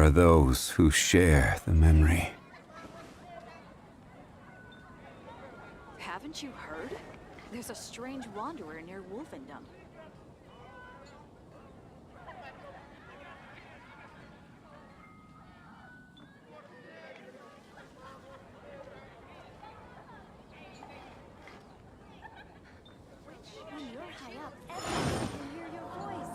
are those who share the memory? Haven't you heard? There's a strange wanderer near Wolfendom. When you're high up, everyone can hear your voice.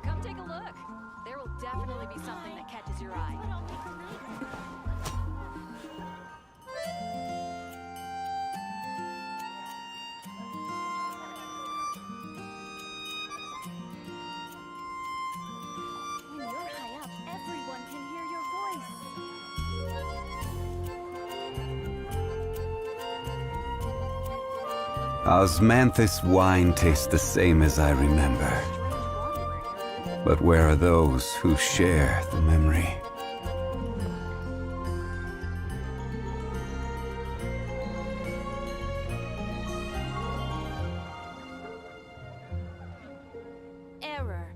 Come take a look. There will definitely be something that catches your eye. When you're high up, everyone can hear your voice. Osmanthus wine tastes the same as I remember. But where are those who share the memory? Error.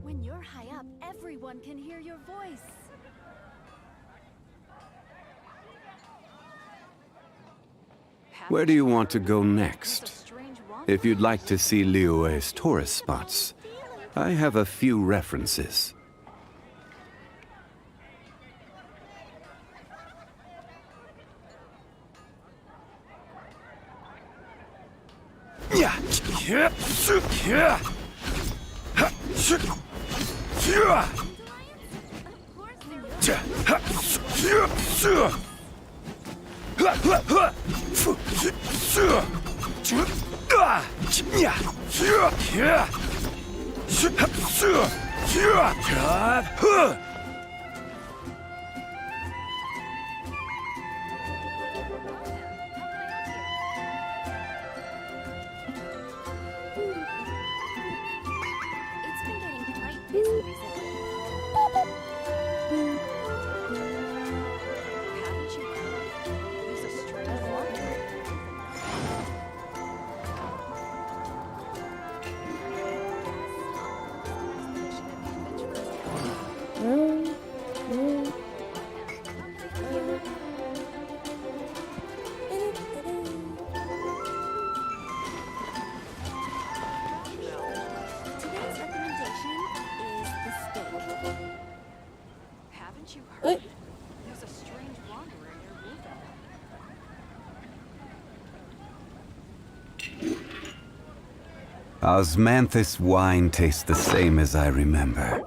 When you're high up, everyone can hear your voice. Where do you want to go next? If you'd like to see Liyue's tourist spots, I have a few references. It's been getting quite busy recently. Haven't you heard? There's a strange wanderer. Today's recommendation is the steak. Haven't you heard? There's a strange wanderer near Wolfendom. Osmanthus wine tastes the same as I remember.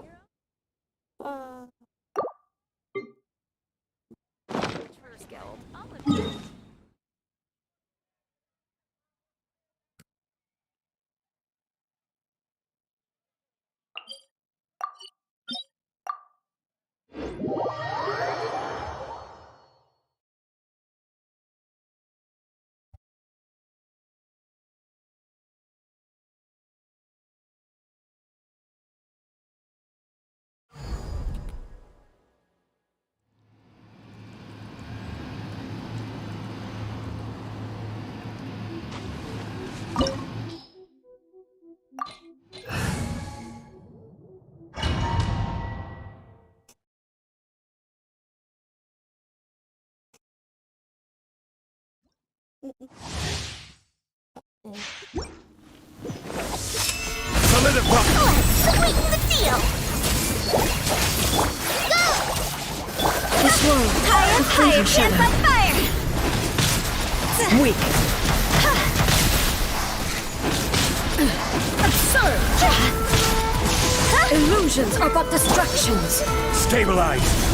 Solidify! Sweeten the deal! Go! This world, Higher, higher, chance on fire! weak. Absurd! Illusions are but distractions. Stabilize!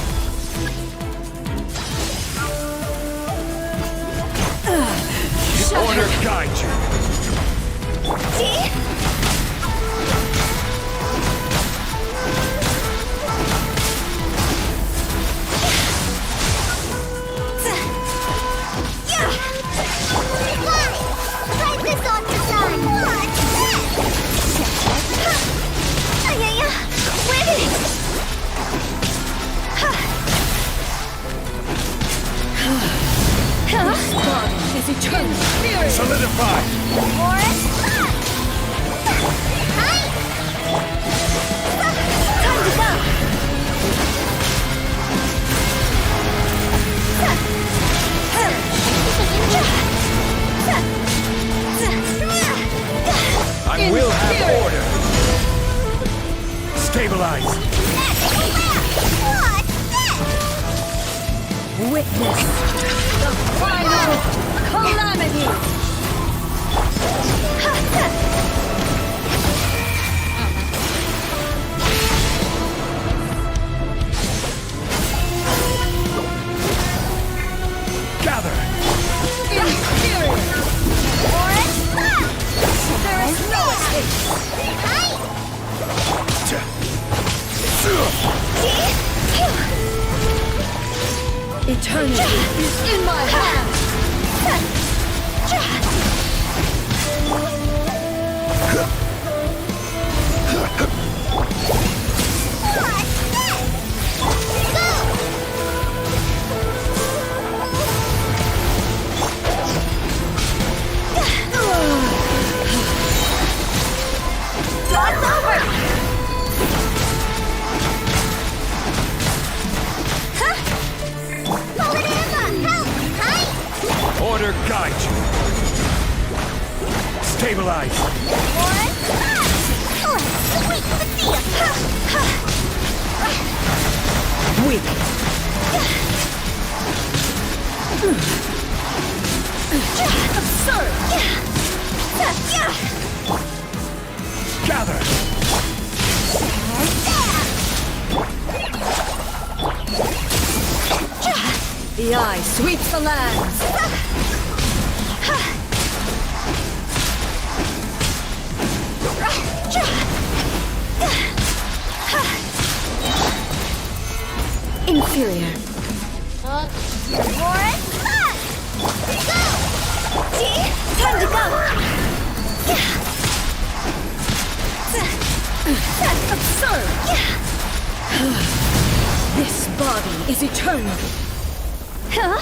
Order guide you! See? Yeah! Fly! Fight this off the sun! What's that? Where did it? This body is eternal. Solidify! Forest. Hi. Time to go. I will have order! Stabilize! What's this? Witness the final calamity. Gather! Inferior. Forest. There is no escape. Hi. Eternity is in my hands. Order guide you! Stabilize! Weak. Absurd. Gather! The eye sweeps the lands. Inferior. Time to go! Absurd. This body is eternal. Huh?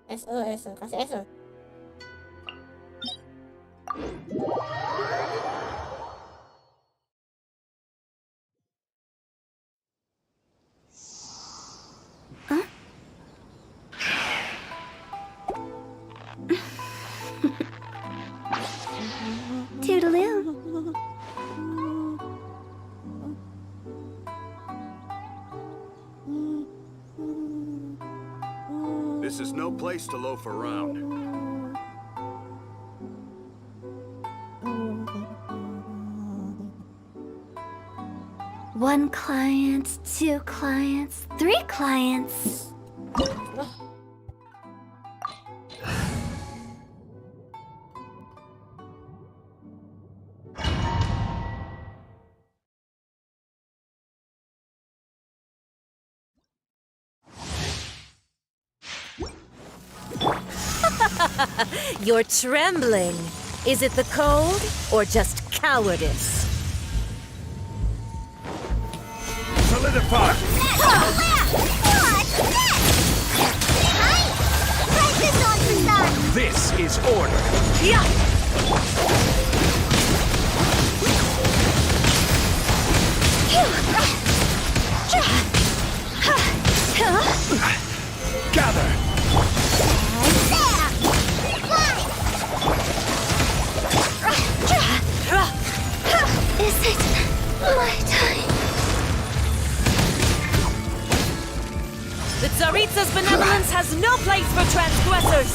Eso, casi eso. Toodaloo. This is no place to loaf around. One client, two clients, three clients. You're trembling. Is it the cold or just cowardice? Solidify! This is order! Yeah! Gather! Is it my time? The Tsaritsa's benevolence has no place for transgressors!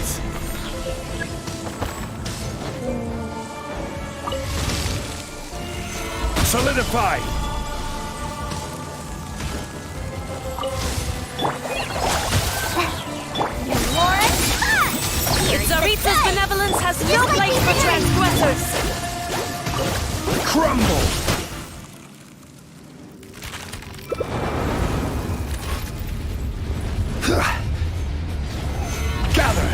Stabilize! Solidify! Tsaritsa's benevolence has no place for transgressors! Crumble! Gather!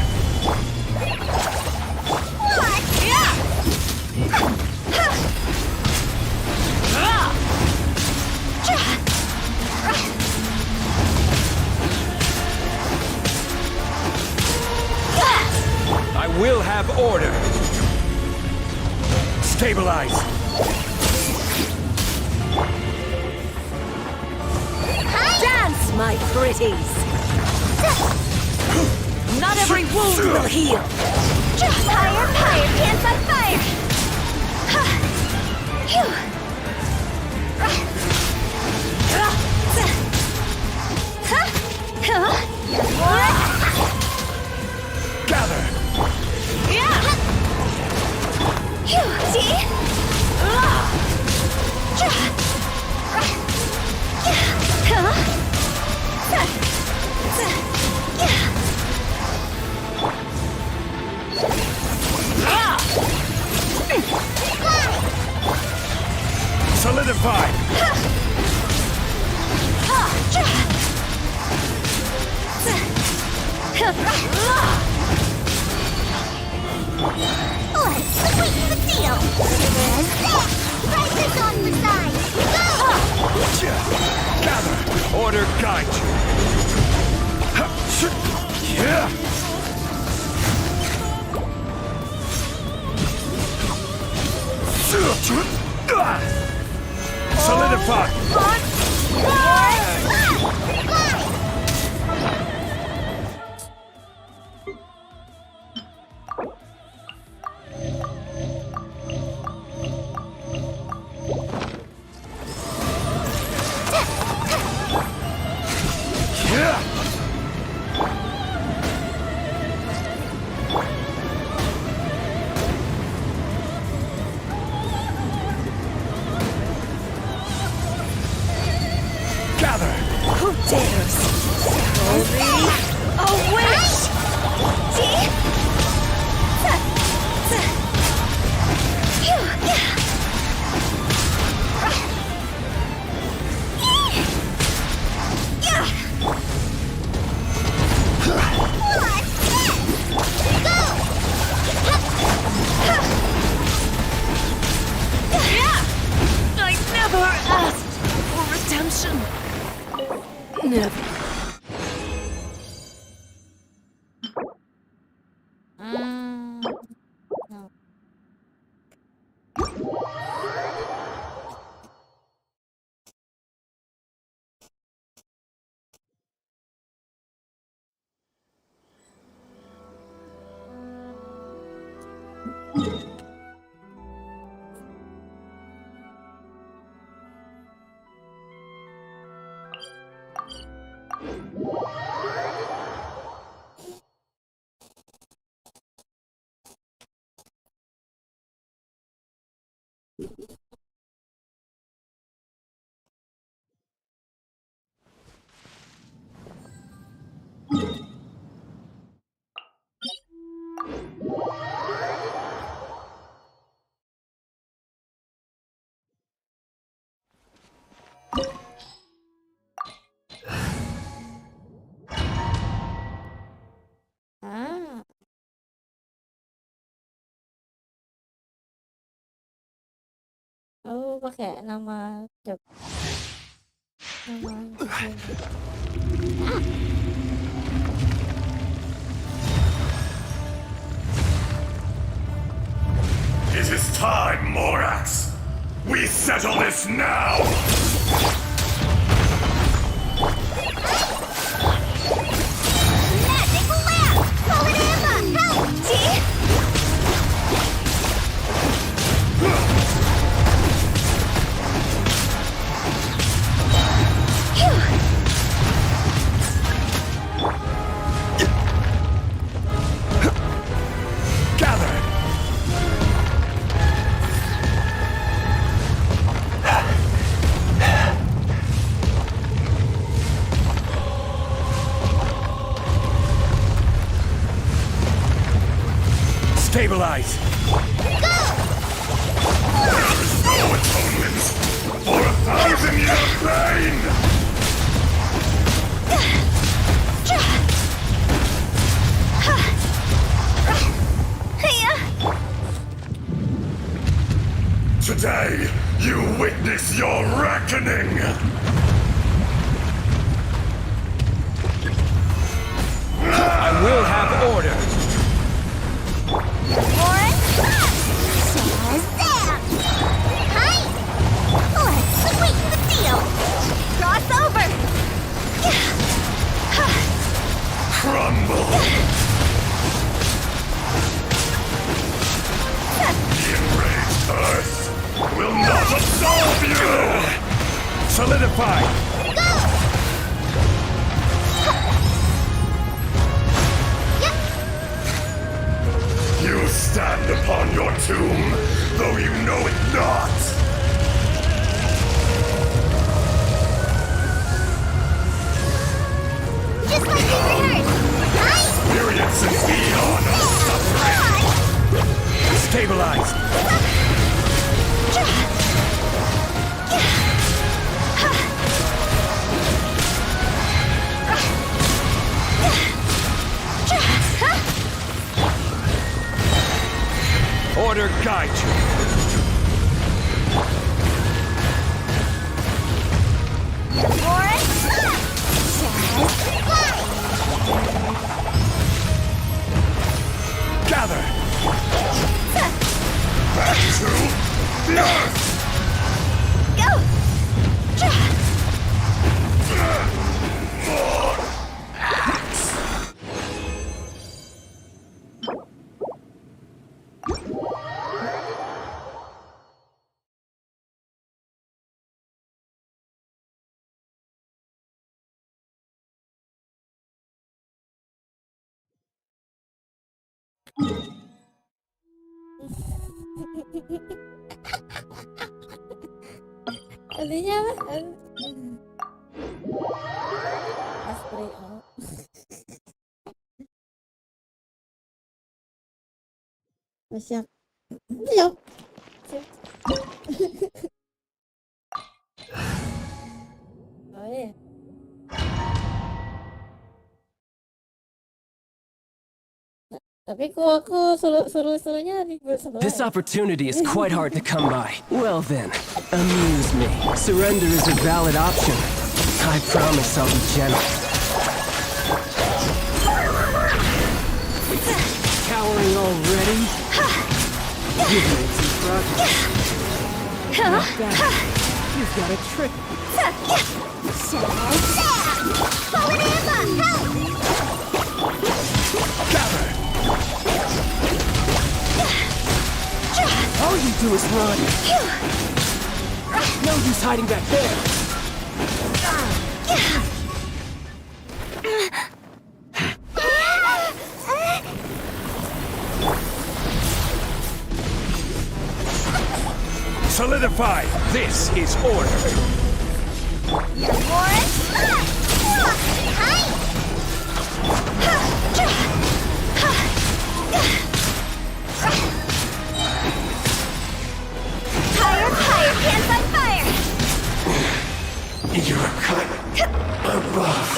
I will have order! Stabilize! Dance, my pretties! Not every wound will heal! Fire, fire, pants on fire! Gather! Solidify! Let's sweeten the deal! Right this on the side! Go! Gather! Order guide you! Yeah! Solidify! Yeah! Gather! Who dares? Only a witch! I never asked for redemption. Never. Có khả năng mà chụp It is time, Morax! We settle this now! Magic lamp! Forward Emma! Help! See? Stabilize! There is no atonement for 1,000 years of pain! Today, you witness your reckoning! I will have order. Warren, Shazam! Hi! Let's sweeten the deal! Cross over! Crumble! The enraged earth will not absolve you! Solidify. You stand upon your tomb, though you know it not! Just like we rehearsed! Right? Experience an eon of suffering! Stabilize. Order guide you. Warren, Gather. Back to the earth! go! Artinya apa? Astri, oh. Siap. Siap. Siap. Oh iya. Tapi kok aku suruh-suruhnya ribut sebelah. This opportunity is quite hard to come by. Well then, amuse me. Surrender is a valid option. I promise I'll be gentle. Cowering already? You've made some progress. Not bad. You've got a trick. Shazam! Forward Emma, help! Gather. All you do is run. No use hiding back there. Solidify. This is order. Warren, hi! Higher, pants on fire! You're cut above.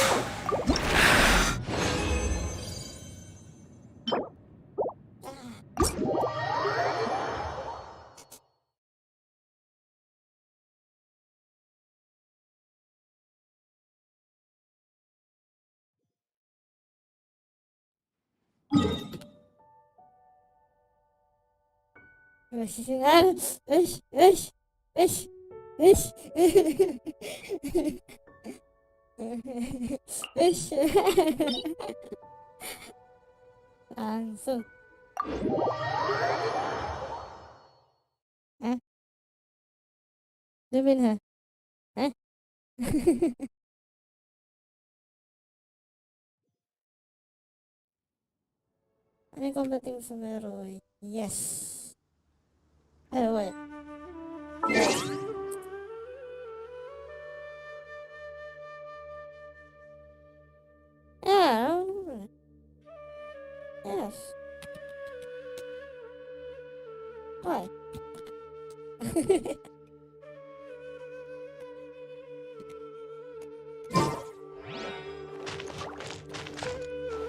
Langsung. Hah? Demin ha? Hah? Ini completing Sumeru. Yes. Wait. Yeah. Yes. Why?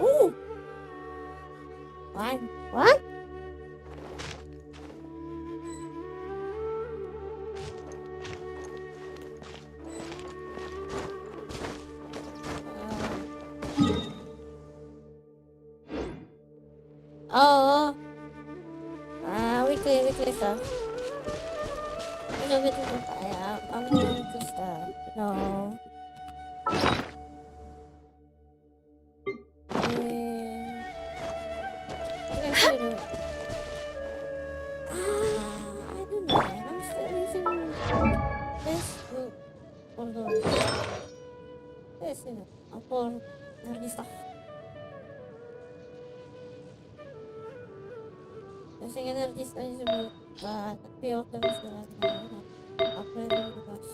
Ooh! What? Oh. Weekly stuff. A little bit I'm doing weekly stuff. No. What am I supposed to do? I don't know. I'm still using this book. Although, this, for nerdy stuff. Using energy studies book, but a few of them still have upgraded because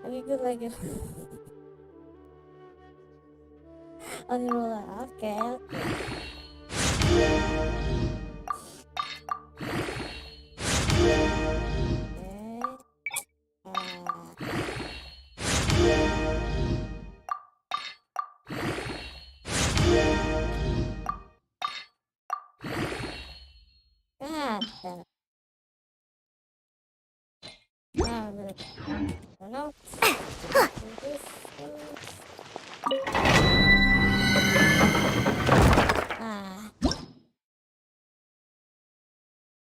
I mean, good like it. On the roller, okay. God damn it. No.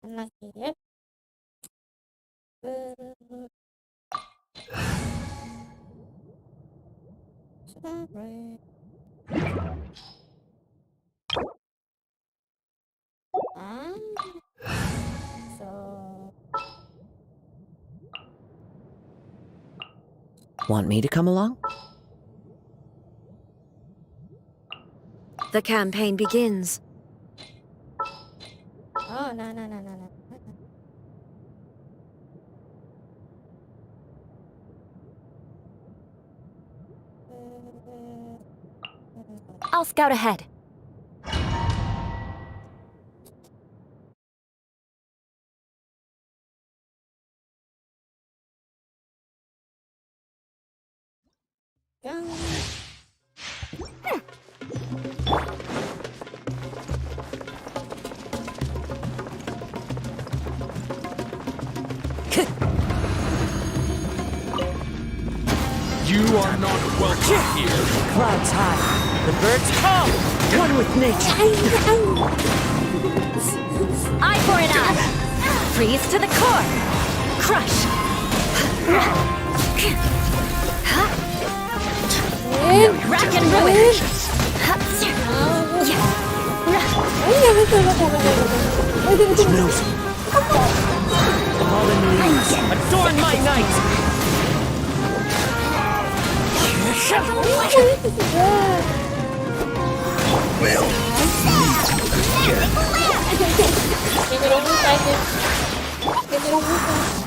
Unlucky, yep. Sorry. So... Want me to come along? The campaign begins. Oh, no. I'll scout ahead. You are not welcome here. Clouds high. The birds call. One with nature. Eye for an eye. Freeze to the core. Crush. Rack and ruin. Smells. Fallen leaves. Adorn my night.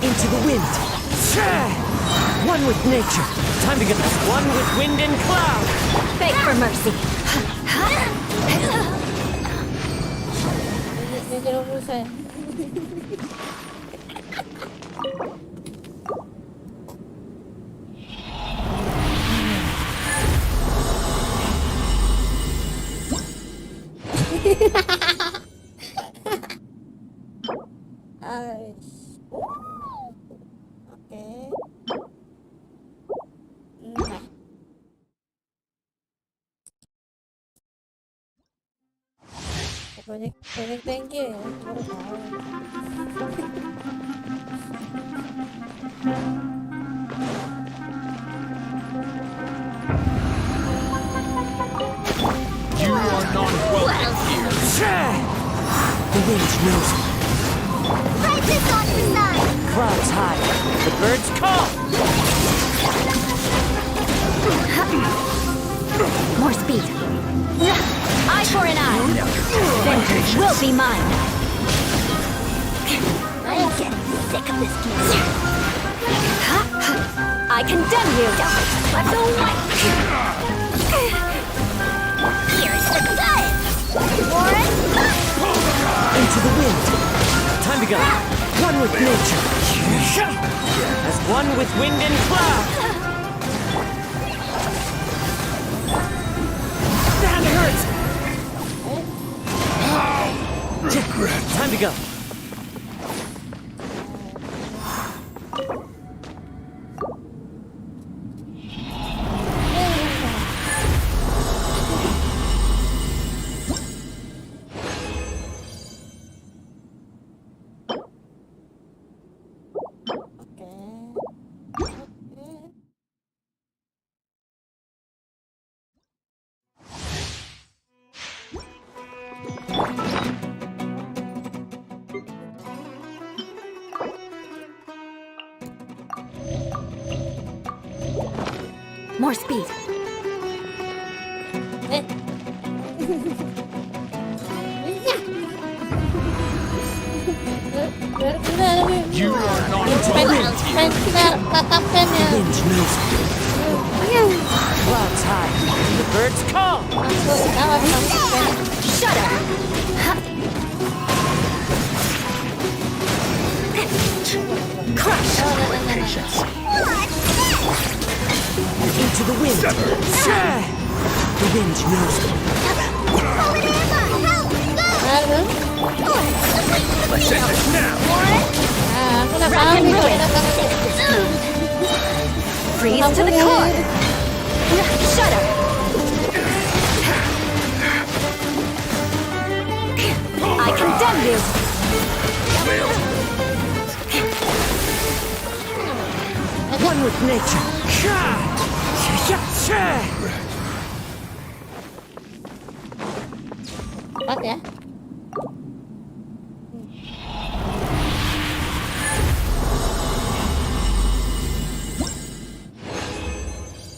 Into the wind. One with nature. Time to get this one with wind and cloud. Beg for mercy. Okay. Project thank you. The wind knows me. Spread this on the side. Clouds high. The birds call. More speed. Eye for an eye. Vengeance will be mine. I'm getting sick of this game. I condemn you. But don't like. Here's the good. Warren. Into the wind. Time to go. One with nature. As one with wind and cloud. That hurts. Time to go. More speed. You are not Tatapkan ya. wind knows me. Clouds high. The birds call. Shudder. Crush. Into the wind. The wind knows me. Let's end this now. Aku udah paham nih kalau kita Freeze to the core. Shudder. I condemn you. One with nature. cepat ya.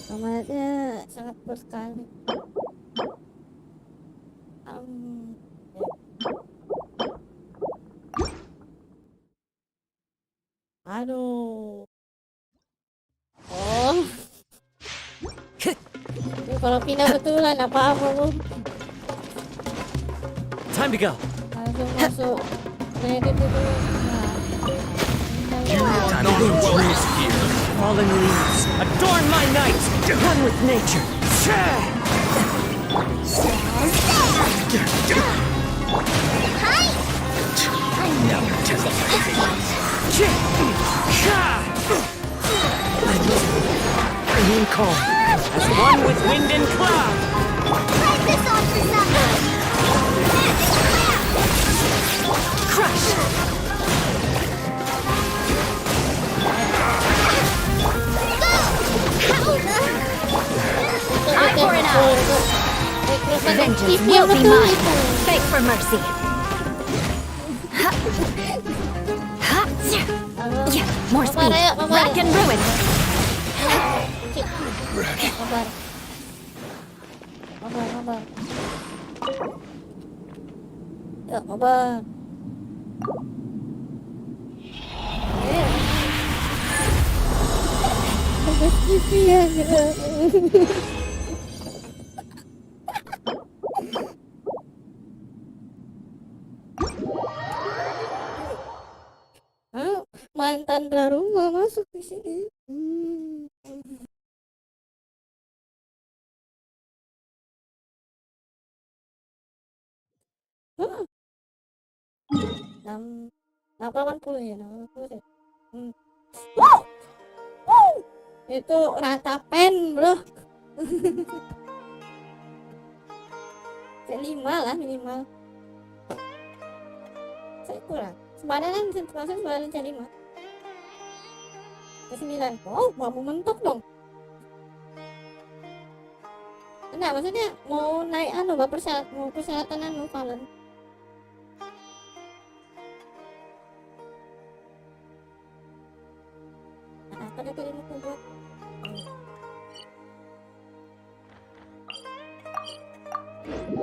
Kamarnya sangat bersekali. Aduh. Oh. Ini kalau pindah betulan apa-apa bu. Time to go. Langsung masuk. Kredit itu. You are not welcome here. Fallen leaves, adorn my night. One with nature. Now test my patience. Remain calm, as one with wind and cloud. Spread this on the side. Crush. Eye for an eye. Vengeance will be mine. Beg for mercy. More speed. Rack and ruin. Kabar. Ya, kabar. Mantan baru mau masuk di sini. Enam 80 ya, 80 ya. Wow! Wow! Itu rata pen, bro. C5 lah minimal. Saya kurang. Sebadan C5. C9. Oh, mau mentok dong. Enggak, maksudnya mau naik mau persyaratan Valen.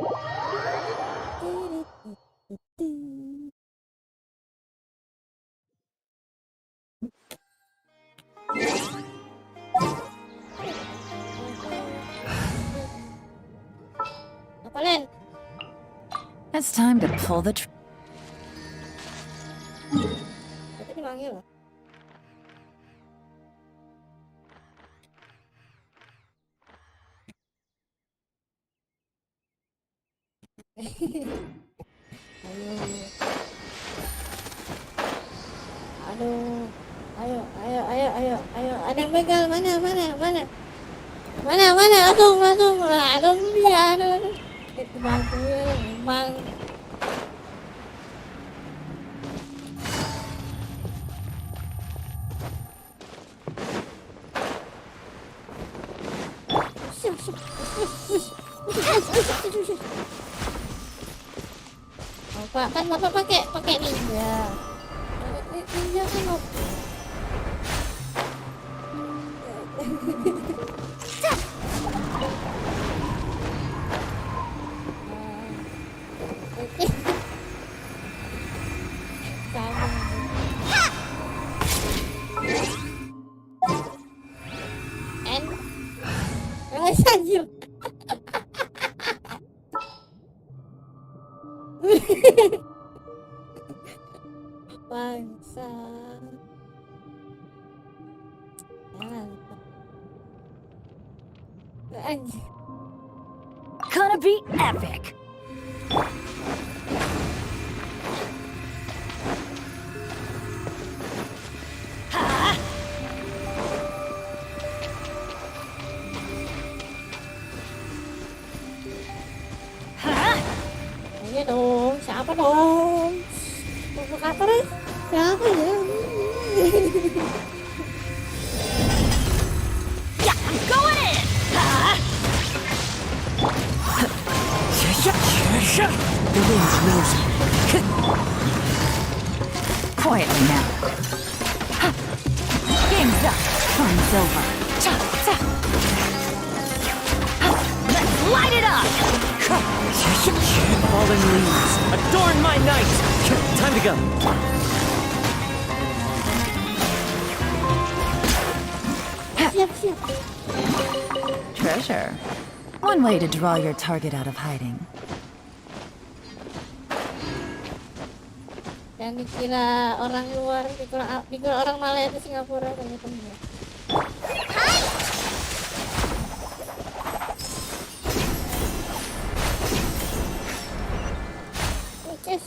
Apa Len? It's time to pull the Berarti dipanggil loh. Aduh. Aduh. Ayo. Ada yang begal. Mana? Aduh, dia. Aduh. Itu bantuin, emang. Pak, kan Bapak pakai ninja. Ninja kan mau. Anjir. Bangsa. Anjir. Gonna be epic. Ayo dong, siapa dong? Provokator ya? Siapa ya? Yeah, I'm going in. The wind knows me. Quietly now. Game's up. Fun's over. Let's light it up. Fallen leaves, adorn my night! Time to go. Siap. Treasure. One way to draw your target out of hiding. Yang dikira orang luar, dikira orang Malaya di Singapura ternyata enggak. Yes.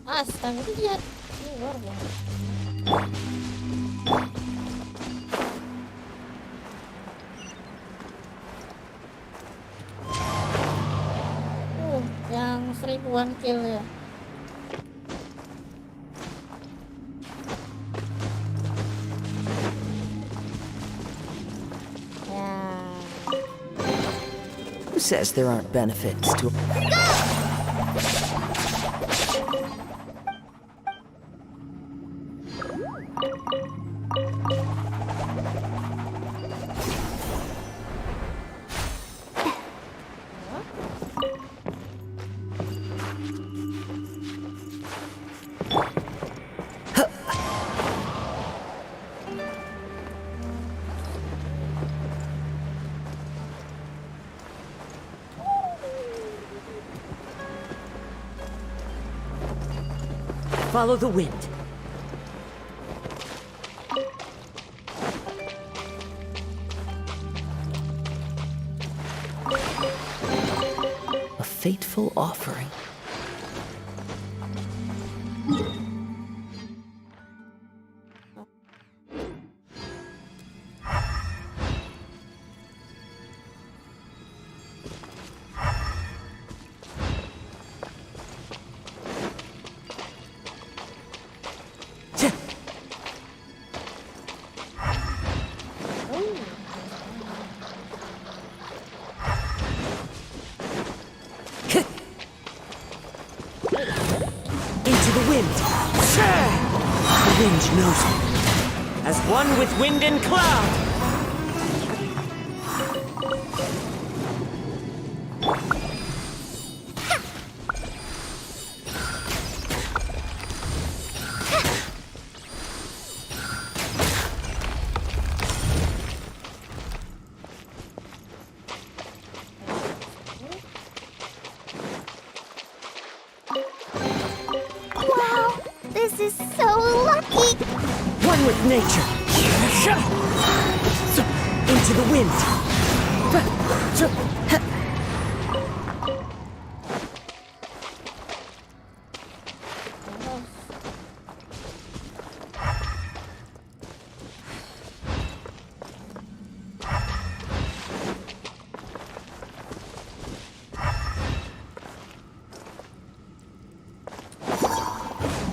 Astaga, itu dia luar banget. Yang 1000-an kill ya. Who says there aren't benefits to... Follow the wind. A fateful offering. Into the wind. The wind knows me. As one with wind and cloud. Wow, this is so lucky. One with nature. Into the wind.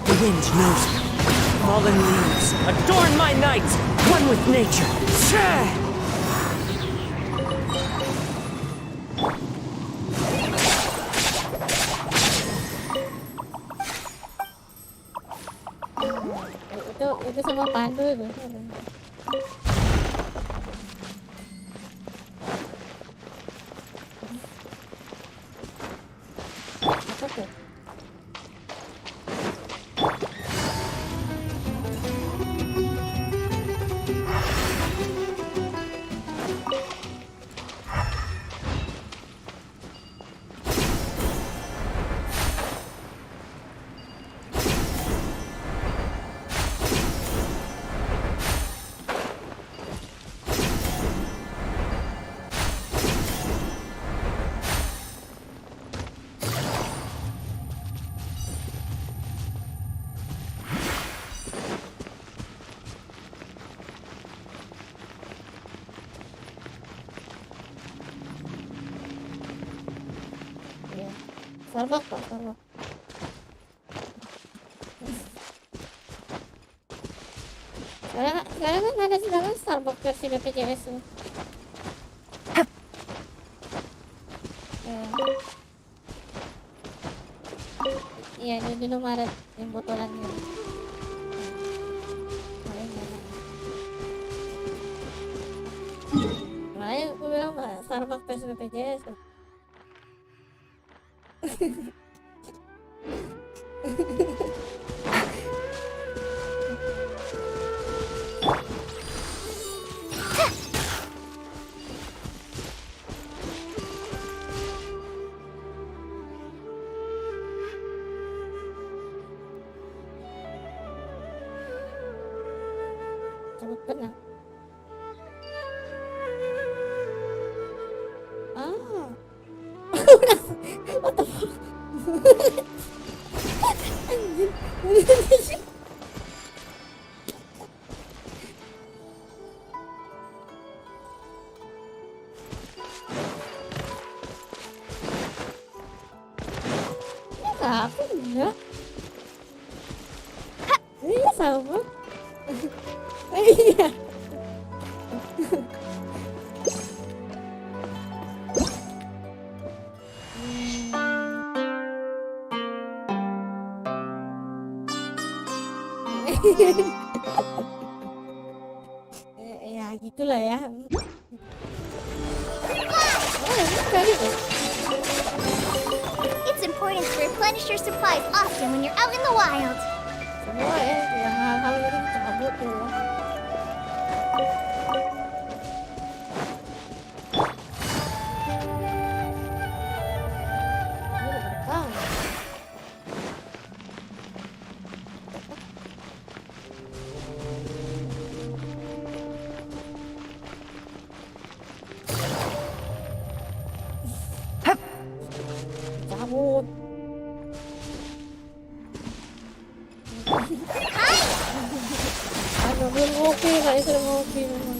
The wind knows me. Fallen leaves, adorn my night. One with nature. Itu sama pandu itu. Apa tuh? Starbucks Pak, Starbucks. Sekarang kan ada sedangkan Starbucks versi BPJS tuh. Iya, di Indomaret yang botolan gitu. Makanya aku bilang Pak, Starbucks versi BPJS tuh. Cabut benang. Ah. What the fuck? Anjir. Apa enggak? Iya sama. Iya. Ya gitulah ya. It's important to replenish your supplies often when you're out in the wild. Semua ya, yang hal-hal itu kita butuh ya. Ini udah berkah. Cabut. Aduh, belum ngopi, Kak. Sudah ngopi memang.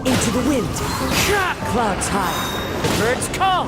Into the wind. Clouds high. The birds call.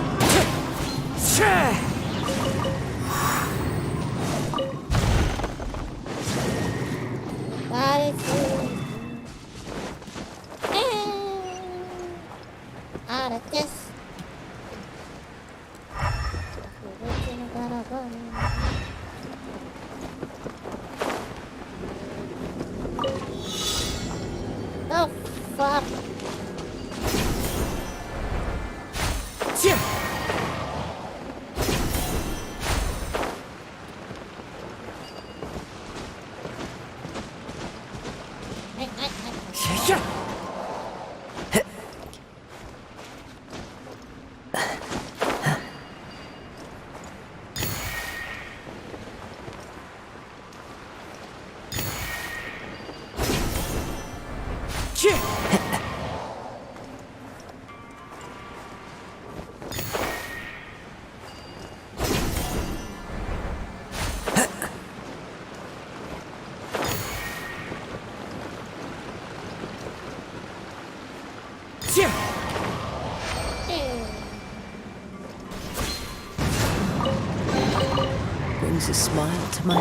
Brings a smile to my...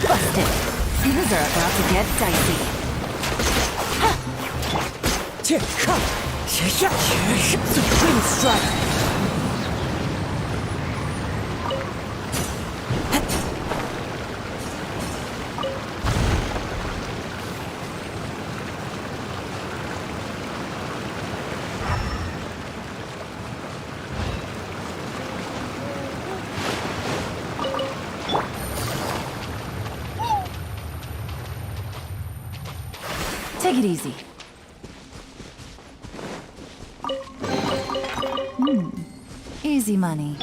Busted. Things are about to get dicey. Supreme Strike! Take it easy. Easy money.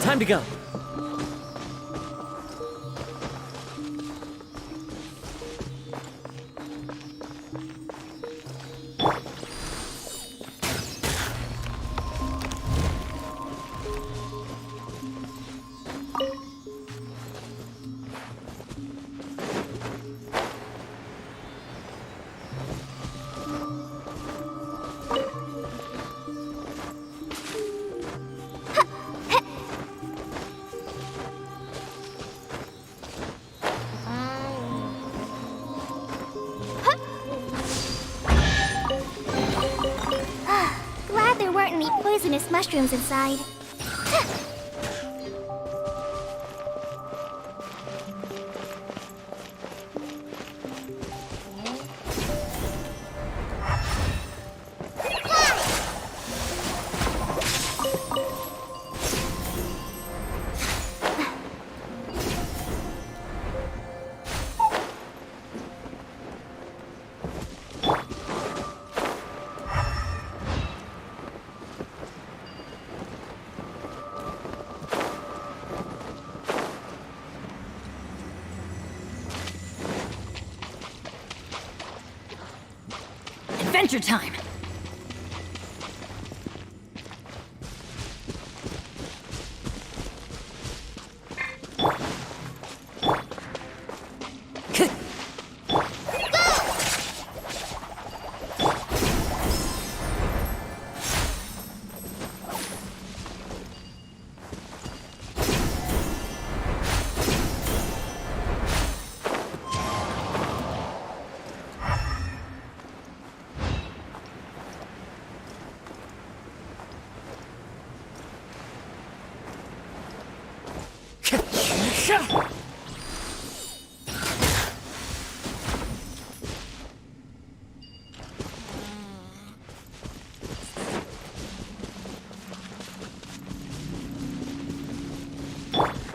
Time to go. Glad there weren't any poisonous mushrooms inside. Adventure time!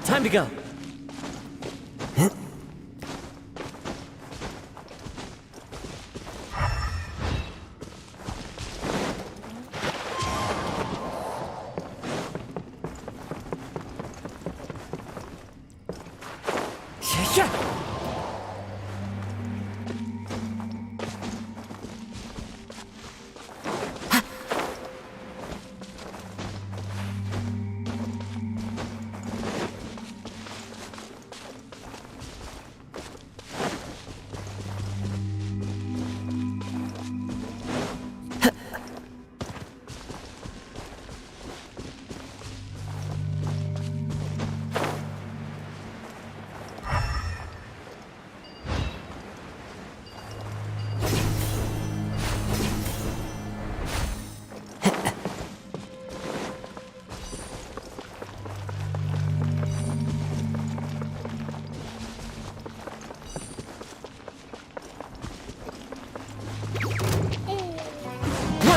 Time to go.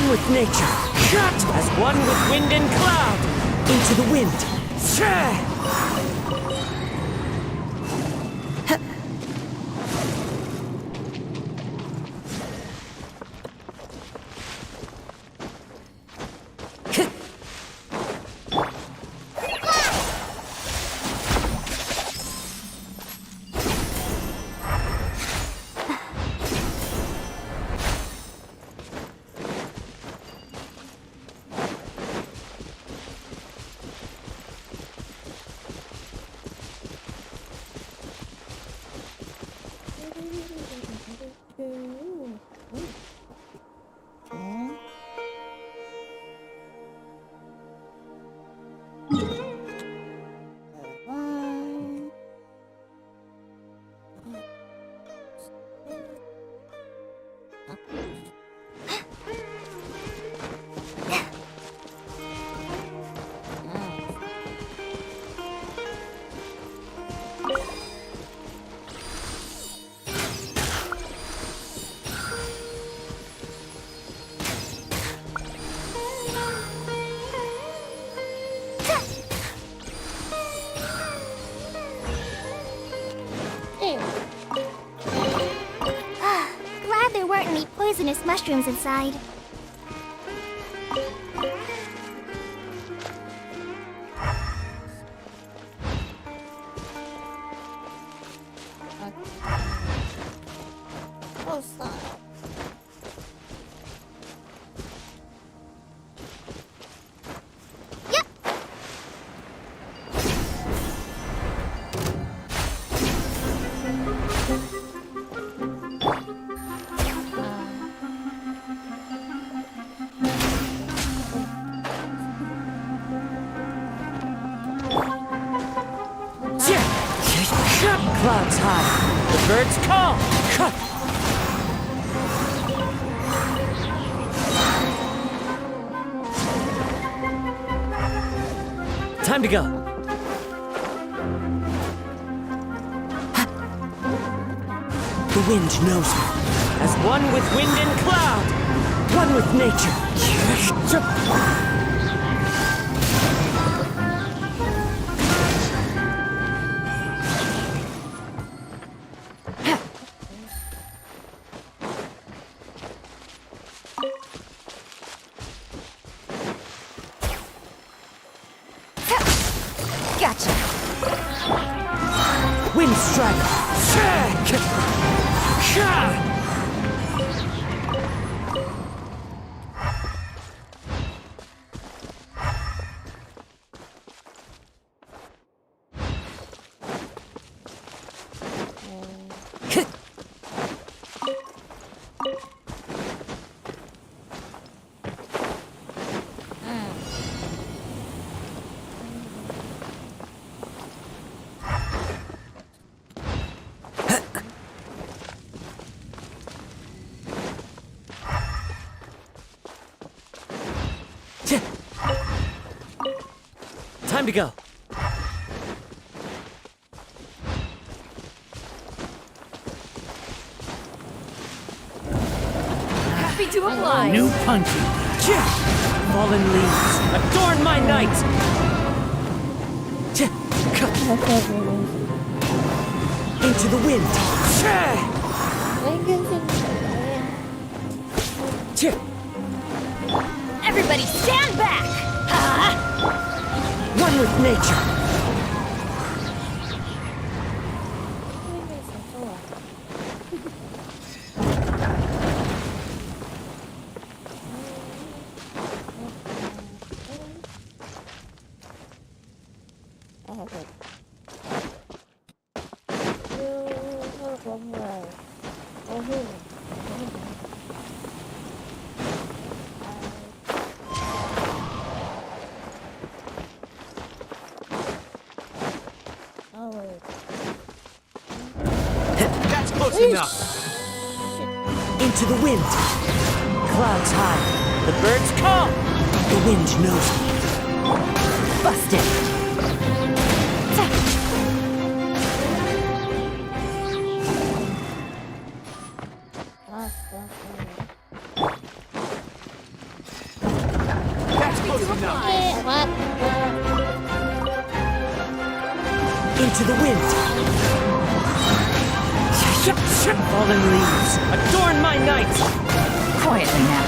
one with nature. As one with wind and cloud. Into the wind. Glad there weren't any poisonous mushrooms inside. Oh, stop. Yep. Clouds high. The birds call. Time to go. The wind knows me. As one with wind and cloud. One with nature. Gotcha. Wind strike. Time to go. Happy to oblige. New punching. Fallen leaves, adorn my night. Into the wind. Everybody stand back! One with nature. That's close enough. Into the wind. Clouds high. The birds call. The wind knows me. Busted! Into the wind. Fallen leaves, adorn my night. Quietly now.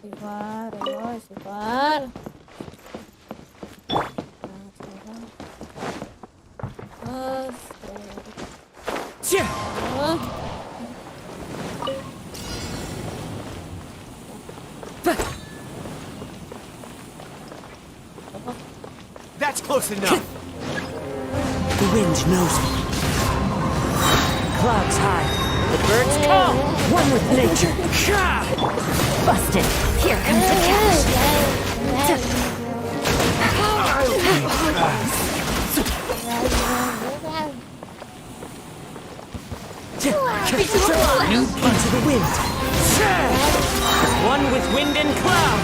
Sifar, ayo, Sifar. That's close enough. The wind knows me. Clouds high, the birds call. One with nature. Busted. Here comes the catch. Into the wind. One with wind and cloud.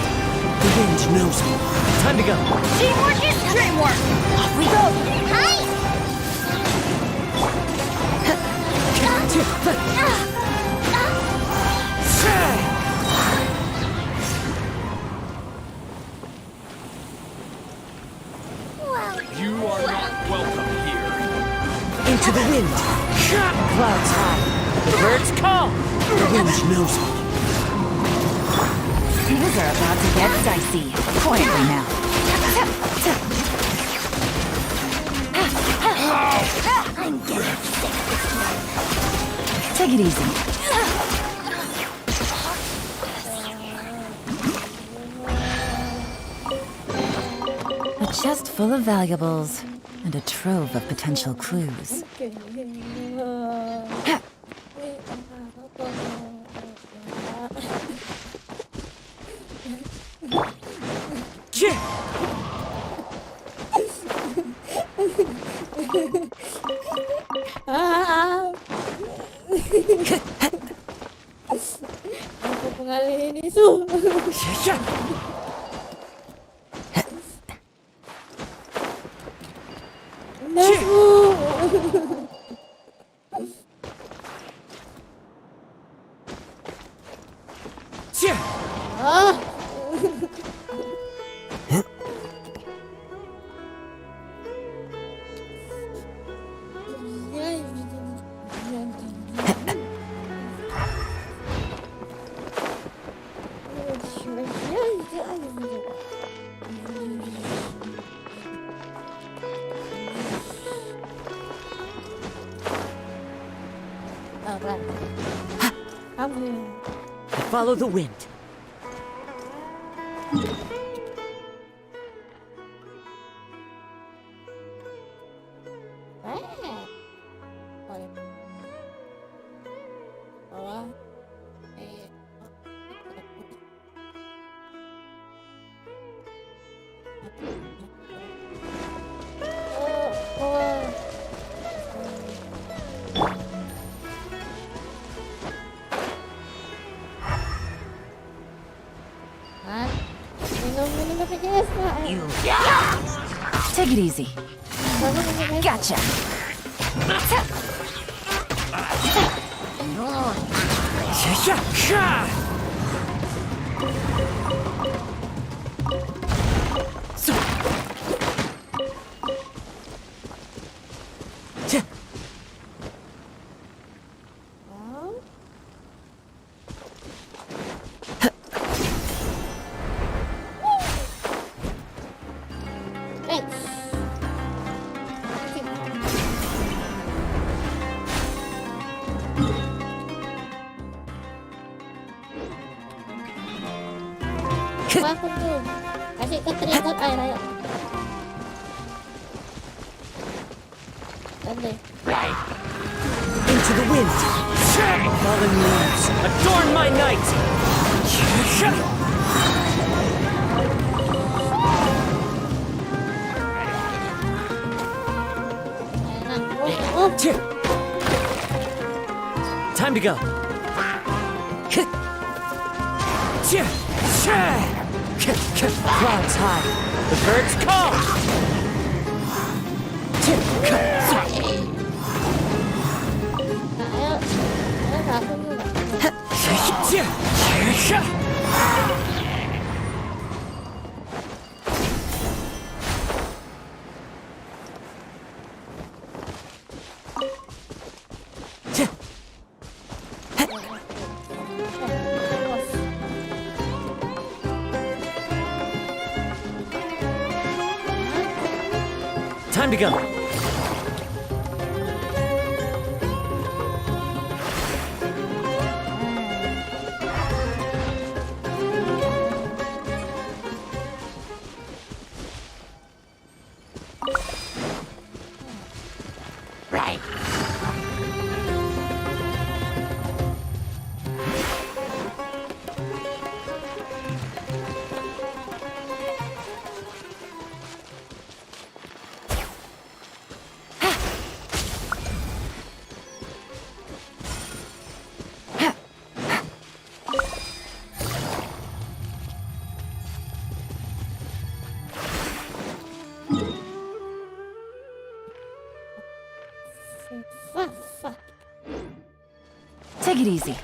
The wind knows me. Time to go. Teamwork is dreamwork. Off we go. Hi. You are not welcome here. Into the wind. Clouds high. The birds call. The wind knows me. Things are about to get dicey. Quietly now. I'm getting sick. Take it easy. A chest full of valuables and a trove of potential clues. Aku pengalihin itu. Follow the wind. Take it easy. Gotcha. Aku tuh kasih ke trigger air ayo. Into the wind. Fallen leaves, adorn my night. Time to go. Clouds high, the birds call. Aku juga. Time to go. Fuck. Take it easy.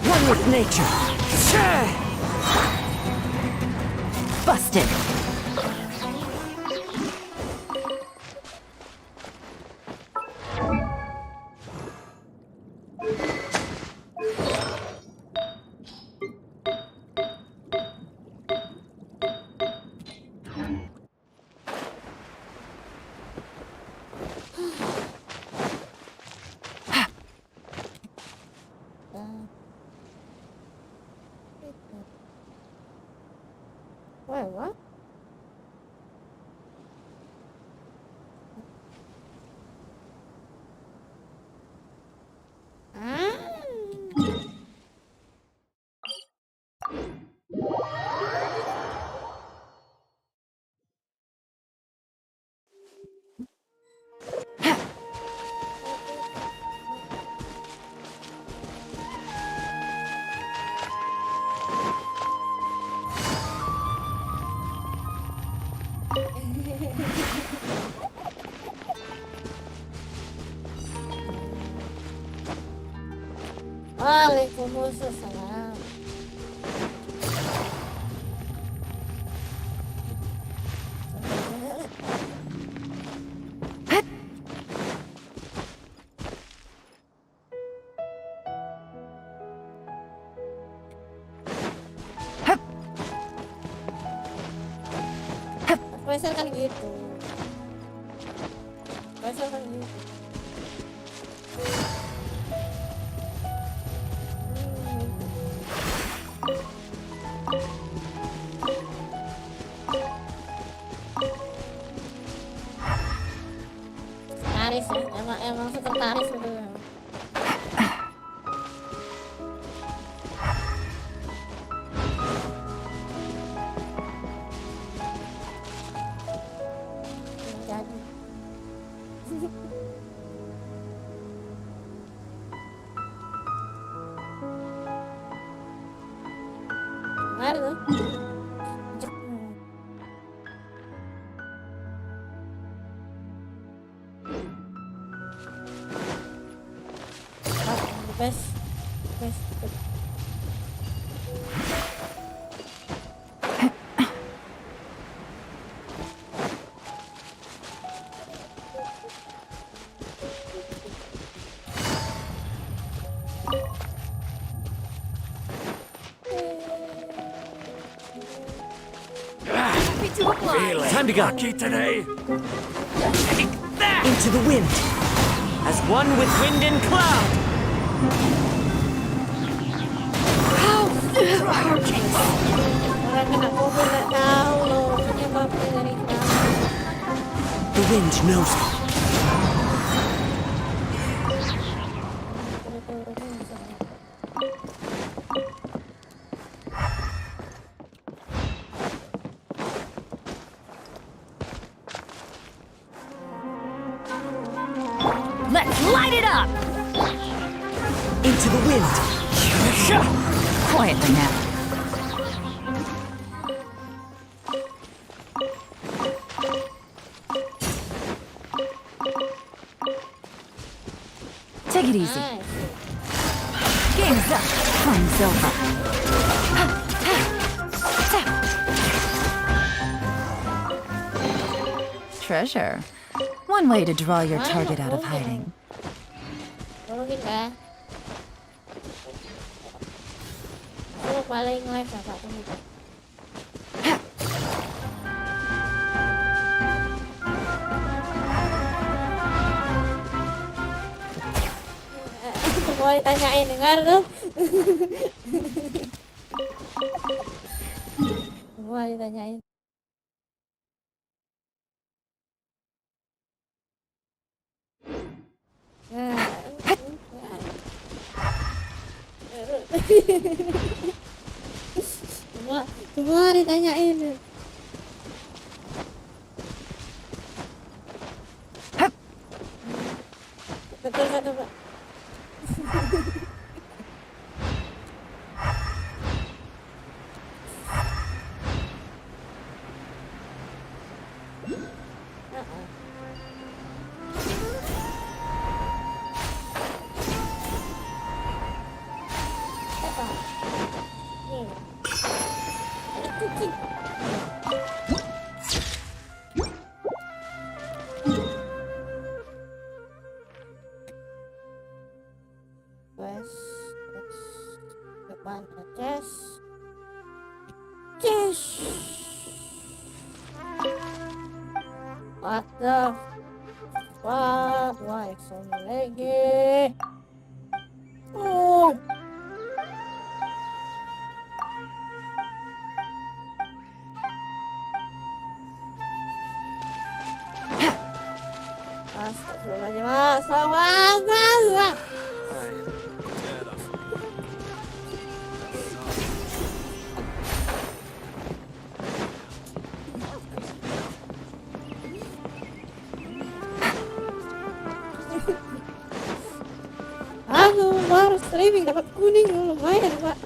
One with nature. Busted. Wait, what? Waalaikumsalam. Faisal kan gitu. Faisal kan gitu. Sekretaris ya, emang sekretaris gitu. Jadi. Mari tuh. Best. Time to go. Today. Into the wind. As one with wind and cloud. Orang kena mobil nggak tahu loh penyebabnya dari mana. The wind knows it. Let's light it up! Into the wind. Quietly now. Take it easy. Nice. Game's up. Fun's over. Treasure. One way to draw your target out of hiding. Tolongin Kak. Aku paling live ya Kak, tunggu Kak. Semua ditanyain, dengar tuh. Semua ditanyain. Semua ditanyain. Betul kata Pak. What the fuck? Why so lagi? Oh. Astagfirullahaladzim, astagfirullah. Aku baru streaming dapat kuning lumayan Pak.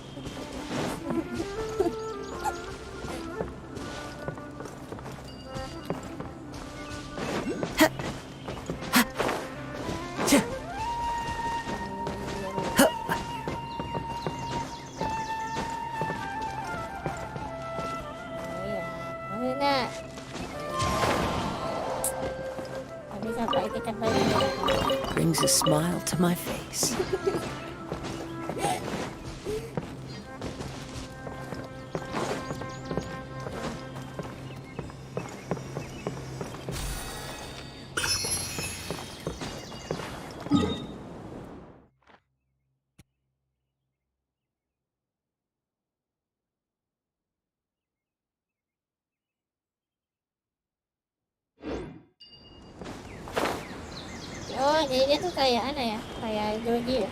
Brings a smile to my face. Oh, jadi dia tuh kayak apa ya? Kayak Joji ya?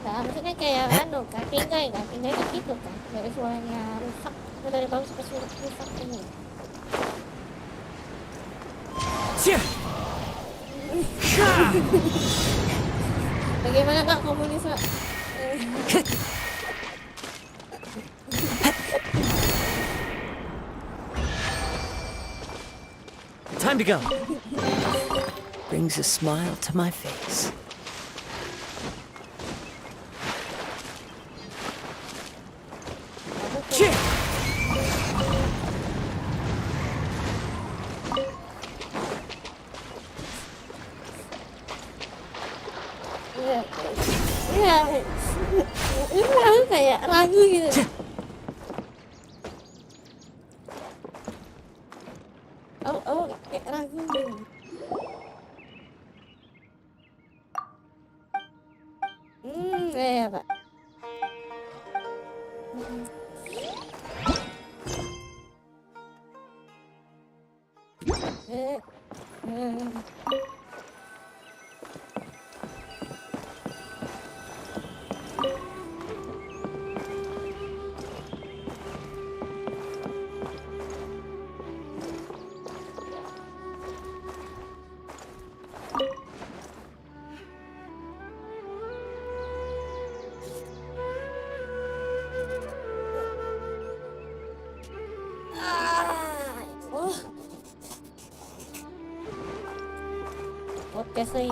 Nah, maksudnya kayak kapinggai kayak gitu kan? Dari suaranya rusak, dari bawah sampai rusak ini. Bagaimana Kak komunis Pak? Time to go. Brings a smile to my face. Iya, ini kayak lagu gitu. Oh, kayak lagu gitu. Ya Pak. podcast ini.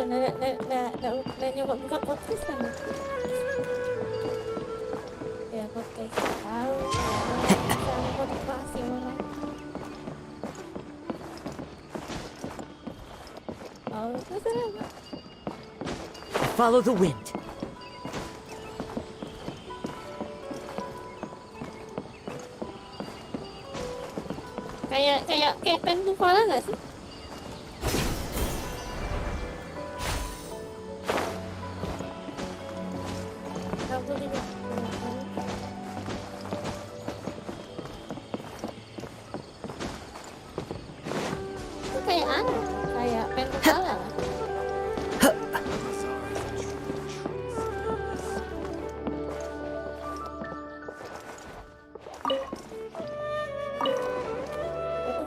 Nggak nyoba buka podcast kan? Ya podcast tahu. Sama motivasi mana? Oh, itu seru. Follow the wind. Kayak pengen pala nggak sih? Aku juga. Itu kayak kayak pengen pala.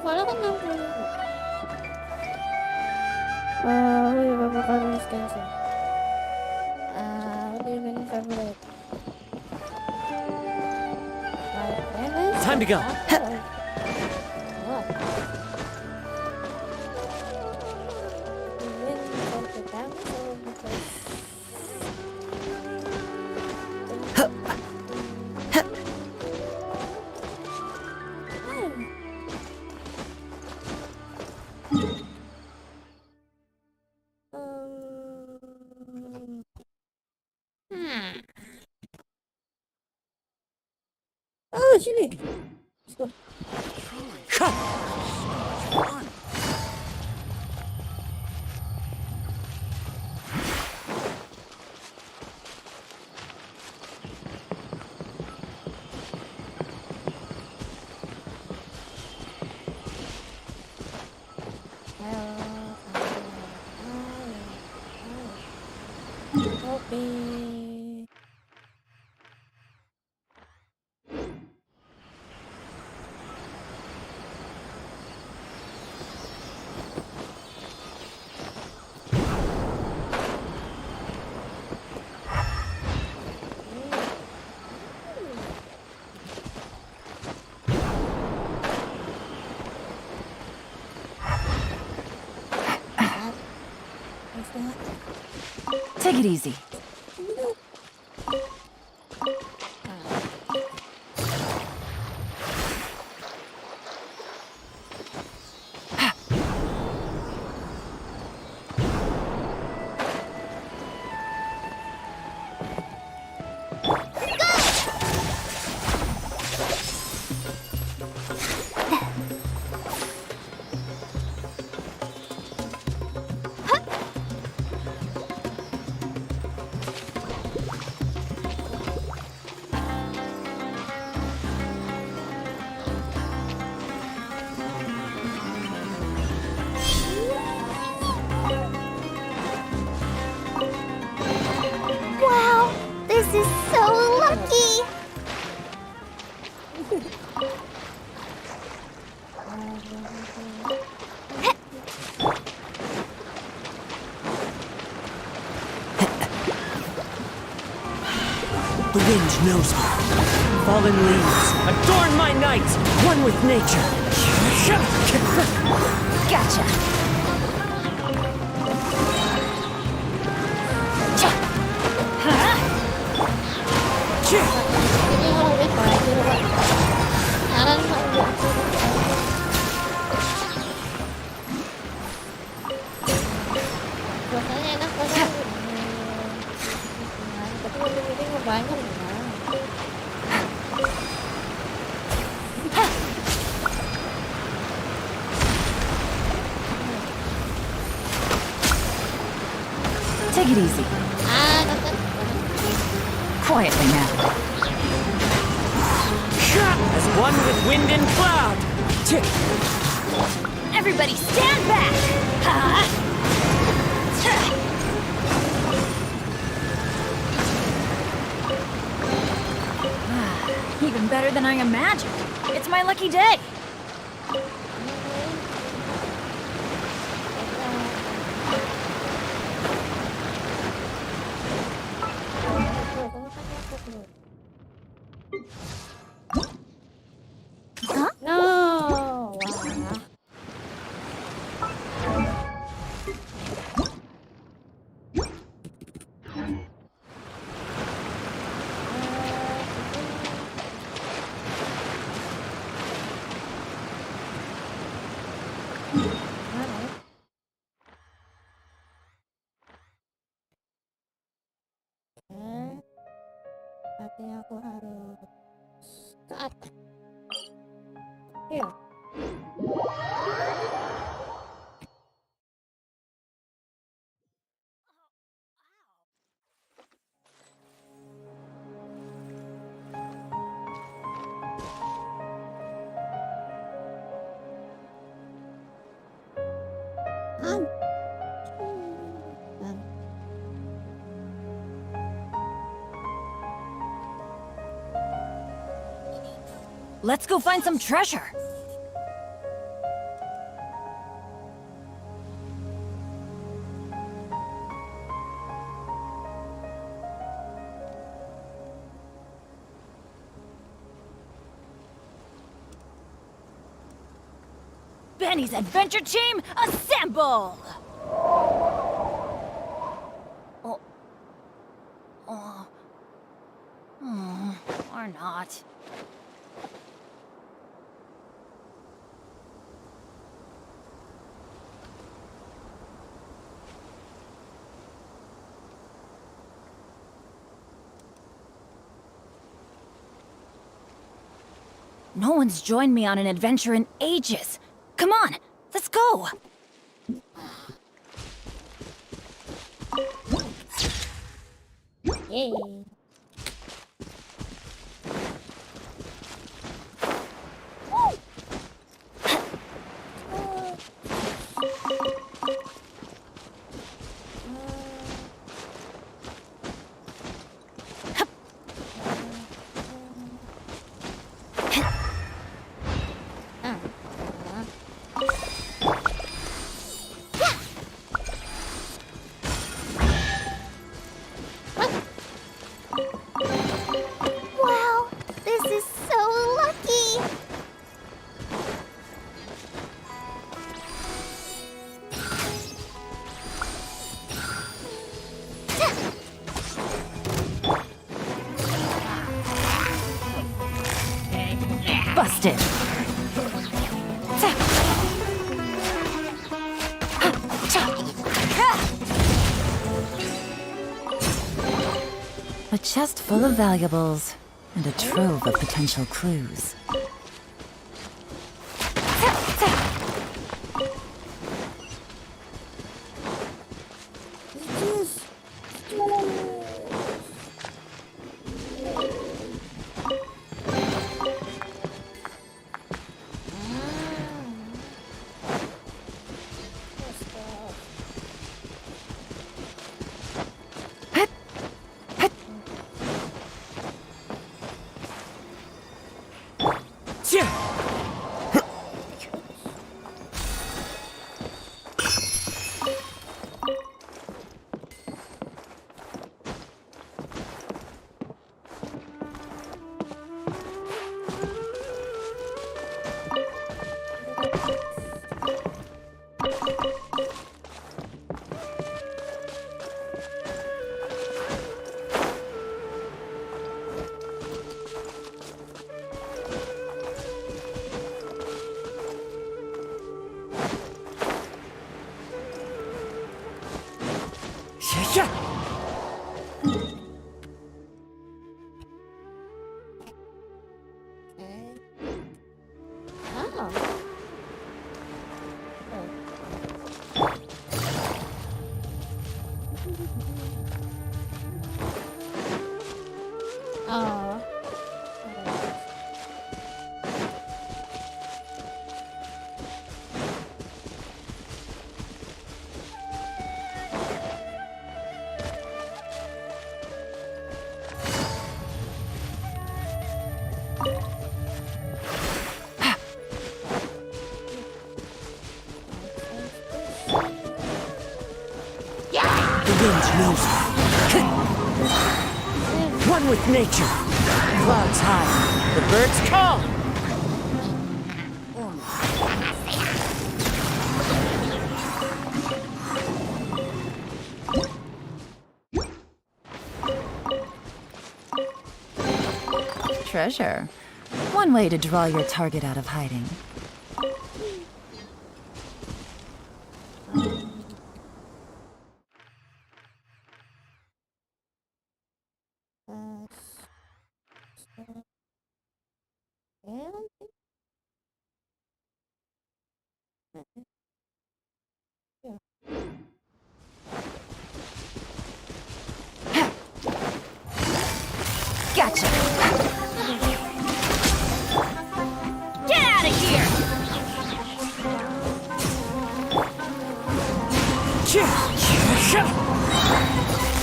Pala kan 60. Oh, ya bakal nulis Genshin. What do you mean favorite? Time to go. What? You mean for the damage or because? Oh, sini. Let's go. Kopi. Take it easy. Wow, this is so lucky. The wind knows me. Fallen leaves, adorn my night, one with nature. Gotcha. Jadi kalau udah baju Pak. Sekarang Pak udah. Biasanya enak banget. Tapi ini banyak gimana? Take it easy. Kan. Quietly now. As one with wind and cloud. Everybody stand back! Even better than I imagined. It's my lucky day. berarti aku harus ke atas. Iya. Let's go find some treasure. Benny's adventure team, assemble! Oh. Oh. Or not. No one's joined me on an adventure in ages. Come on, let's go! Yay. Wow, this is so lucky! Busted! A chest full of valuables and a trove of potential clues. Oh. The wind knows me. One with nature. Clouds high. The birds call. Treasure. One way to draw your target out of hiding. Gotcha. Get out of here!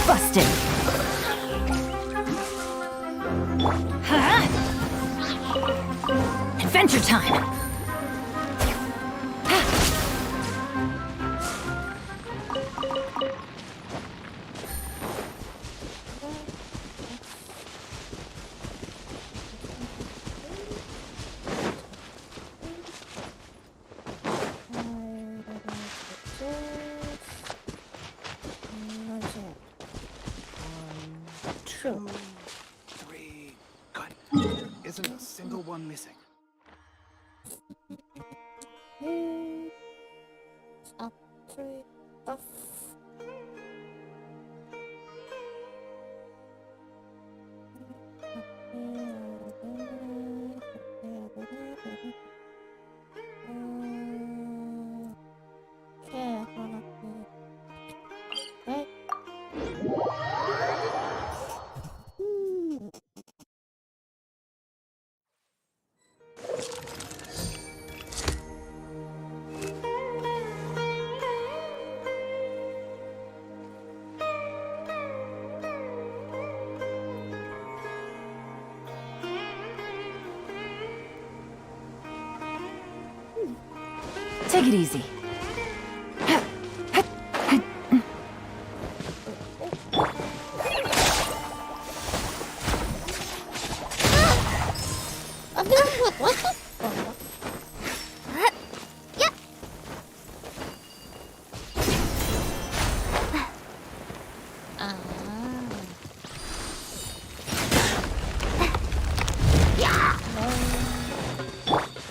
Busted. Huh? Adventure time. Two, three. Good. Isn't a single one missing. Up, three, off. Take it easy.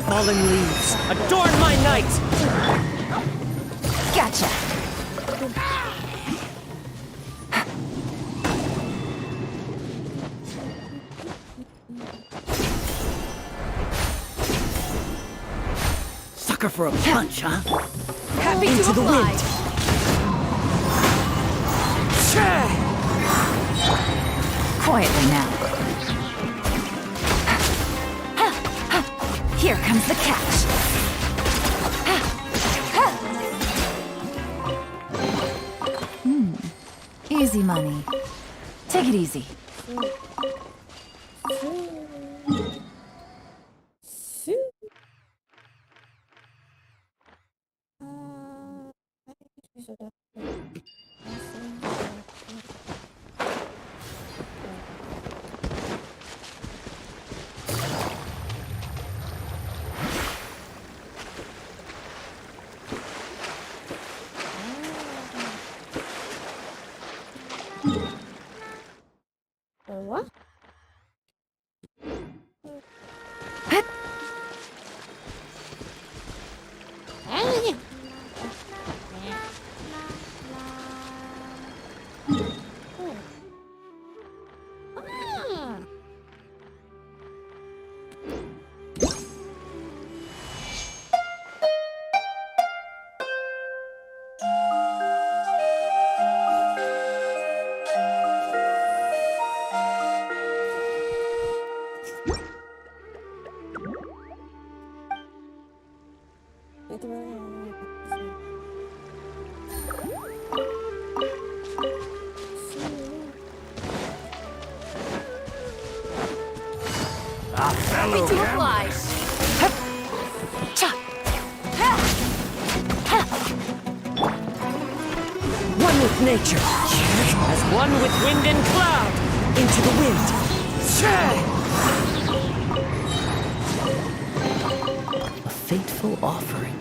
Falling leaves, adorn my night! Gotcha. Sucker for a punch, huh? Happy Into to the oblige. wind. Quietly now. Here comes the catch. Easy money. Take it easy. What? Happy to oblige. One with nature, as one with wind and cloud. Into the wind. A fateful offering.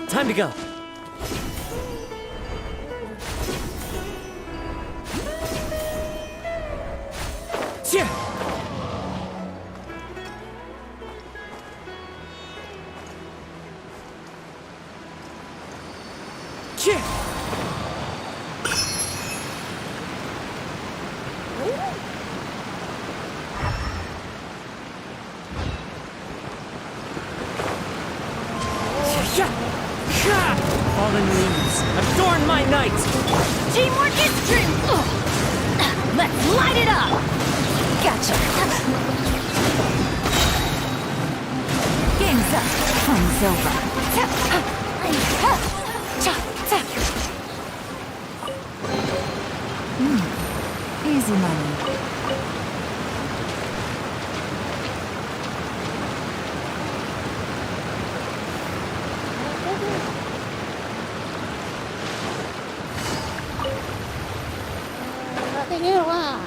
Time to go. Cheer! Cheer! Fallen leaves, adorn my night! Teamwork is dream! Let's light it up! Gotcha! Game's up. Fun's over. Easy money. Cái ghê quá à.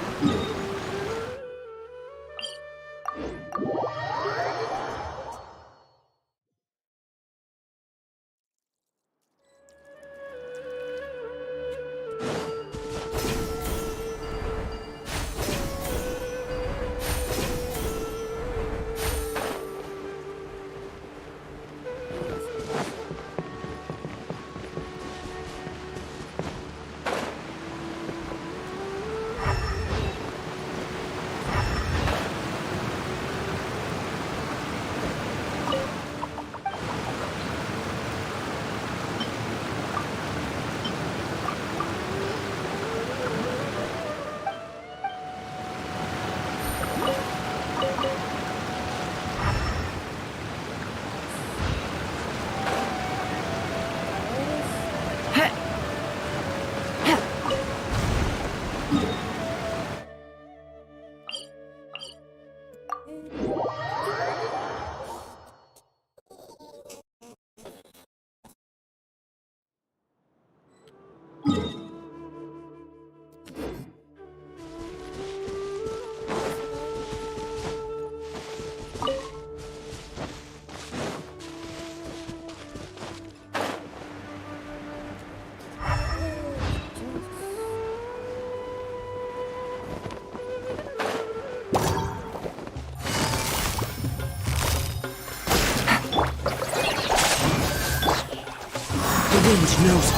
The wind knows it.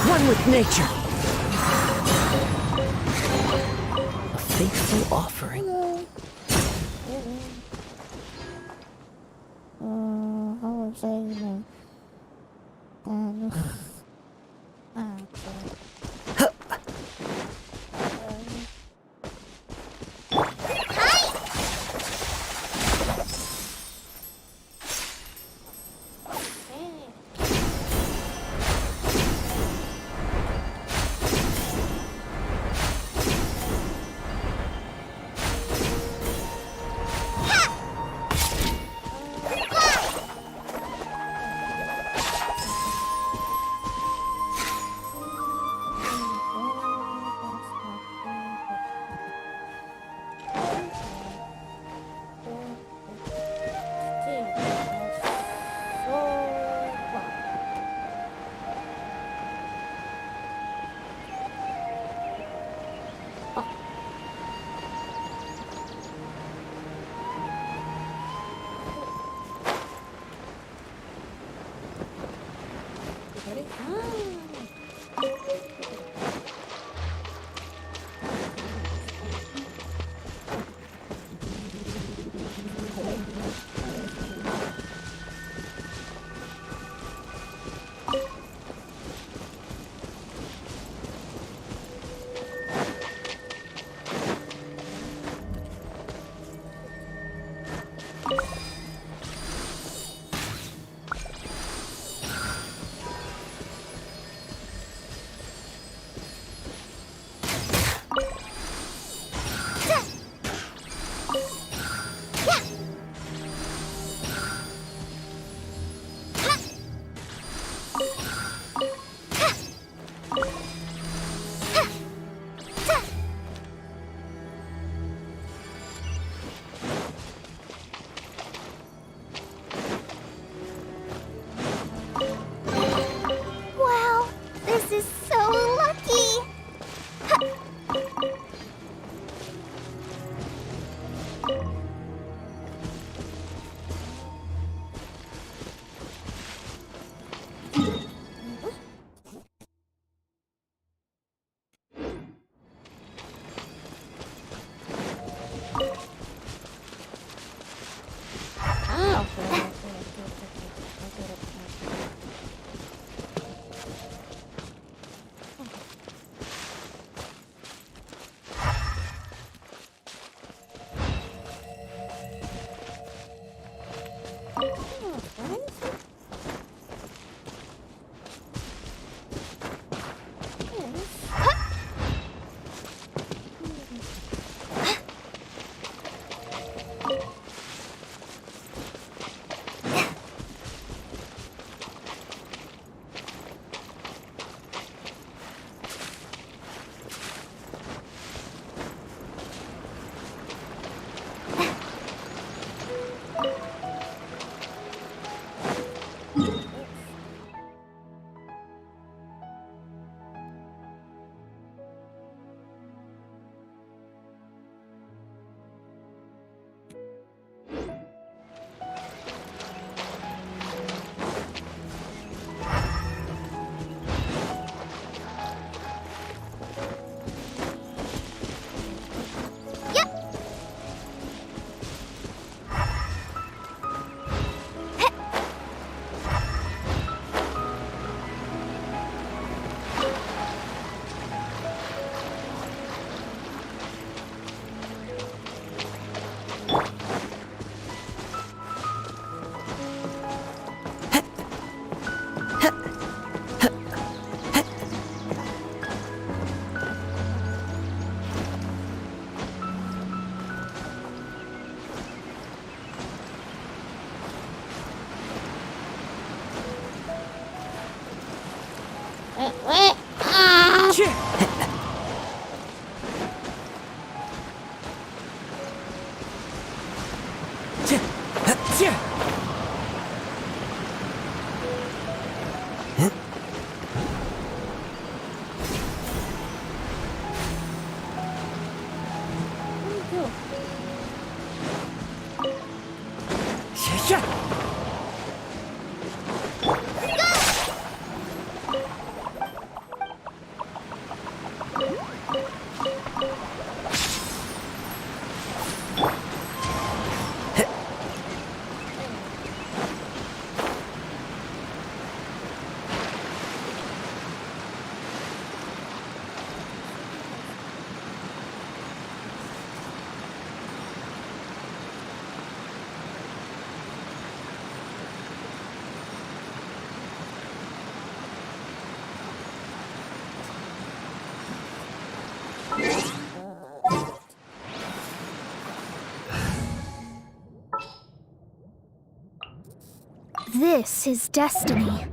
One with nature. A faithful offering. I would say like, This is destiny.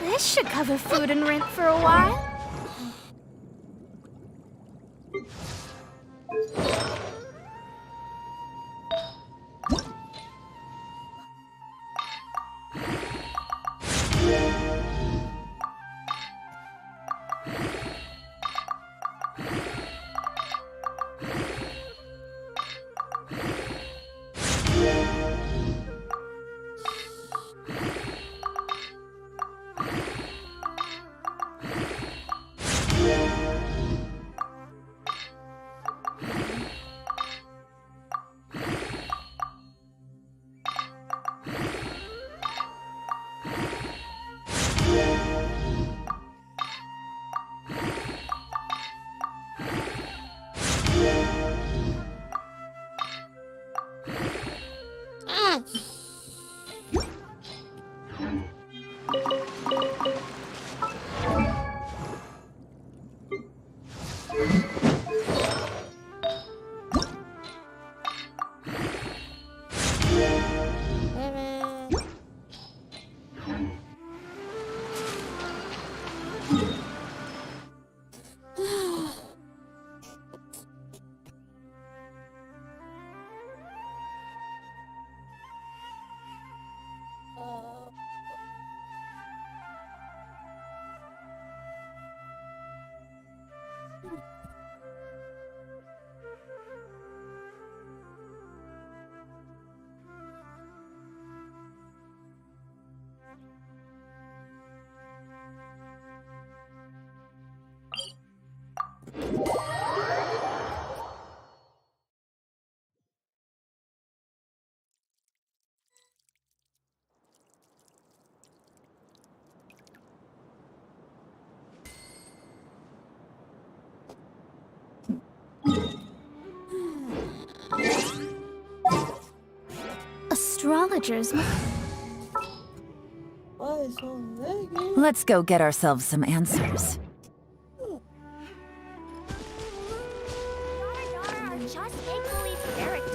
This should cover food and rent for a while. Astrologers. Let's go get ourselves some answers. Are just make-believe characters.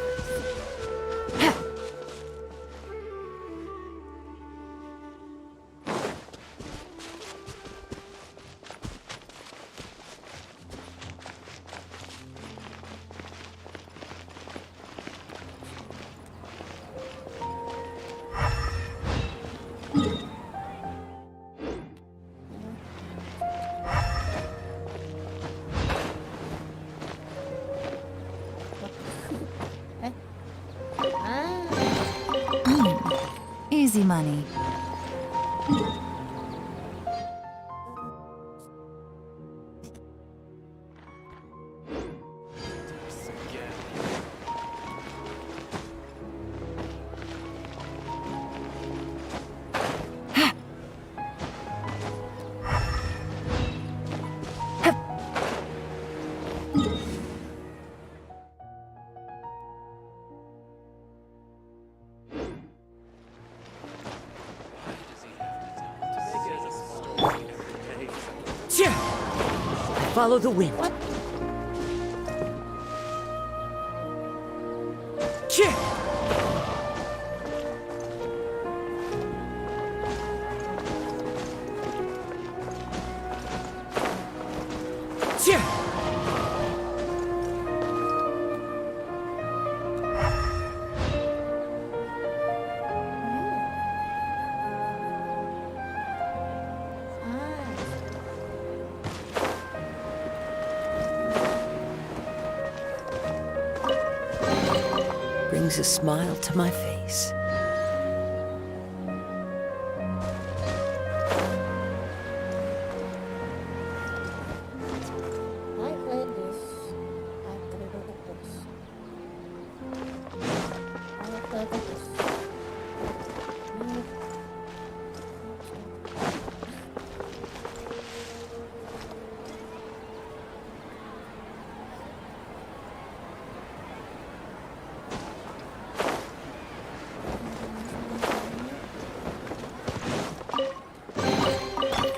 Easy money. Follow the wind. Cheer! Cheer! Brings a smile to my face.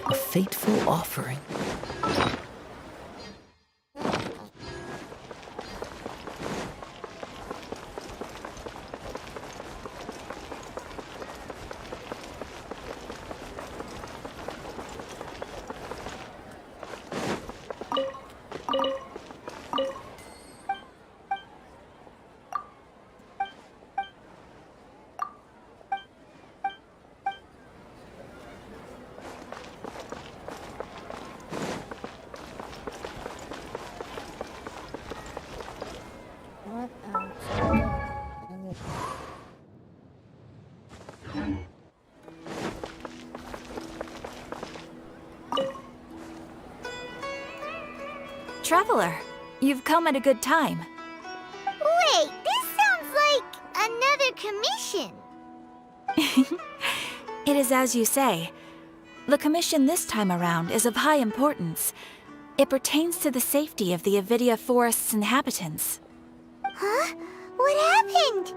A fateful offering. Traveler, you've come at a good time. Wait, this sounds like another commission. It is as you say. The commission this time around is of high importance. It pertains to the safety of the Avidia Forest's inhabitants. Huh? What happened?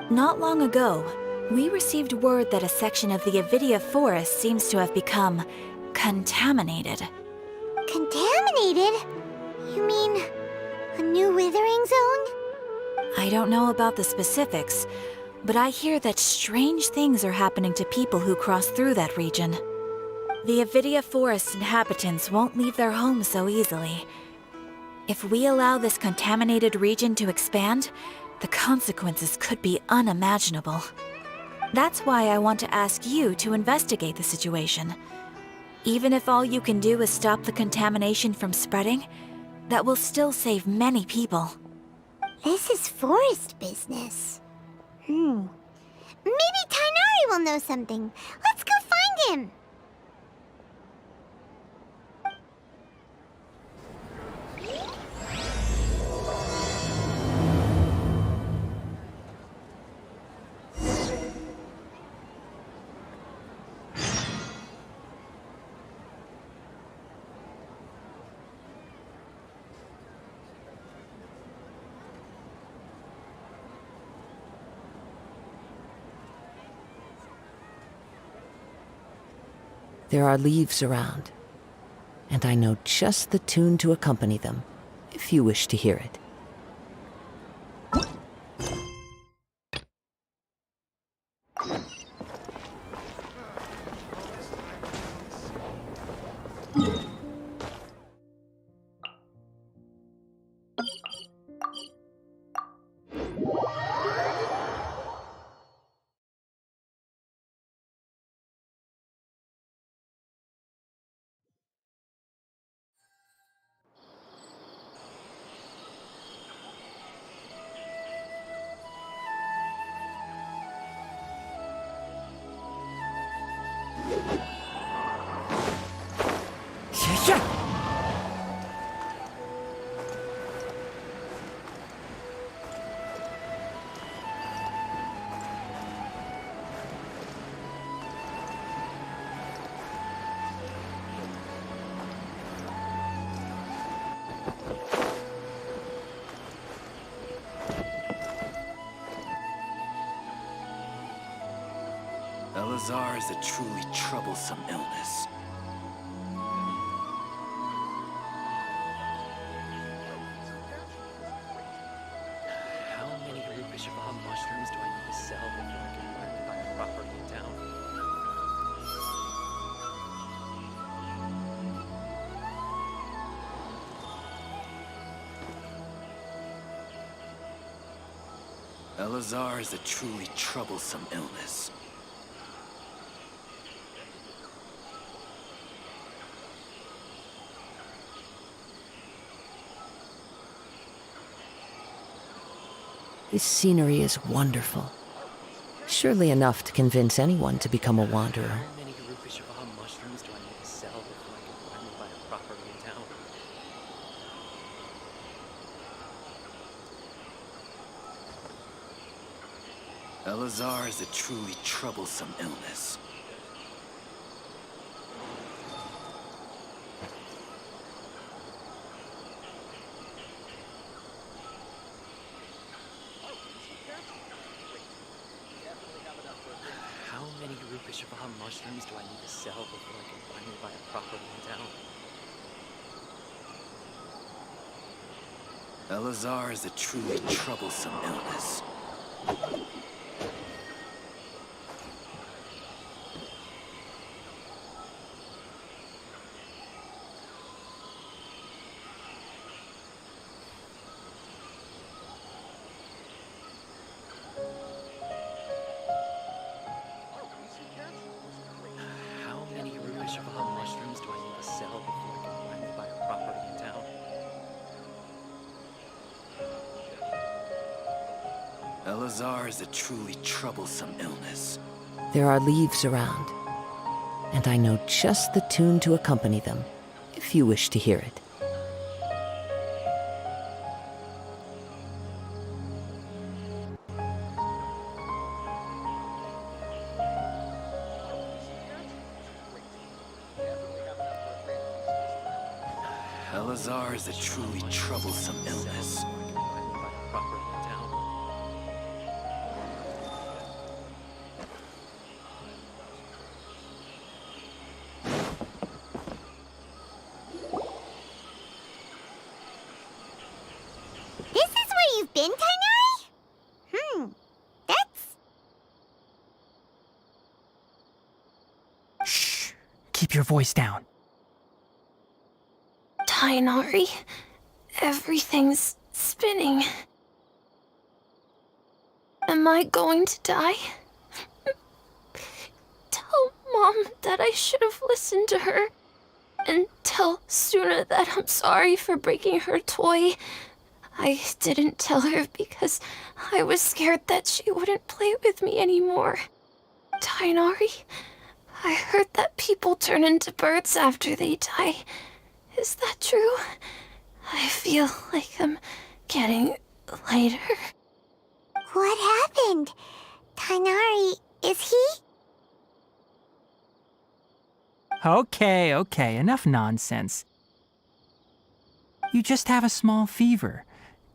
Not long ago, we received word that a section of the Avidia forest seems to have become contaminated. Contaminated? You mean a new withering zone? I don't know about the specifics, but I hear that strange things are happening to people who cross through that region. The Avidia forest inhabitants won't leave their homes so easily. If we allow this contaminated region to expand, the consequences could be unimaginable. That's why I want to ask you to investigate the situation. Even if all you can do is stop the contamination from spreading, that will still save many people. This is forest business. Maybe Tainari will know something. Let's go find him! There are leaves around, and I know just the tune to accompany them, if you wish to hear it. Elazar is a truly troublesome illness. How many Rupishava mushrooms do I need to sell before I can finally buy a property in town? Elazar is a truly troublesome illness. This scenery is wonderful. Surely enough to convince anyone to become a wanderer. How many Rupishava mushrooms do I need to sell before I can finally buy a property in town? Elazar is a truly troublesome illness. How many Rupishava mushrooms do I need to sell before I can finally buy a property in town? Elazar is a truly troublesome illness. How many Rupishava mushrooms do I need to sell before I can finally buy a property in town? Elazar is a truly troublesome illness. There are leaves around, and I know just the tune to accompany them, if you wish to hear it. Elazar is a truly troublesome illness. keep your voice down. Tainari, everything's spinning. Am I going to die? Tell Mom that I should have listened to her. And tell Suna that I'm sorry for breaking her toy. I didn't tell her because I was scared that she wouldn't play with me anymore. Tainari, I heard that people turn into birds after they die. Is that true? I feel like I'm getting lighter. What happened? Tainari, is he? Okay, enough nonsense. You just have a small fever.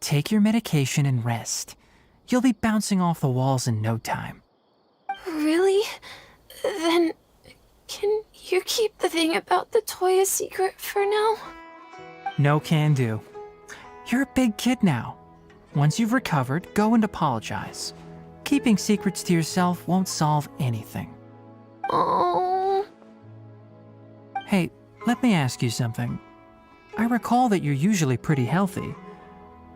Take your medication and rest. You'll be bouncing off the walls in no time. Really? Then, can you keep the thing about the toy a secret for now? No can do. You're a big kid now. Once you've recovered, go and apologize. Keeping secrets to yourself won't solve anything. Oh. Hey, let me ask you something. I recall that you're usually pretty healthy.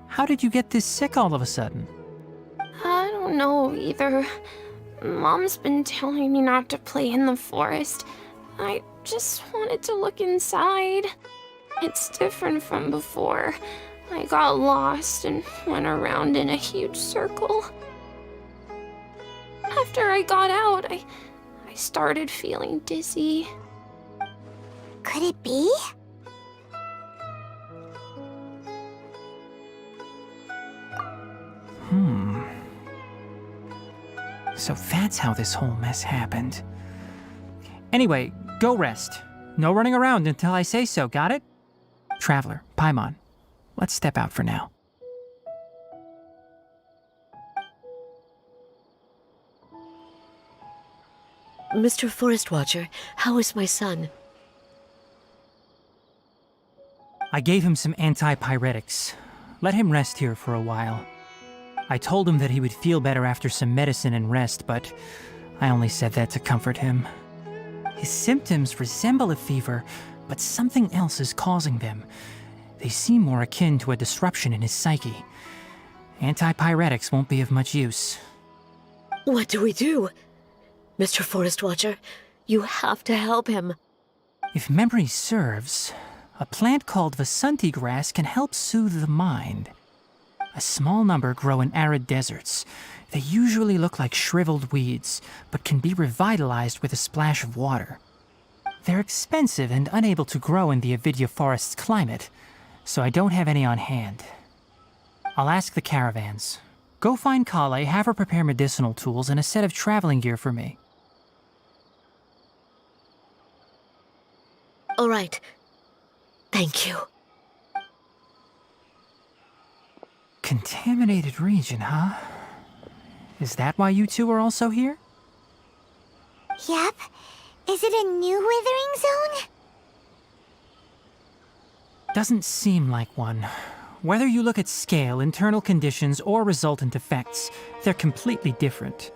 How did you get this sick all of a sudden? I don't know either. Mom's been telling me not to play in the forest. I just wanted to look inside. It's different from before. I got lost and went around in a huge circle. After I got out, I started feeling dizzy. Could it be? So that's how this whole mess happened. Anyway, go rest. No running around until I say so, got it? Traveler, Paimon, let's step out for now. Mr. Forest Watcher, how is my son? I gave him some antipyretics. Let him rest here for a while. I told him that he would feel better after some medicine and rest, but I only said that to comfort him. His symptoms resemble a fever, but something else is causing them. They seem more akin to a disruption in his psyche. Antipyretics won't be of much use. What do we do? Mr. Forest Watcher, you have to help him. If memory serves, a plant called Vasanti grass can help soothe the mind. A small number grow in arid deserts. They usually look like shriveled weeds, but can be revitalized with a splash of water. They're expensive and unable to grow in the Avidya forest's climate, so I don't have any on hand. I'll ask the caravans. Go find Kale, have her prepare medicinal tools and a set of traveling gear for me. All right. Thank you. Contaminated region, huh? Is that why you two are also here? Yep. Is it a new withering zone? Doesn't seem like one. Whether you look at scale, internal conditions, or resultant effects, they're completely different.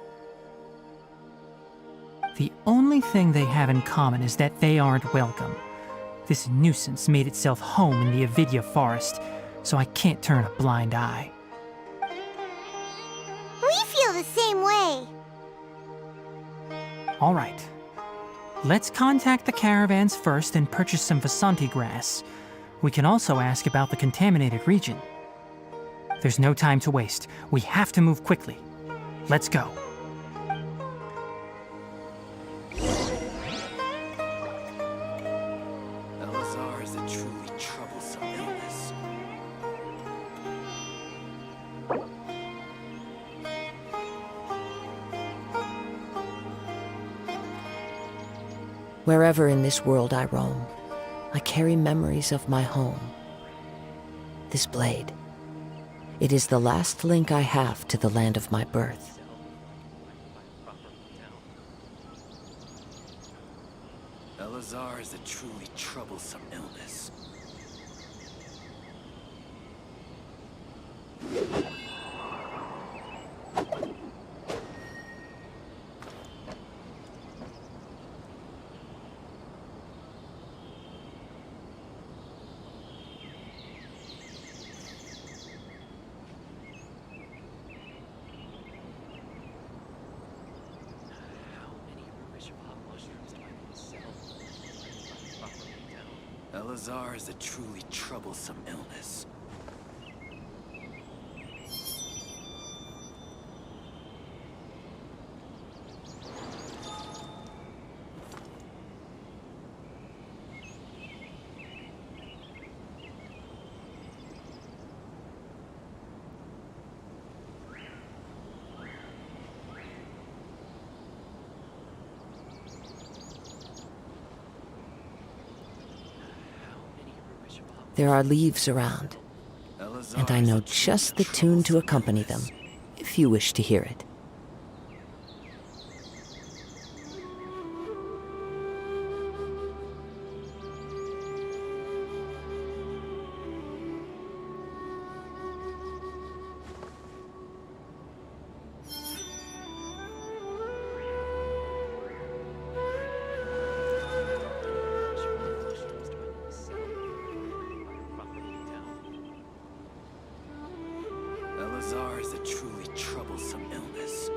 The only thing they have in common is that they aren't welcome. This nuisance made itself home in the Avidya forest, so I can't turn a blind eye. We feel the same way. All right. Let's contact the caravans first and purchase some Vasanti grass. We can also ask about the contaminated region. There's no time to waste. We have to move quickly. Let's go. Elazar is a truly troublesome illness. Wherever in this world I roam, I carry memories of my home. This blade. It is the last link I have to the land of my birth. Elazar is a truly troublesome illness. Elazar is a truly troublesome illness. There are leaves around, and I know just the tune to accompany them, if you wish to hear it. Elazar is a truly troublesome illness.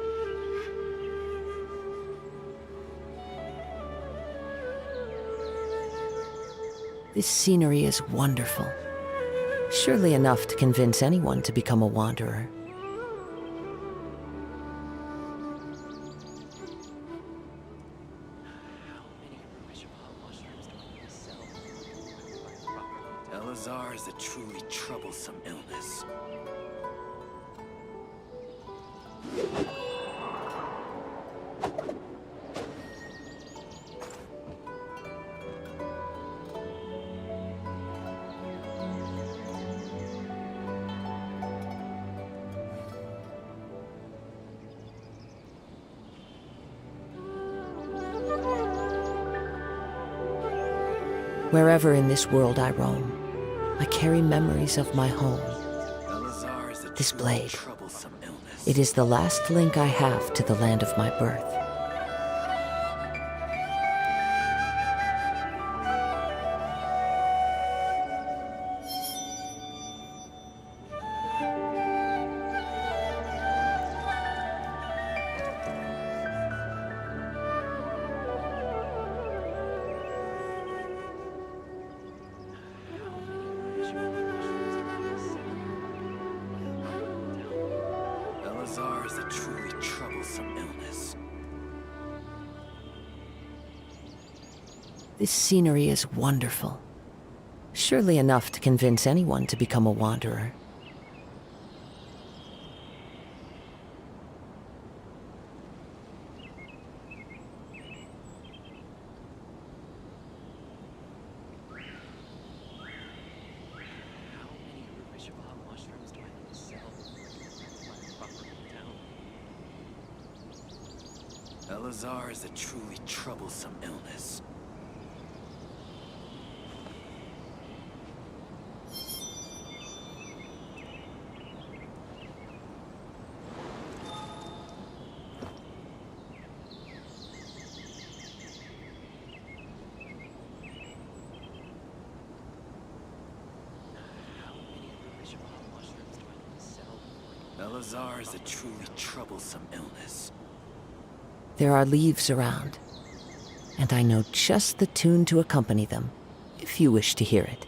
This scenery is wonderful. Surely enough to convince anyone to become a wanderer. Elazar is a truly troublesome illness. Wherever in this world I roam, I carry memories of my home. This blade, it is the last link I have to the land of my birth. Elazar is a truly troublesome illness. This scenery is wonderful. Surely enough to convince anyone to become a wanderer. Elazar is a truly troublesome illness. Elazar is a truly troublesome illness. There are leaves around, and I know just the tune to accompany them, if you wish to hear it.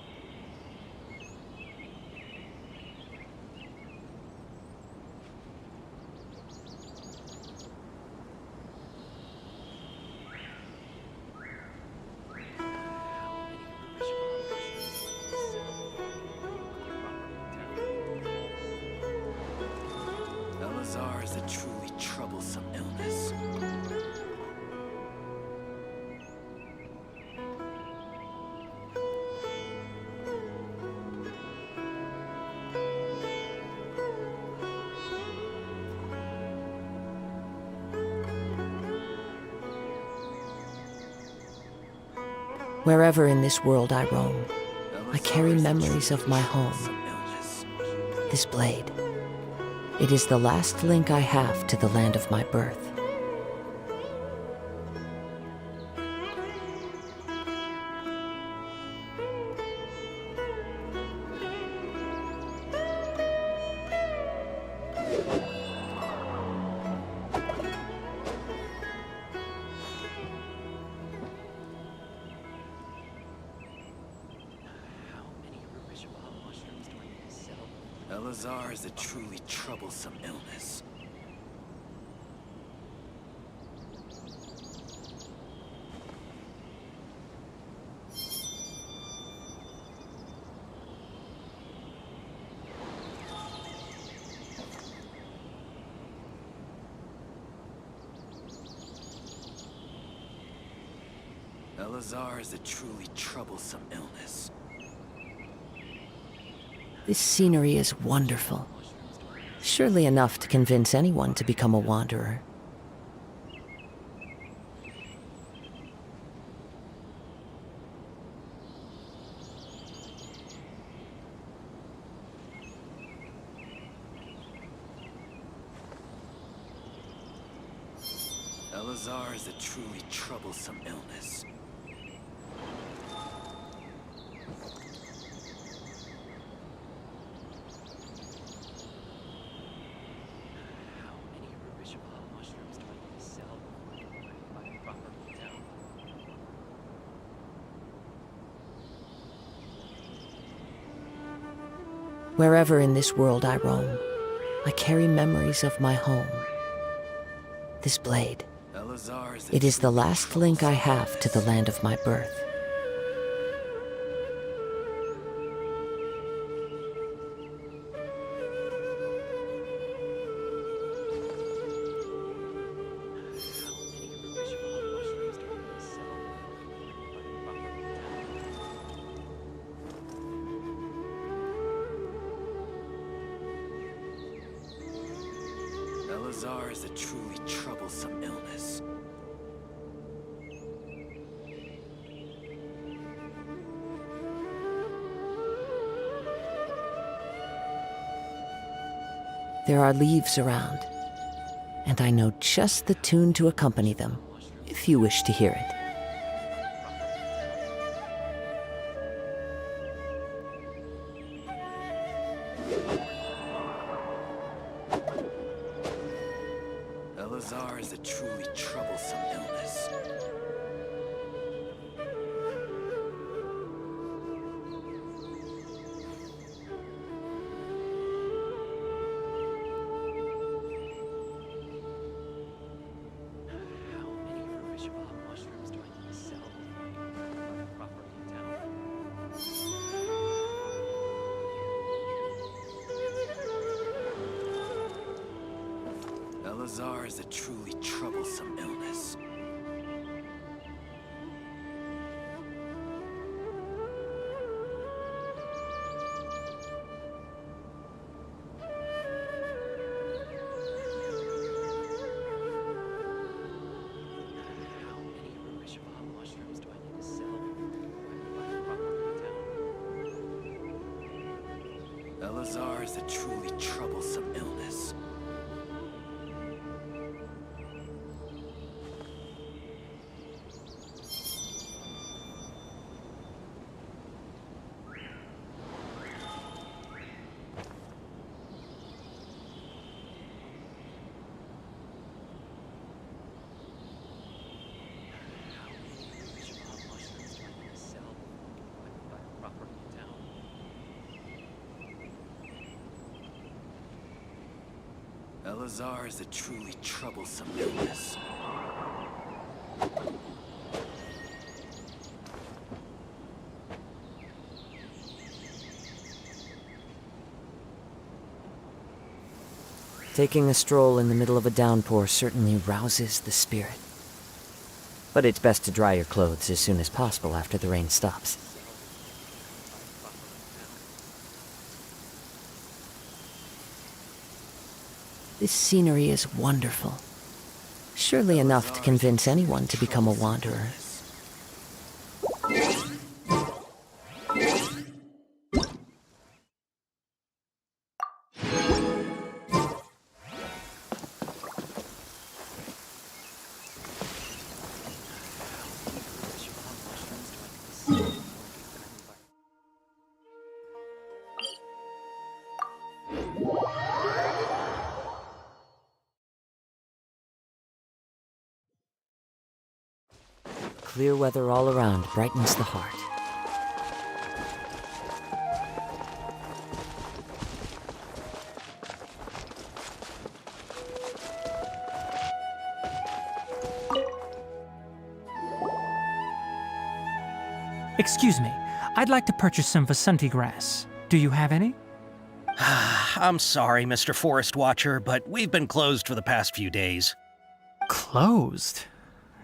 Elazar is a truly troublesome illness. Wherever in this world I roam, I carry memories of my home. This blade, it is the last link I have to the land of my birth. Elazar is a truly troublesome illness. Elazar is a truly troublesome illness. This scenery is wonderful. Surely enough to convince anyone to become a wanderer. Elazar is a truly troublesome illness. Wherever in this world I roam, I carry memories of my home. This blade, it is the last link I have to the land of my birth. Elazar is a truly troublesome illness. There are leaves around, and I know just the tune to accompany them, if you wish to hear it. Elazar is a truly troublesome illness. Elazar is a truly troublesome illness. Elazar is a truly troublesome illness. Elazar is a truly troublesome illness. Taking a stroll in the middle of a downpour certainly rouses the spirit. But it's best to dry your clothes as soon as possible after the rain stops. This scenery is wonderful. Surely enough to convince anyone to become a wanderer. Clear weather all around brightens the heart. Excuse me, I'd like to purchase some Vasanti grass. Do you have any? I'm sorry, Mr. Forest Watcher, but we've been closed for the past few days. Closed?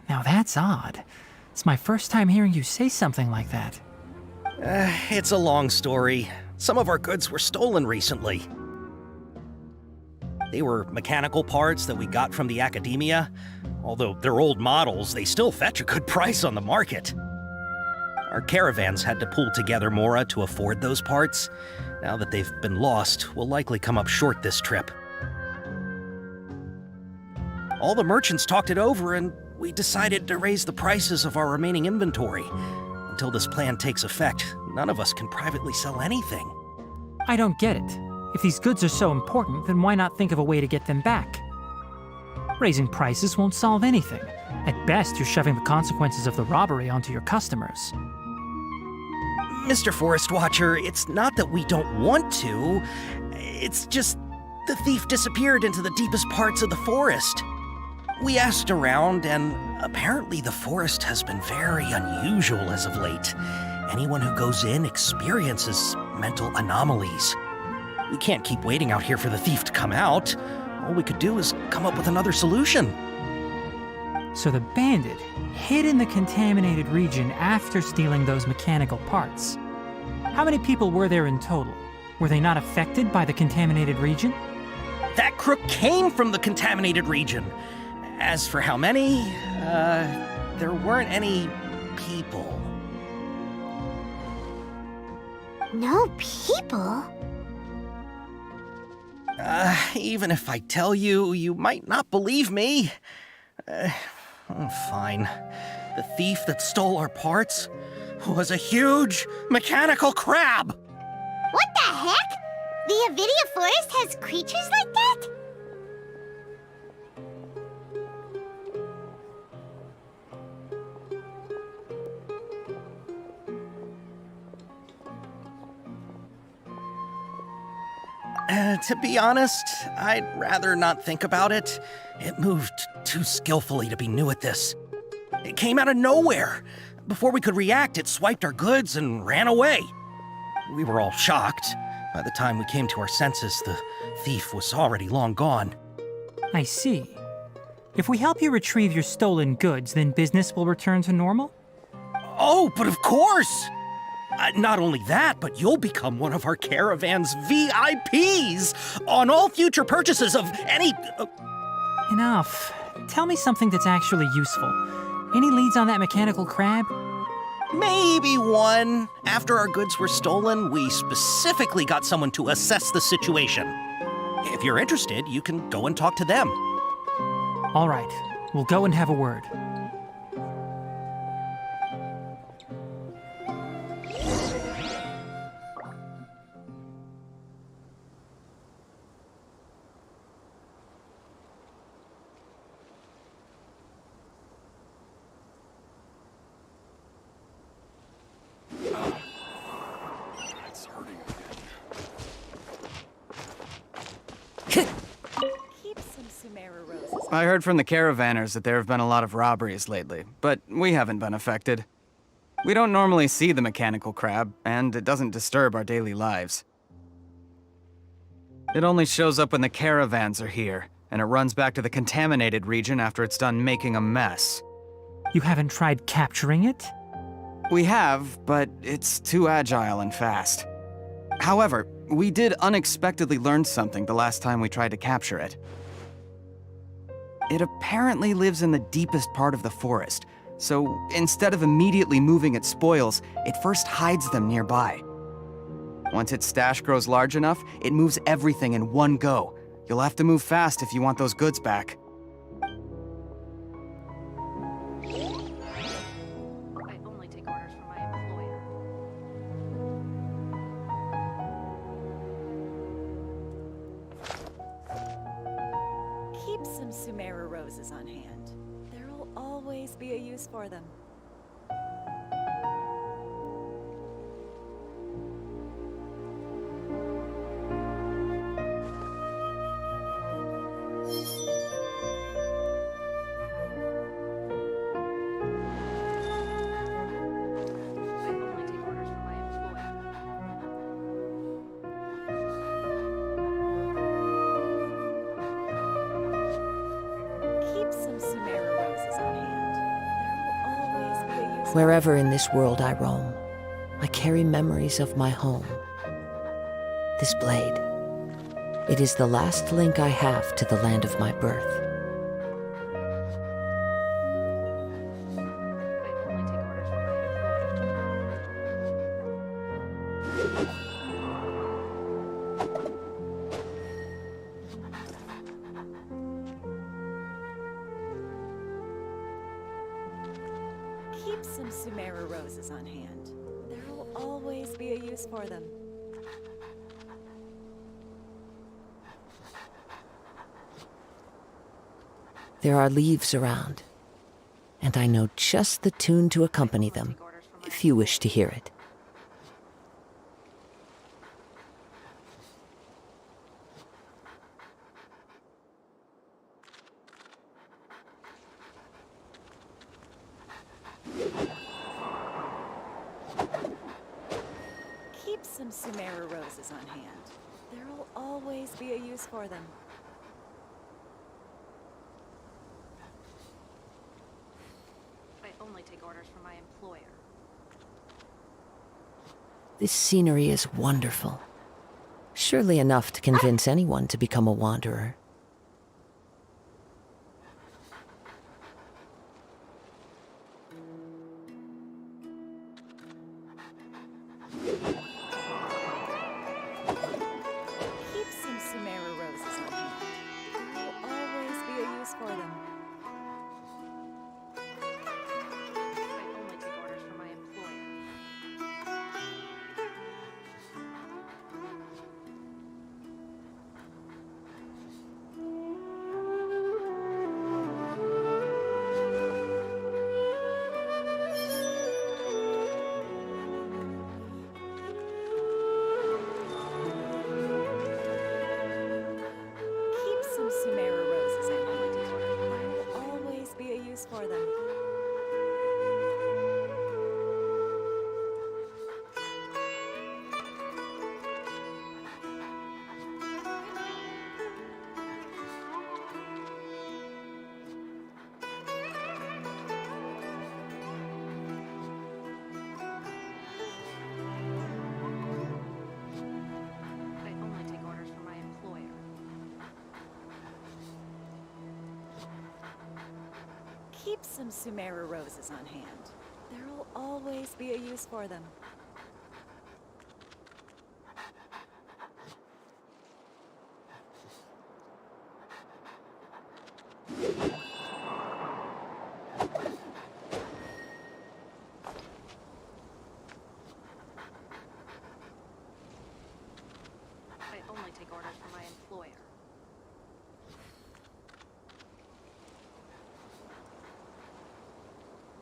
Now that's odd. It's my first time hearing you say something like that. It's a long story. Some of our goods were stolen recently. They were mechanical parts that we got from the academia. Although they're old models, they still fetch a good price on the market. Our caravans had to pull together Mora to afford those parts. Now that they've been lost, we'll likely come up short this trip. All the merchants talked it over, and we decided to raise the prices of our remaining inventory. Until this plan takes effect, none of us can privately sell anything. I don't get it. If these goods are so important, then why not think of a way to get them back? Raising prices won't solve anything. At best, you're shoving the consequences of the robbery onto your customers. Mr. Forest Watcher, it's not that we don't want to. It's just the thief disappeared into the deepest parts of the forest. We asked around, and apparently the forest has been very unusual as of late. Anyone who goes in experiences mental anomalies. We can't keep waiting out here for the thief to come out. All we could do is come up with another solution. So the bandit hid in the contaminated region after stealing those mechanical parts. How many people were there in total? Were they not affected by the contaminated region? That crook came from the contaminated region. As for how many, there weren't any people. No people? Even if I tell you, you might not believe me. Fine. The thief that stole our parts was a huge mechanical crab! What the heck? The Avidia Forest has creatures like that? To be honest, I'd rather not think about it. It moved too skillfully to be new at this. It came out of nowhere. Before we could react, it swiped our goods and ran away. We were all shocked. By the time we came to our senses, the thief was already long gone. I see. If we help you retrieve your stolen goods, then business will return to normal? Oh, but of course! Not only that, but you'll become one of our caravan's VIPs on all future purchases of any... Enough. Tell me something that's actually useful. Any leads on that mechanical crab? Maybe one. After our goods were stolen, we specifically got someone to assess the situation. If you're interested, you can go and talk to them. All right. We'll go and have a word. I heard from the caravanners that there have been a lot of robberies lately, but we haven't been affected. We don't normally see the mechanical crab, and it doesn't disturb our daily lives. It only shows up when the caravans are here, and it runs back to the contaminated region after it's done making a mess. You haven't tried capturing it? We have, but it's too agile and fast. However, we did unexpectedly learn something the last time we tried to capture it. It apparently lives in the deepest part of the forest, so instead of immediately moving its spoils, it first hides them nearby. Once its stash grows large enough, it moves everything in one go. You'll have to move fast if you want those goods back. I only take orders from my employer. Keep some Sumeru roses on hand. There'll always be a use for them. I Wherever in this world I roam, I carry memories of my home. This blade, it is the last link I have to the land of my birth. Keep some Sumeru roses on hand. There will always be a use for them. There are leaves around, and I know just the tune to accompany them, if you wish to hear it. Keep some Sumeru roses on hand. There will always be a use for them. I only take orders from my employer. This scenery is wonderful. Surely enough to convince anyone to become a wanderer. Keep some Sumeru roses on hand. There will always be a use for them. I only take orders from my employer. Keep some Sumeru roses on hand. There will always be a use for them. I only take orders from my employer. Keep some Sumeru roses on hand. There will always be a use for them. I only take orders from my employer.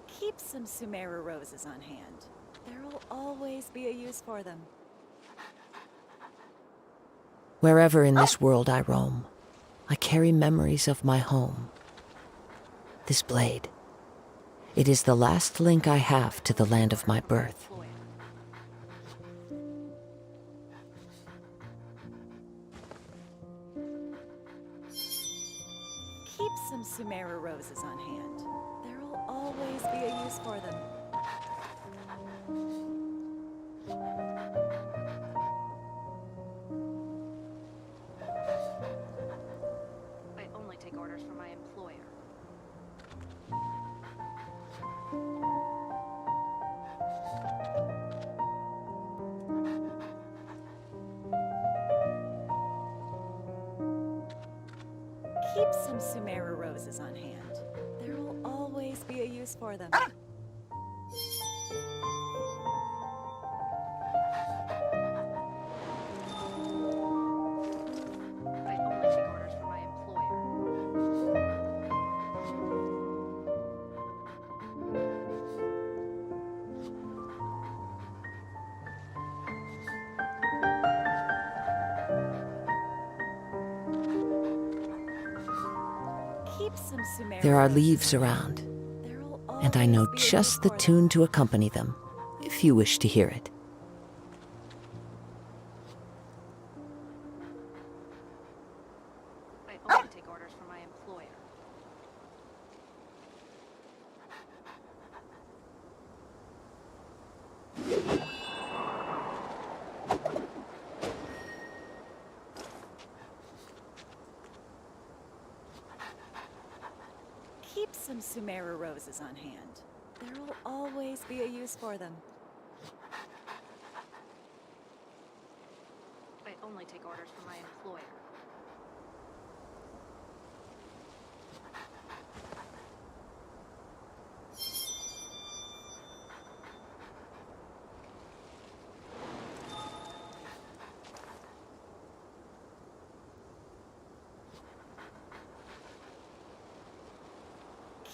Keep some Sumeru roses on hand. There will always be a use for them. Wherever in this world I roam, I carry memories of my home. This blade, it is the last link I have to the land of my birth. Keep some Sumeru roses on hand. There will always be a use for them. I only take orders from my employer. Keep some Sumeru roses on hand. There will always be a use for them. I only take orders from my employer. Keep some Sumeru There are roses leaves on around, hand. There will and I know always be a use just the for them. tune to accompany them, if you wish to hear it. I only take orders from my employer. some Sumeru roses on hand. There'll always be a use for them. I only take orders from my employer.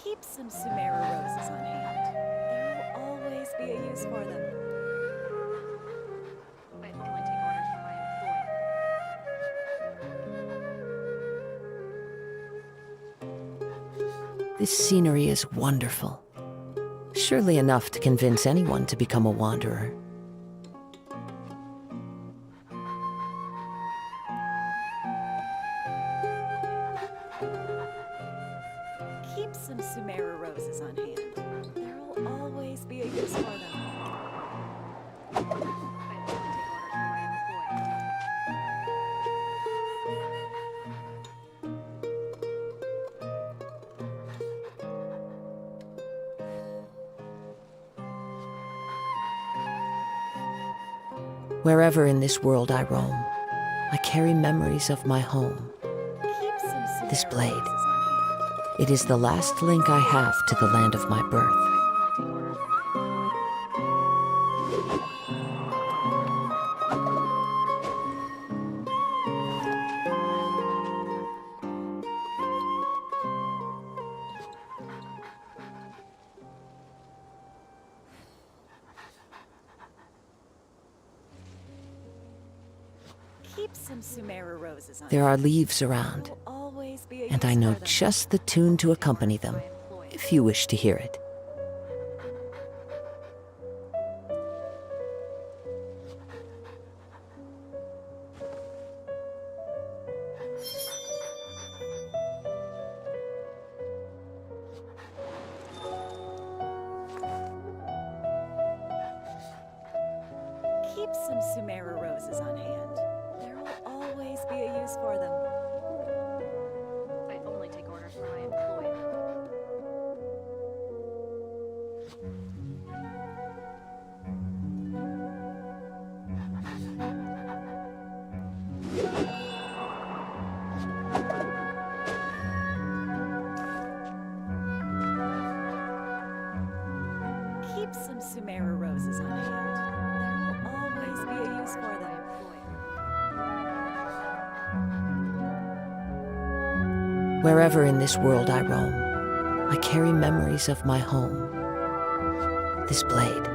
Keep some Sumeru roses on hand. There'll always be a use for them. I only take orders from my employer. This scenery is wonderful. Surely enough to convince anyone to become a wanderer. Keep some Sumeru roses on hand. There'll always be a use for them. I only take orders from my employer. Wherever in this world I roam, I carry memories of my home. Keep some Sumeru This blade. roses on hand. It is the last link I have to the land of my birth. Keep some Sumeru roses on There are hand. leaves around, There'll always be a and use I know for them. just the tune to accompany them, if you wish to hear it. Keep some Sumeru roses on hand. There'll always be a use for them. I only take orders from my employer. Keep some Sumeru roses on hand. There'll always be a use for them. Wherever in this world I roam, I carry memories of my home. This blade.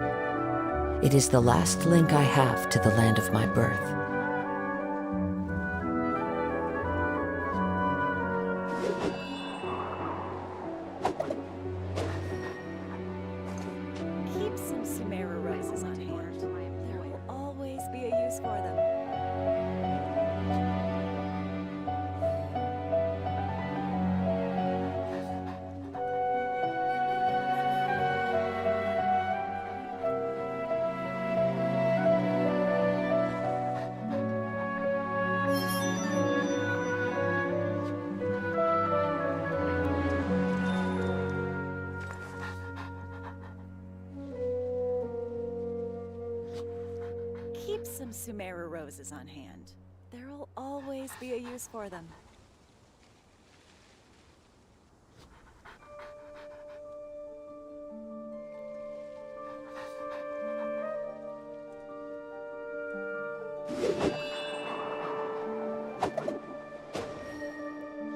It is the last link I have to the land of my birth. Keep some Sumeru roses on hand. There will always be a use for them. Keep some Sumeru roses on hand. There'll always be a use for them.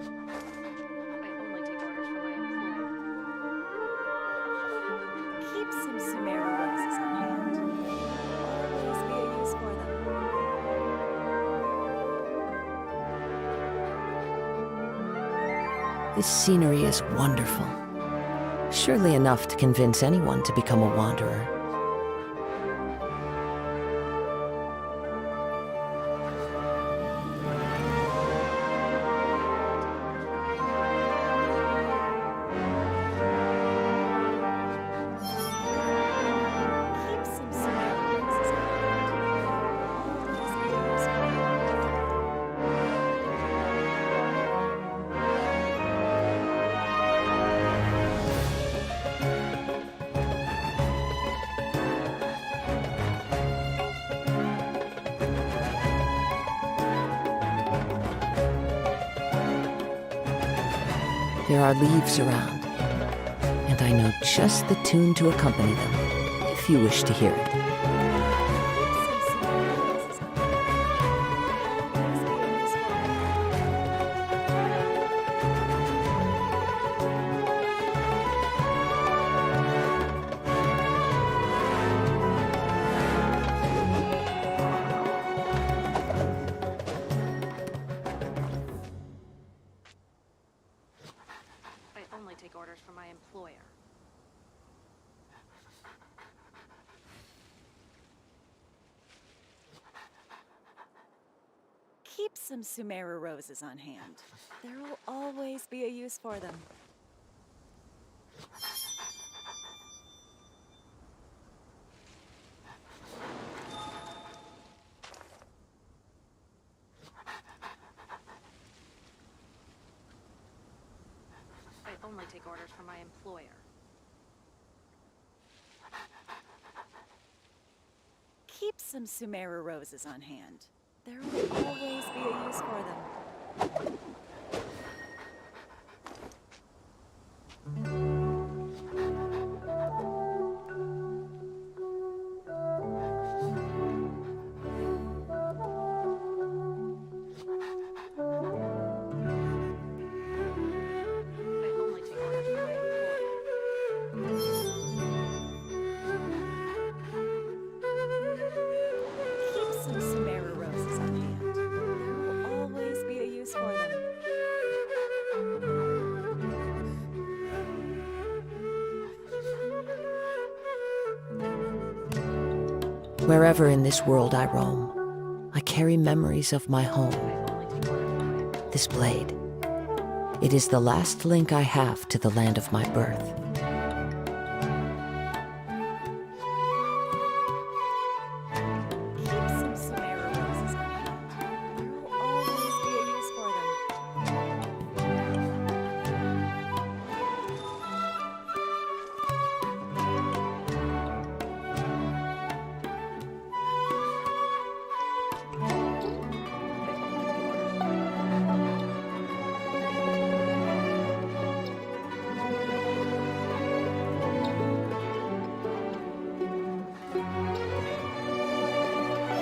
I only take orders from my employer. Keep some Sumeru roses on hand. There'll always be a use for them. This scenery is wonderful. Surely enough to convince anyone to become a wanderer. Keep some Sumeru roses on hand. There'll always be a use for them. There are leaves around, and I know just the tune to accompany them, if you wish to hear it. I only take orders from my employer. Keep some Sumeru roses on hand. There will always be a use for them. I only take orders from my employer. Keep some Sumeru roses on hand. There will always be a use for them. I only take orders from my employer. Keep some Sumeru roses on hand. There will always be a use for them. Wherever in this world I roam, I carry memories of my home. This blade. It is the last link I have to the land of my birth. Keep some Sumeru roses on hand. There will always be a use for them.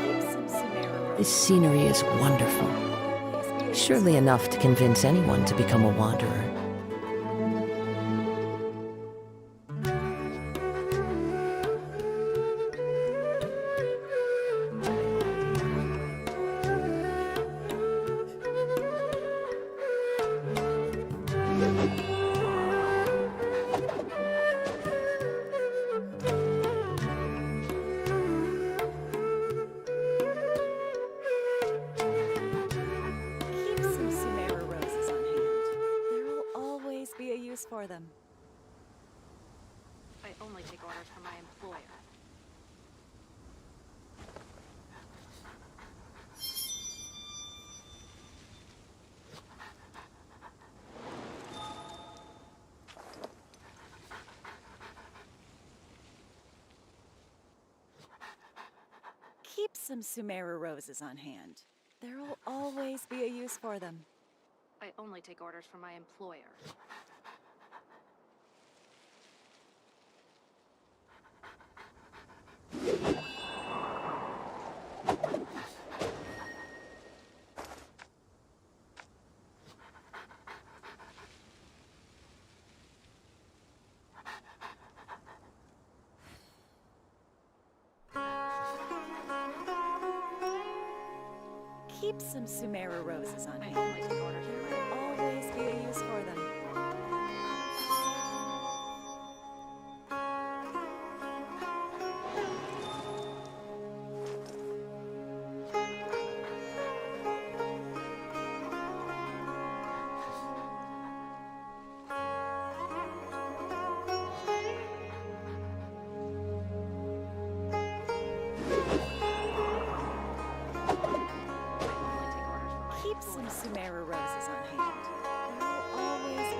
Keep some Sumeru roses. This scenery is wonderful. Surely enough to convince anyone to become a wanderer. Keep some Sumeru roses on hand. There will always be a use for them. I only take orders from my employer. Keep some Sumeru roses on hand. There will always be a use for them. I only take orders from my employer. Keep some Sumeru roses on I hand. only take orders from my There will always be a use for them. Keep some Sumeru roses on hand. There will always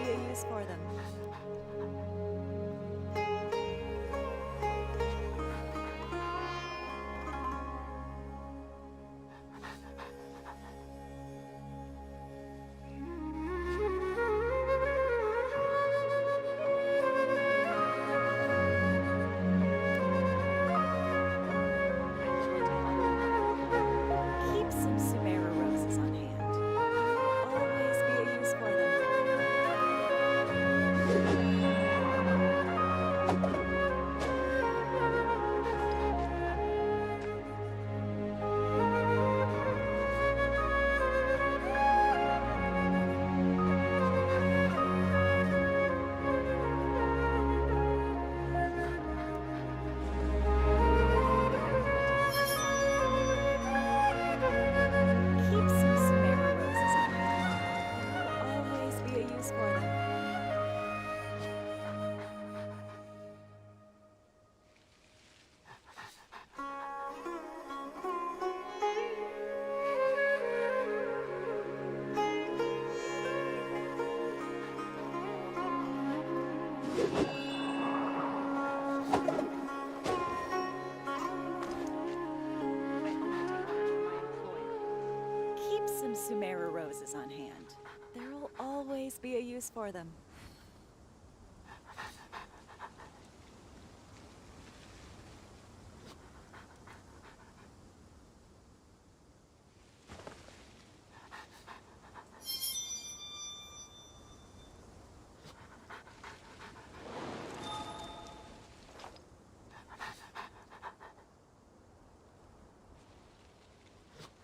use for them.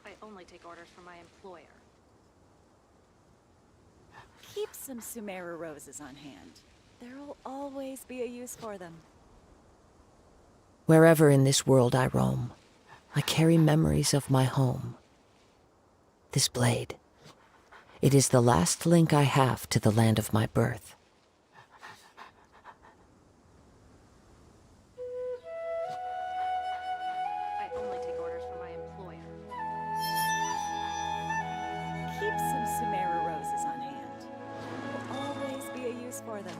I only take orders from my employer. Keep some Sumeru roses on hand. There'll always be a use for them. Wherever in this world I roam, I carry memories of my home. This blade. It is the last link I have to the land of my birth. I only take orders from my employer. Keep some Sumeru roses on hand. There'll always be a use for them.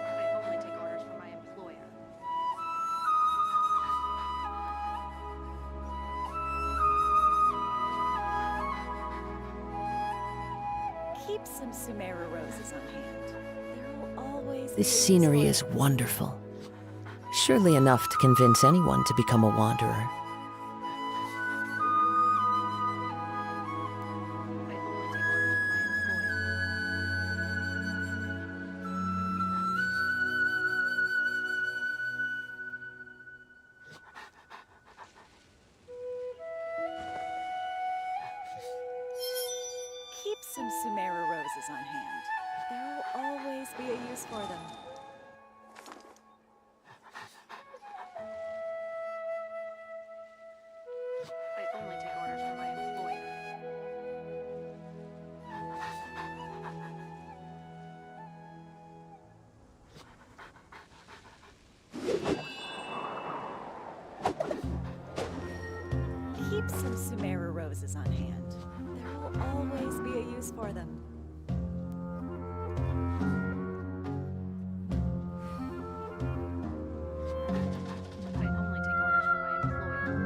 I only take orders from my employer. Keep some Sumeru roses on hand. There'll always be This a use scenery for is them. wonderful. Surely enough to convince anyone to become a wanderer. I only take orders from my employer. Keep some Sumeru roses on hand. There'll always be a use for them. I only take orders from my employer. Keep some Sumeru roses on hand. There'll always be a use for them. I only take orders from my employer.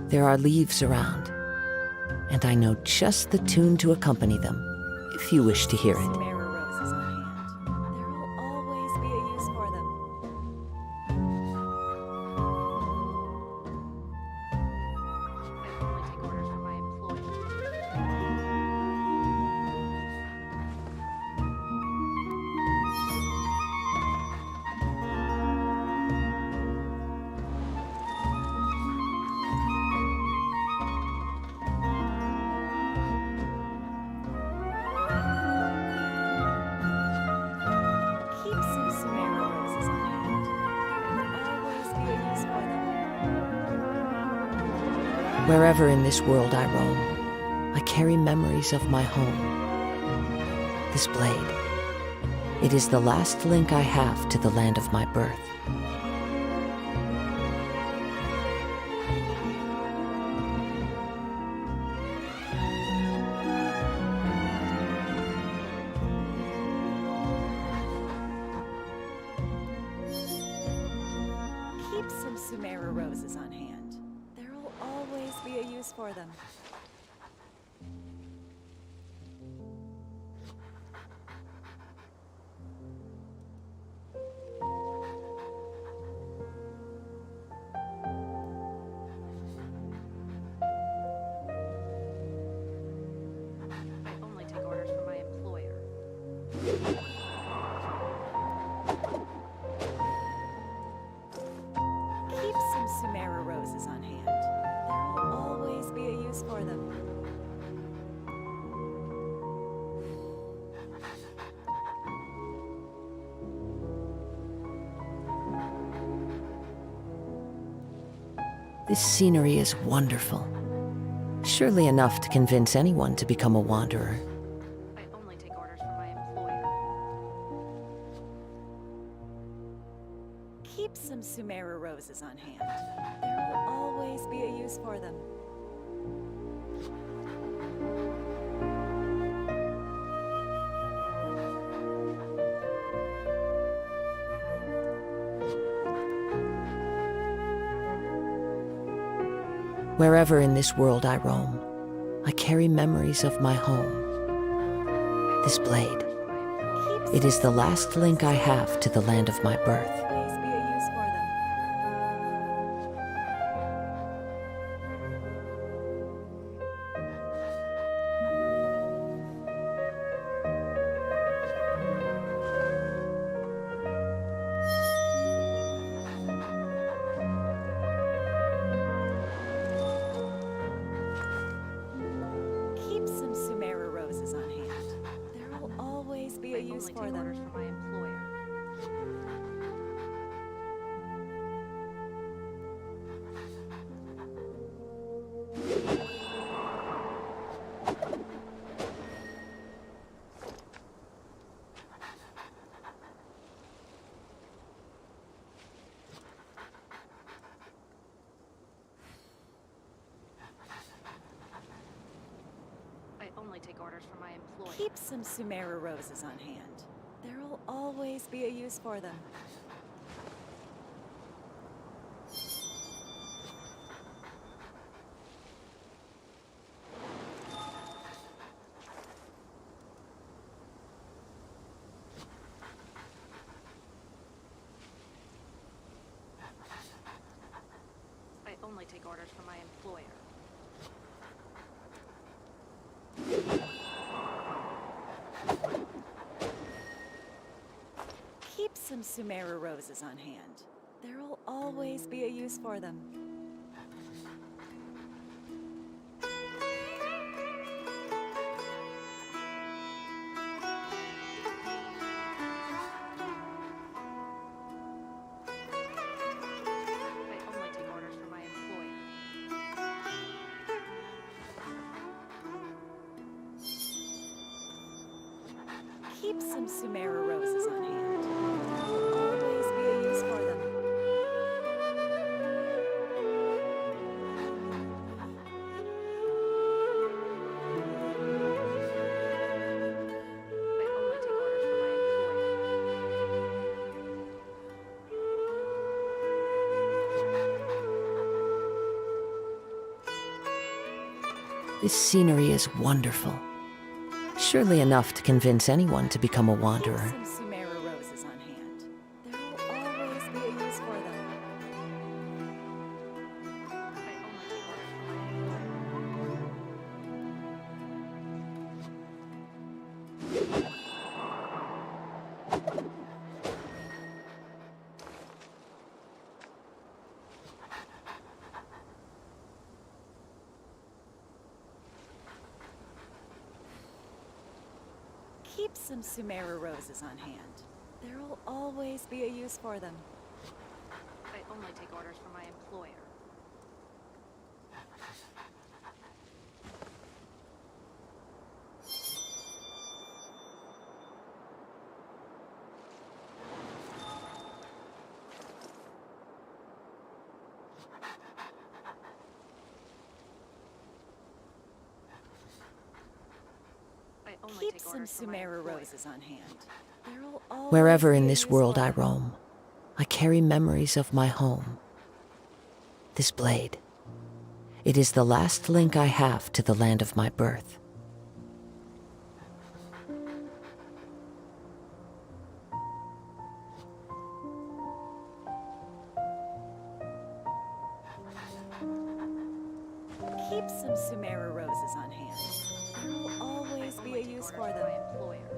There are leaves around, and I know just the tune to accompany them, if you wish to hear it. Sumeru roses on hand. There'll always be a use for them. I only take orders from my employer. Keep some Sumeru roses on hand. There'll always be a use for them. Wherever in this world I roam, I carry memories of my home. This blade. It is the last link I have to the land of my birth. Keep some Sumeru roses on hand. There'll always be a use for them. I only take orders from my employer. Keep some Sumeru roses on hand. There'll always be a use for them. This scenery is wonderful. Surely enough to convince anyone to become a wanderer. I only take orders from my employer. Keep some Sumeru roses on hand. There'll always always be a use for them. Wherever in this world I roam, I carry memories of my home. This blade, it is the last link I have to the land of my birth. Always be a use for them. Keep some Sumeru roses on hand. There will always be a use for them. Orders from my employer. I only take orders from my employer. Keep some Sumeru roses on hand. There will always be a use for them. I only take orders from my employer. Keep some Sumeru roses on hand. There will always be a use for them. I only take orders from my employer. Keep some Sumeru roses on hand. There will always be a use for them. I only take orders from my employer. This scenery is wonderful. Surely enough to convince anyone to become a wanderer. Keep some Sumeru roses on hand. There will always be a use for them. I only take orders from my employer. Keep some Sumeru roses on hand. There will always be a use for them. I only take orders from my employer. I only Keep take some orders from my Sumeru employer. roses on hand. There will always Wherever be in a this use world for I them. roam, I carry memories of my home. This blade, it is the last link I have to the land of my birth. Keep some Sumeru roses on hand. There will always be a use for them. My employer.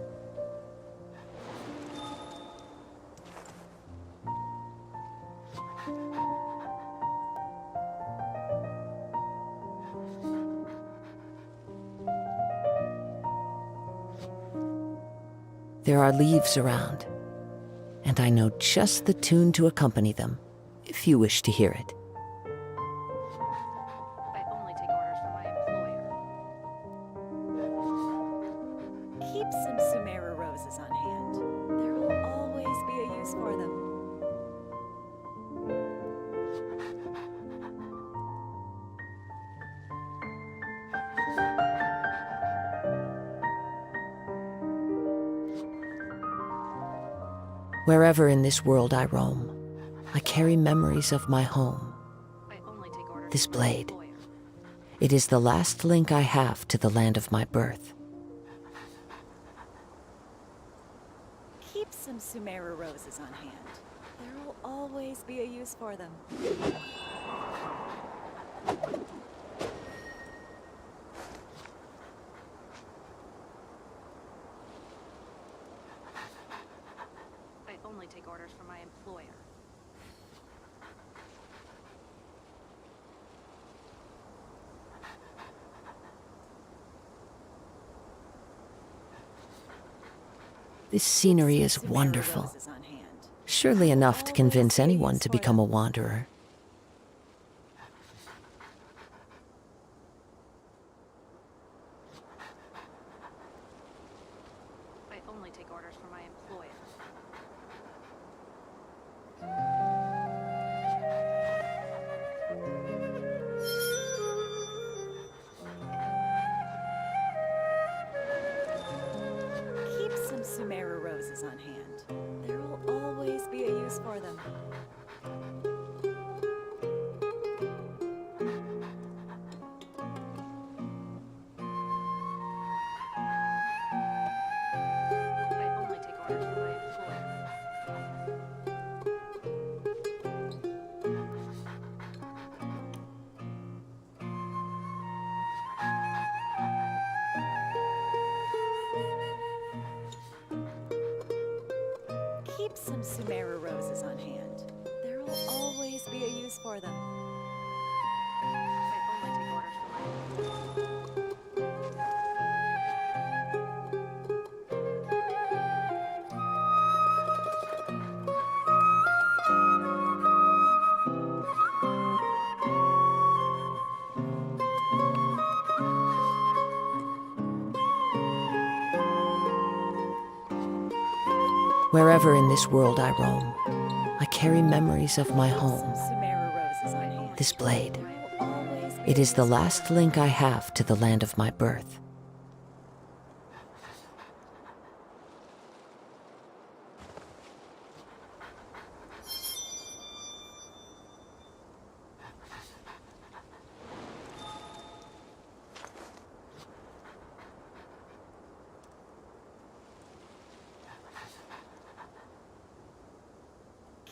There are leaves around, and I know just the tune to accompany them, if you wish to hear it. I only take orders from my employer. Keep some Sumeru roses on hand. There will always be a use for them. Wherever in this world I roam, I carry memories of my home. This blade. It is the last link I have to the land of my birth. Keep some Sumeru roses on hand. There will always be a use for them. I only take orders from my employer. This scenery is wonderful. Surely enough to convince anyone to become a wanderer. I only take orders from my employer. Keep some Sumeru roses on hand. There will always be a use for them. I only take orders from my employer. Keep some Sumeru roses on hand. There will always be a use for them. I only take orders from my employer. Wherever in this world I roam, I carry memories of my home. Sumeru roses on hand. This blade. There will always be It a is the use for last link I have to the land of my birth.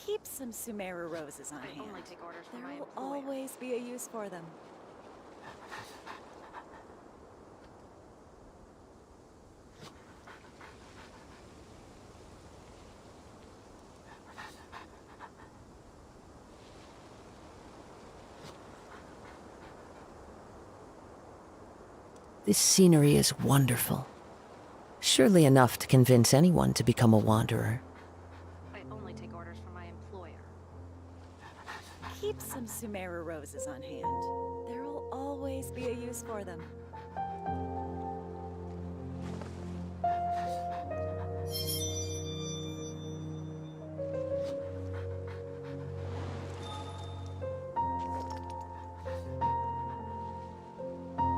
Keep some Sumeru roses on I hand. only take orders from There my will employer. always be a use for them. This scenery is wonderful. Surely enough to convince anyone to become a wanderer. I only take orders from my employer. Keep some Sumeru roses on hand. There will always be a use for them.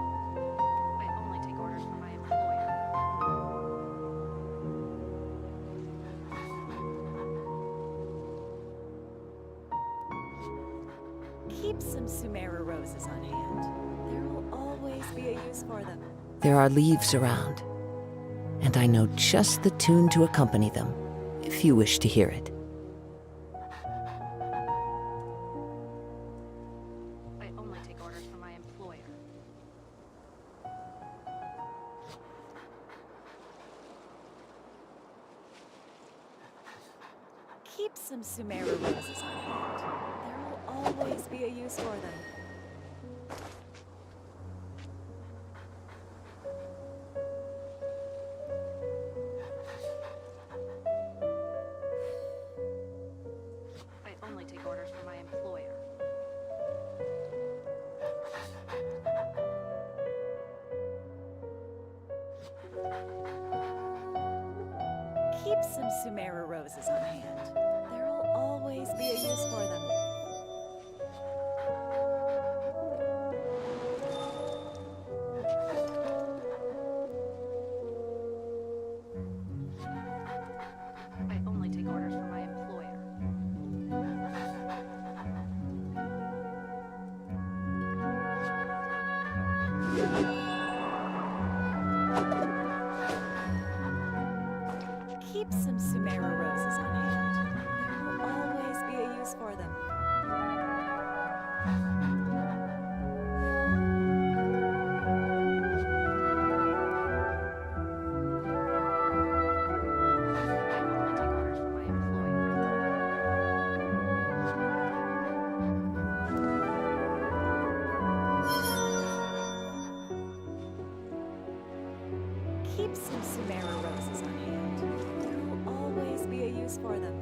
I only take orders from my employer. Keep some Sumeru roses on hand. There will always be a use for them. There are leaves around, and I know just the tune to accompany them, if you wish to hear it. I only take orders from my employer. Keep some Sumeru roses on hand. There will always be a use for them. I only take orders from my employer. Keep some Sumeru roses on hand. There will always be a use for them. I only take orders from my Keep some Sumeru roses on hand. There will always be a use for them. Keep some Sumeru roses on hand. There will always be a use for them.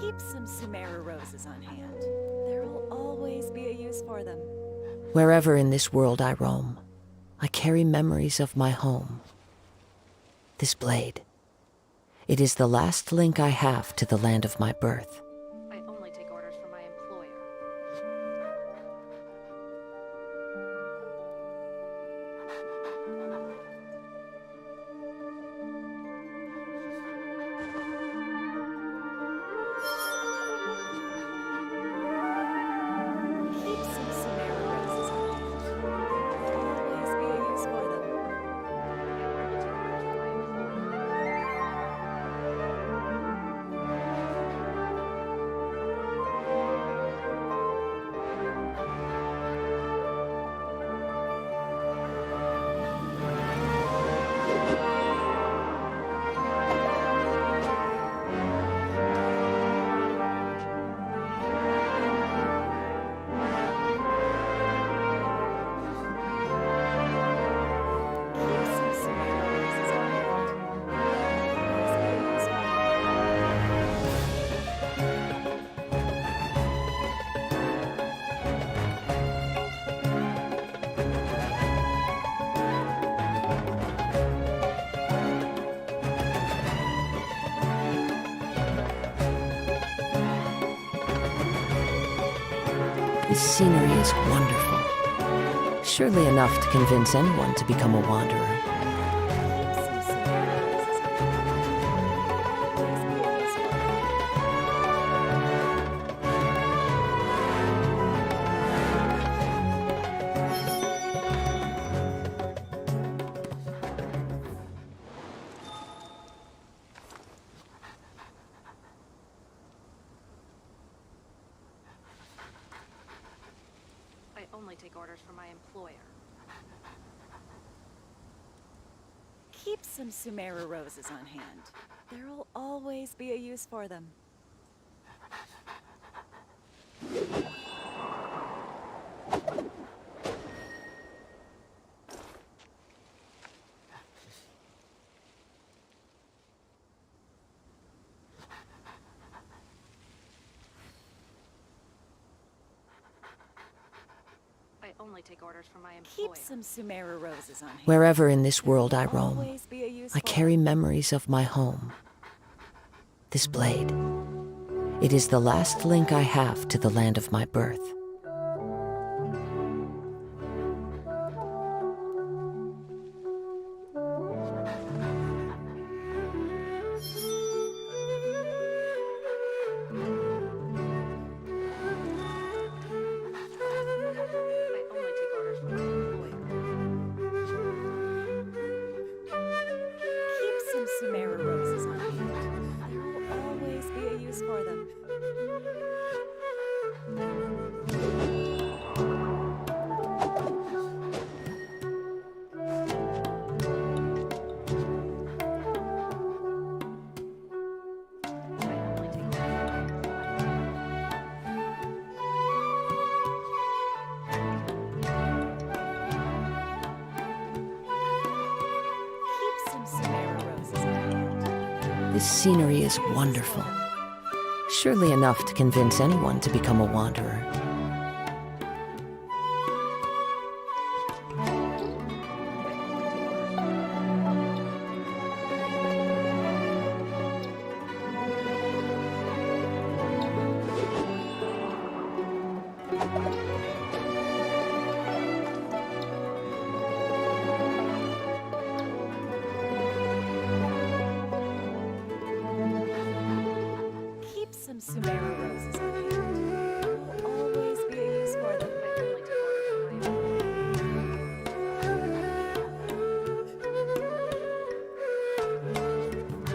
Keep some Sumeru roses on hand. There will always be a use for them. Wherever in this world I roam, I carry memories of my home. This blade. It is the last link I have to the land of my birth. I only take orders from my employer. Keep some Sumeru roses on hand. There will always be a use for them. Keep some Sumeru roses on hand. There will always be a use for them. This scenery is wonderful. Surely enough to convince anyone to become a wanderer. Keep some Sumeru roses on hand. There will always be a use for them. I only take orders from my employer. Keep some Sumeru roses on hand. There will always be a use for them. I only take orders from my employer. Keep some Sumeru roses on hand. Wherever in this world I There will roam, always be a use I for carry them. memories of my home. This blade. It is the last link I have to the land of my birth. I only take orders from my employer. Keep some Sumeru roses on hand. There will always be a use for them. Keep some Sumeru roses on hand. This scenery is wonderful. Surely enough to convince anyone to become a wanderer. Sumeru roses on hand. There will always be a use for them. I only take orders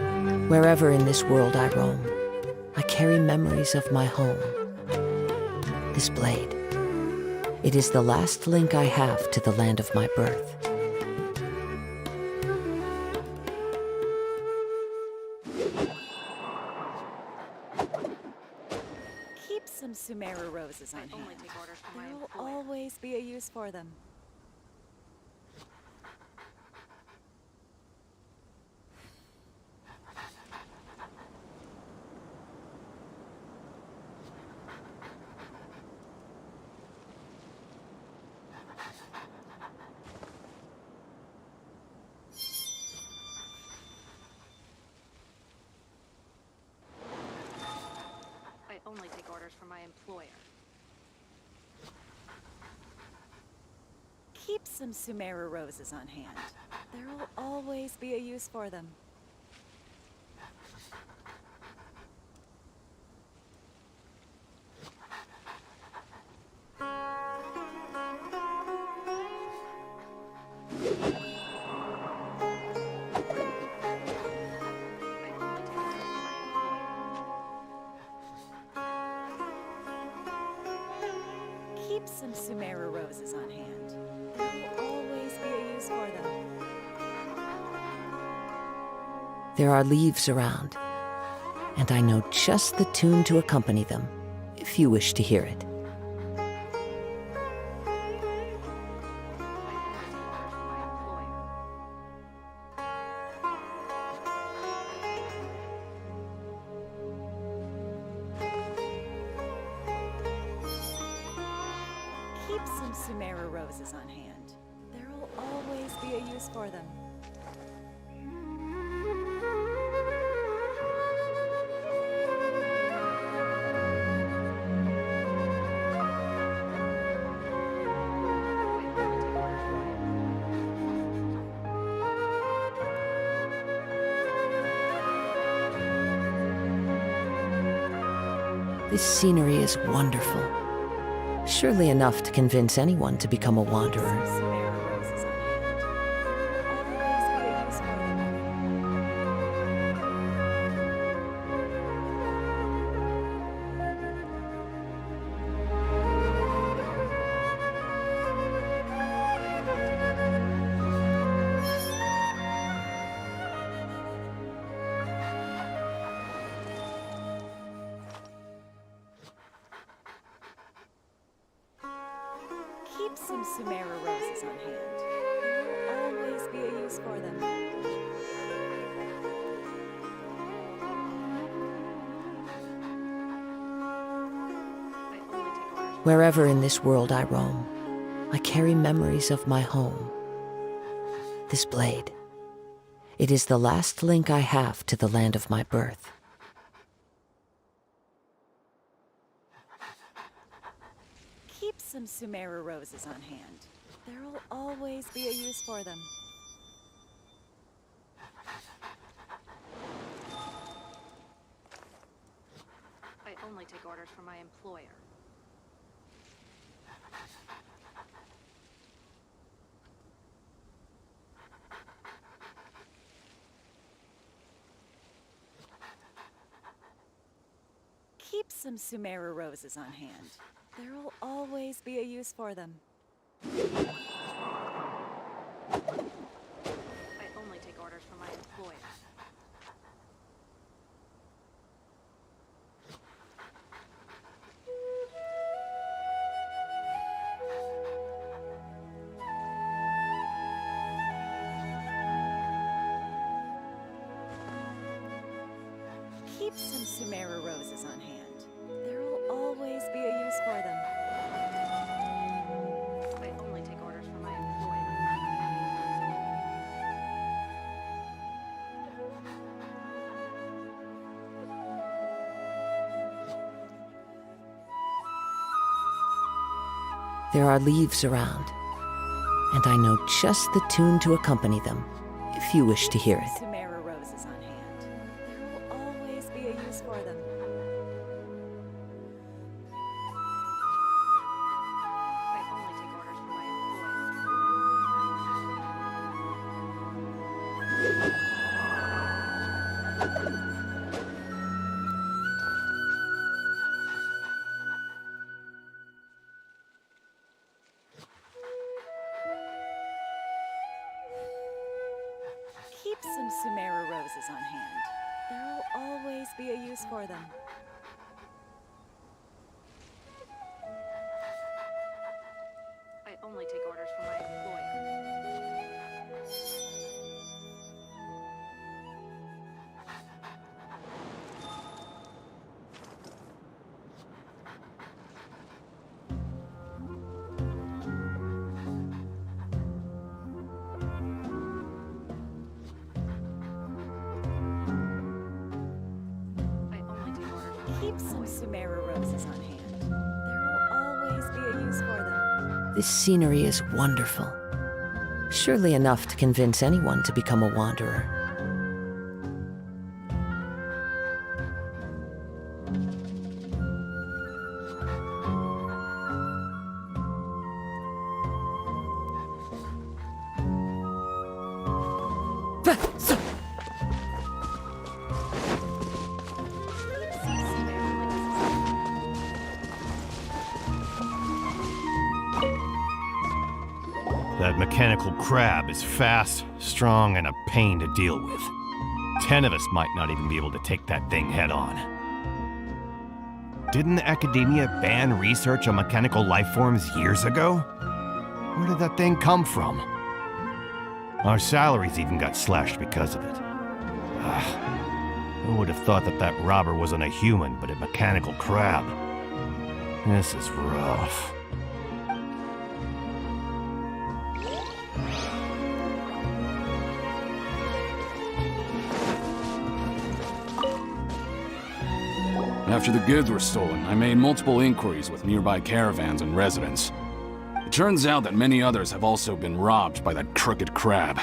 from my employer. Wherever in this world I roam, I carry memories of my home. This blade, it is the last link I have to the land of my birth. Keep some Sumeru roses on hand. only take orders from my There will employer. always be a use for them. I only take orders from my employer. Keep some Sumeru roses on hand. There will always be a use for them. Keep some Sumeru roses on hand. There will always be a use for them. There are leaves around, and I know just the tune to accompany them, if you wish to hear it. Keep some Sumeru roses on hand. There will always be a use for them. This scenery is wonderful. Surely enough to convince anyone to become a wanderer. Sumeru roses on hand. There will always be a use for them. Keep some Sumeru roses on hand. There will always be a use for them. Wherever in this world I roam, I carry memories of my home. This blade, it is the last link I have to the land of my birth. Keep some Sumeru roses on hand. There will always be a use for them. I only take orders from my employer. Keep some Sumeru roses on hand. There will always be a use for them. I only take orders from my employer. Keep some Sumeru roses on hand. There will always be a use for them. I only take orders from my employer. There are leaves around, and I know just the tune to accompany them, if you wish to hear it. Sumeru roses on hand. There will always be a use for them. roses on hand. There'll always be a use for them. I only take orders from my employer. Keep some Sumeru roses on hand. There'll always be a use for them. This scenery is wonderful. Surely enough to convince anyone to become a wanderer. That mechanical crab is fast, strong, and a pain to deal with. 10 of us might not even be able to take that thing head on. Didn't academia ban research on mechanical life forms years ago? Where did that thing come from? Our salaries even got slashed because of it. Who would have thought that that robber wasn't a human, but a mechanical crab? This is rough. After the goods were stolen, I made multiple inquiries with nearby caravans and residents. It turns out that many others have also been robbed by that crooked crab.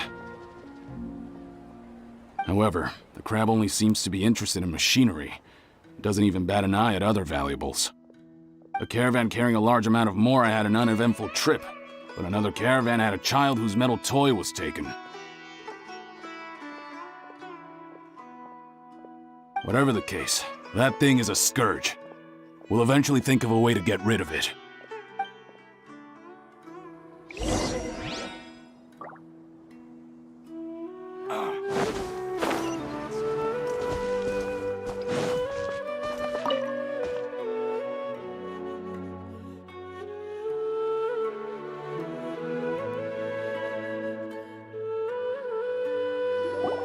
However, the crab only seems to be interested in machinery. It doesn't even bat an eye at other valuables. A caravan carrying a large amount of Mora had an uneventful trip, but another caravan had a child whose metal toy was taken. Whatever the case, that thing is a scourge. We'll eventually think of a way to get rid of it.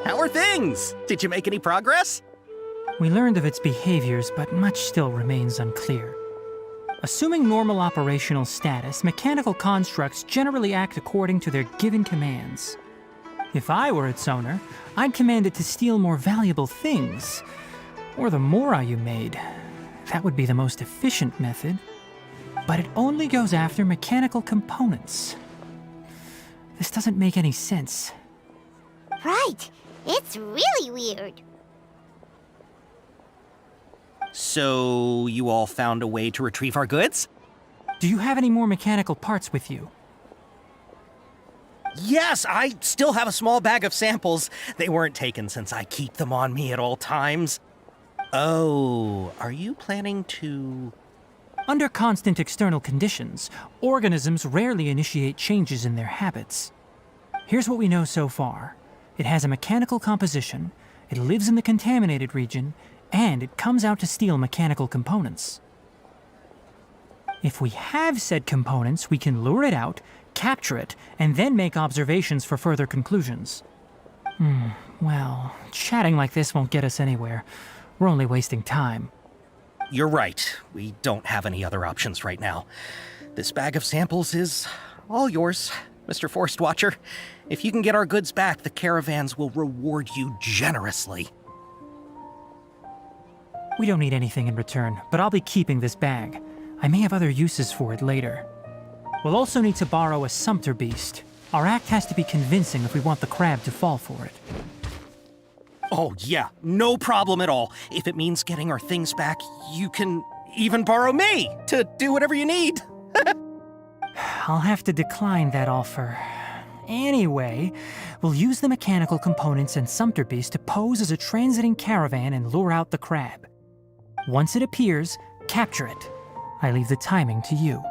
How are things? Did you make any progress? We learned of its behaviors, but much still remains unclear. Assuming normal operational status, mechanical constructs generally act according to their given commands. If I were its owner, I'd command it to steal more valuable things. Or the Mora you made. That would be the most efficient method. But it only goes after mechanical components. This doesn't make any sense. Right. It's really weird. So, you all found a way to retrieve our goods? Do you have any more mechanical parts with you? Yes, I still have a small bag of samples. They weren't taken since I keep them on me at all times. Oh, are you planning to... Under constant external conditions, organisms rarely initiate changes in their habits. Here's what we know so far. It has a mechanical composition, it lives in the contaminated region, and it comes out to steal mechanical components. If we have said components, we can lure it out, capture it, and then make observations for further conclusions. Well, chatting like this won't get us anywhere. We're only wasting time. You're right. We don't have any other options right now. This bag of samples is all yours, Mr. Forest Watcher. If you can get our goods back, the caravans will reward you generously. We don't need anything in return, but I'll be keeping this bag. I may have other uses for it later. We'll also need to borrow a sumpter beast. Our act has to be convincing if we want the crab to fall for it. Oh yeah, no problem at all. If it means getting our things back, you can even borrow me to do whatever you need. I'll have to decline that offer. Anyway, we'll use the mechanical components and sumpter beast to pose as a transiting caravan and lure out the crab. Once it appears, capture it. I leave the timing to you.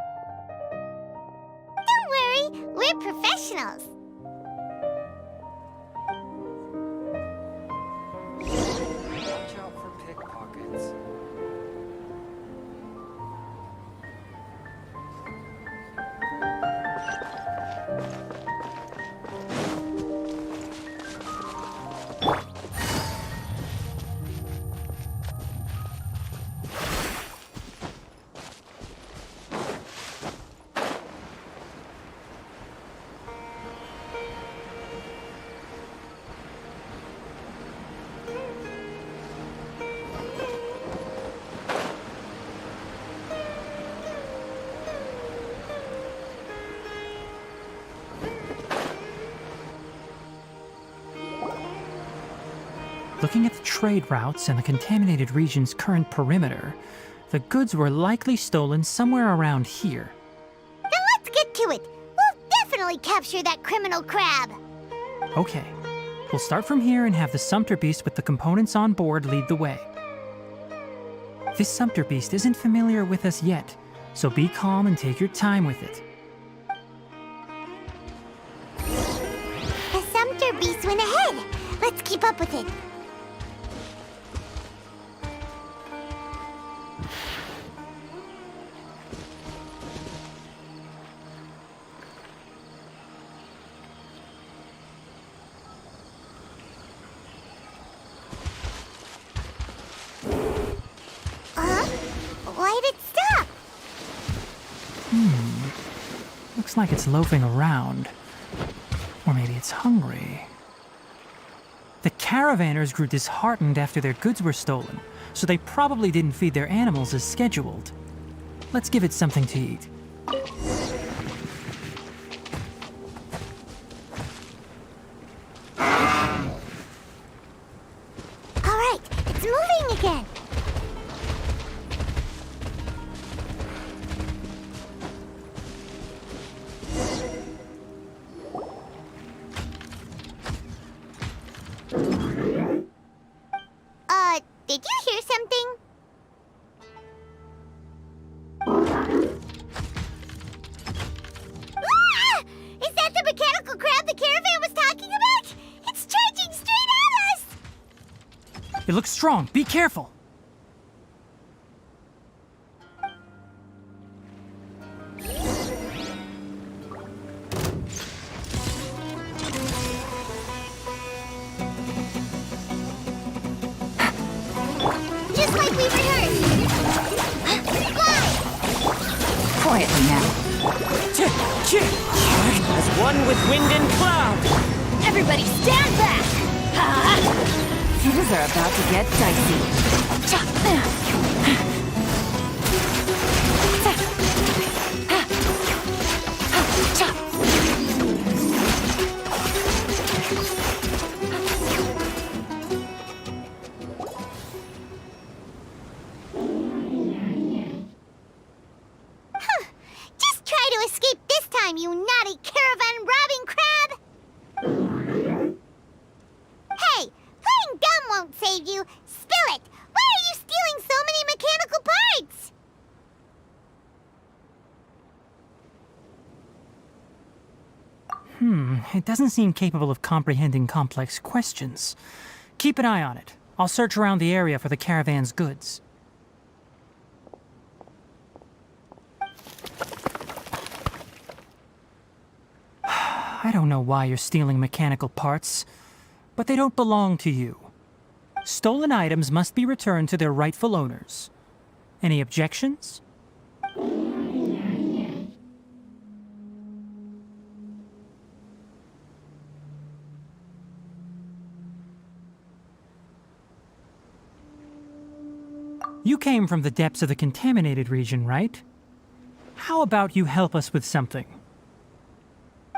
Don't worry, we're professionals. Looking at the trade routes and the contaminated region's current perimeter, the goods were likely stolen somewhere around here. Then let's get to it. We'll definitely capture that criminal crab. Okay, we'll start from here and have the Sumpter Beast with the components on board lead the way. This Sumpter Beast isn't familiar with us yet, so be calm and take your time with it. The Sumpter Beast went ahead. Let's keep up with it. Why'd it stop? Looks like it's loafing around. Or maybe it's hungry. The caravanners grew disheartened after their goods were stolen, so they probably didn't feed their animals as scheduled. Let's give it something to eat. All right, it's moving again. Did you hear something? Ah! Is that the mechanical crab the caravan was talking about? It's charging straight at us! It looks strong. Be careful. Just like we rehearsed. Fly! Quietly now. As one with wind and cloud. Everybody stand back! Things are about to get dicey. Just try to escape this time, you naughty caravan robbing crab! Hey, playing dumb won't save you. Spill it! Why are you stealing so many mechanical parts? It doesn't seem capable of comprehending complex questions. Keep an eye on it. I'll search around the area for the caravan's goods. I don't know why you're stealing mechanical parts, but they don't belong to you. Stolen items must be returned to their rightful owners. Any objections? You came from the depths of the contaminated region, right? How about you help us with something?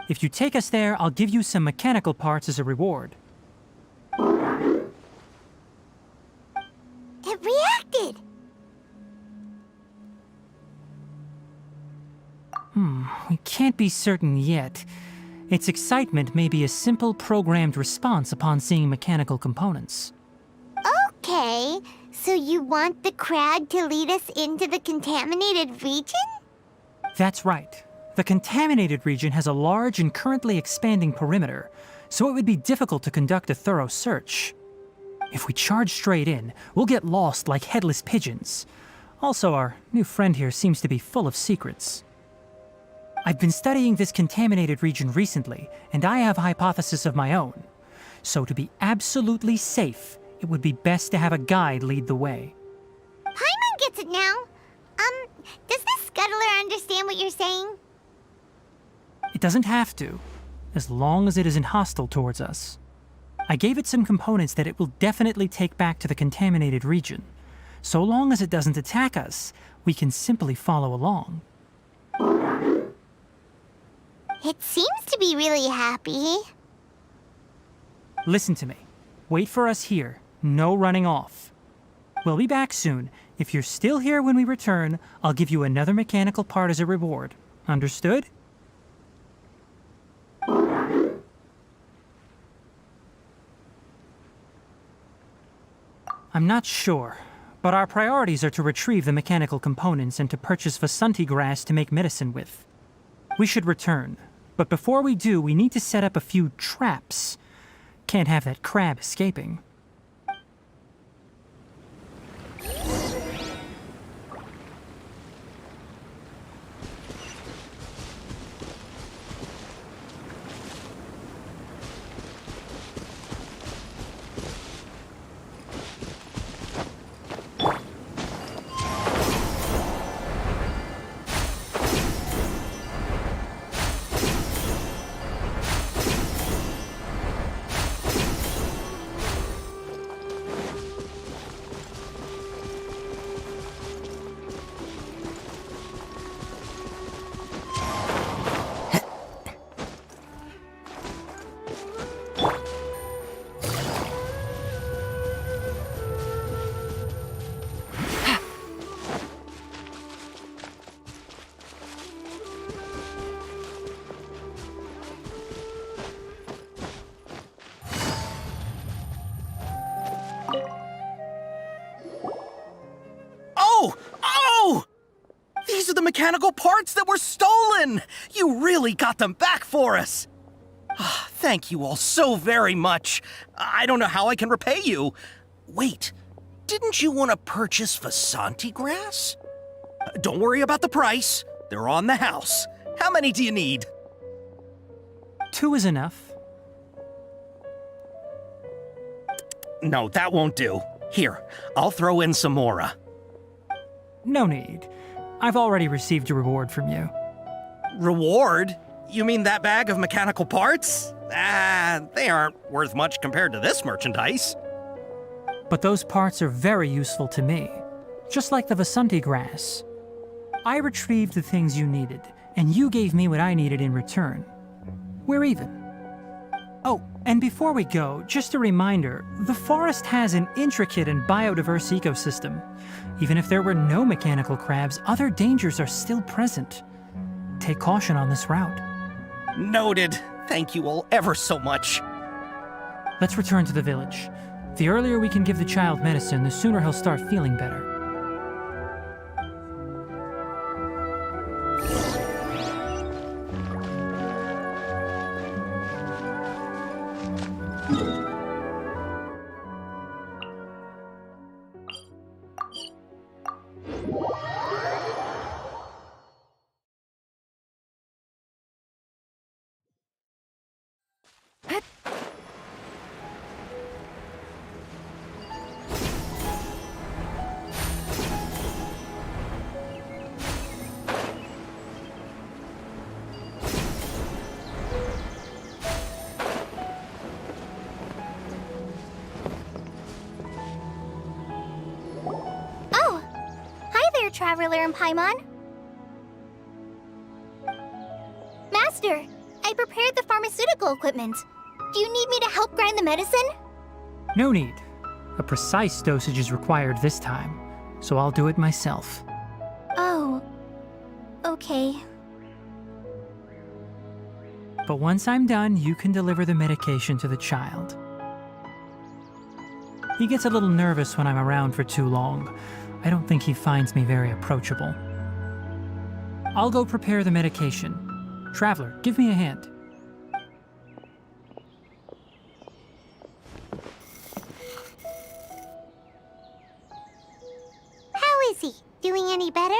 If you take us there, I'll give you some mechanical parts as a reward. It reacted! We can't be certain yet. Its excitement may be a simple programmed response upon seeing mechanical components. Okay, so you want the crab to lead us into the contaminated region? That's right. The contaminated region has a large and currently expanding perimeter, so it would be difficult to conduct a thorough search. If we charge straight in, we'll get lost like headless pigeons. Also, our new friend here seems to be full of secrets. I've been studying this contaminated region recently, and I have a hypothesis of my own. So to be absolutely safe, it would be best to have a guide lead the way. Paimon gets it now. Does this scuttler understand what you're saying? It doesn't have to, as long as it isn't hostile towards us. I gave it some components that it will definitely take back to the contaminated region. So long as it doesn't attack us, we can simply follow along. It seems to be really happy. Listen to me. Wait for us here. No running off. We'll be back soon. If you're still here when we return, I'll give you another mechanical part as a reward. Understood? I'm not sure, but our priorities are to retrieve the mechanical components and to purchase Vasanti grass to make medicine with. We should return, but before we do, we need to set up a few traps. Can't have that crab escaping. Oh! These are the mechanical parts that were stolen! You really got them back for us! Thank you all so very much. I don't know how I can repay you. Wait, didn't you want to purchase Vasanti grass? Don't worry about the price. They're on the house. How many do you need? 2 is enough. No, that won't do. Here, I'll throw in some more. No need. I've already received a reward from you. Reward? You mean that bag of mechanical parts? They aren't worth much compared to this merchandise. But those parts are very useful to me, just like the Vasanti grass. I retrieved the things you needed, and you gave me what I needed in return. We're even. Oh, and before we go, just a reminder, the forest has an intricate and biodiverse ecosystem. Even if there were no mechanical crabs, other dangers are still present. Take caution on this route. Noted. Thank you all ever so much. Let's return to the village. The earlier we can give the child medicine, the sooner he'll start feeling better. Traveler and Paimon. Master, I prepared the pharmaceutical equipment. Do you need me to help grind the medicine? No need. A precise dosage is required this time, so I'll do it myself. Oh, okay. But once I'm done, you can deliver the medication to the child. He gets a little nervous when I'm around for too long. I don't think he finds me very approachable. I'll go prepare the medication. Traveler, give me a hand. How is he? Doing any better?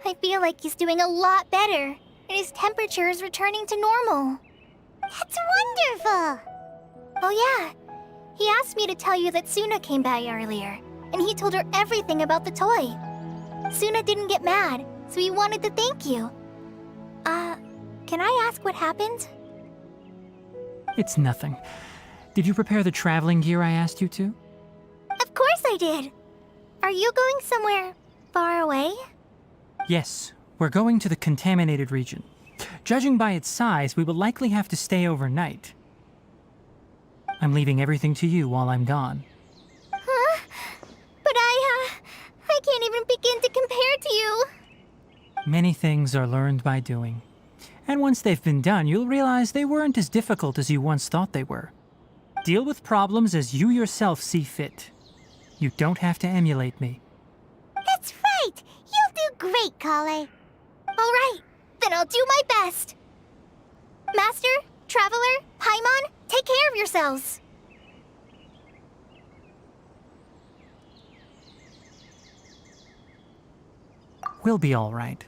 I feel like he's doing a lot better, and his temperature is returning to normal. That's wonderful! Oh yeah, he asked me to tell you that Suna came by earlier, and he told her everything about the toy. Suna didn't get mad, so he wanted to thank you. Can I ask what happened? It's nothing. Did you prepare the traveling gear I asked you to? Of course I did! Are you going somewhere far away? Yes, we're going to the contaminated region. Judging by its size, we will likely have to stay overnight. I'm leaving everything to you while I'm gone. Huh? But I can't even begin to compare to you. Many things are learned by doing. And once they've been done, you'll realize they weren't as difficult as you once thought they were. Deal with problems as you yourself see fit. You don't have to emulate me. That's right! You'll do great, Kale. Alright, then I'll do my best. Master, Traveler, Paimon, take care of yourselves. We'll be all right.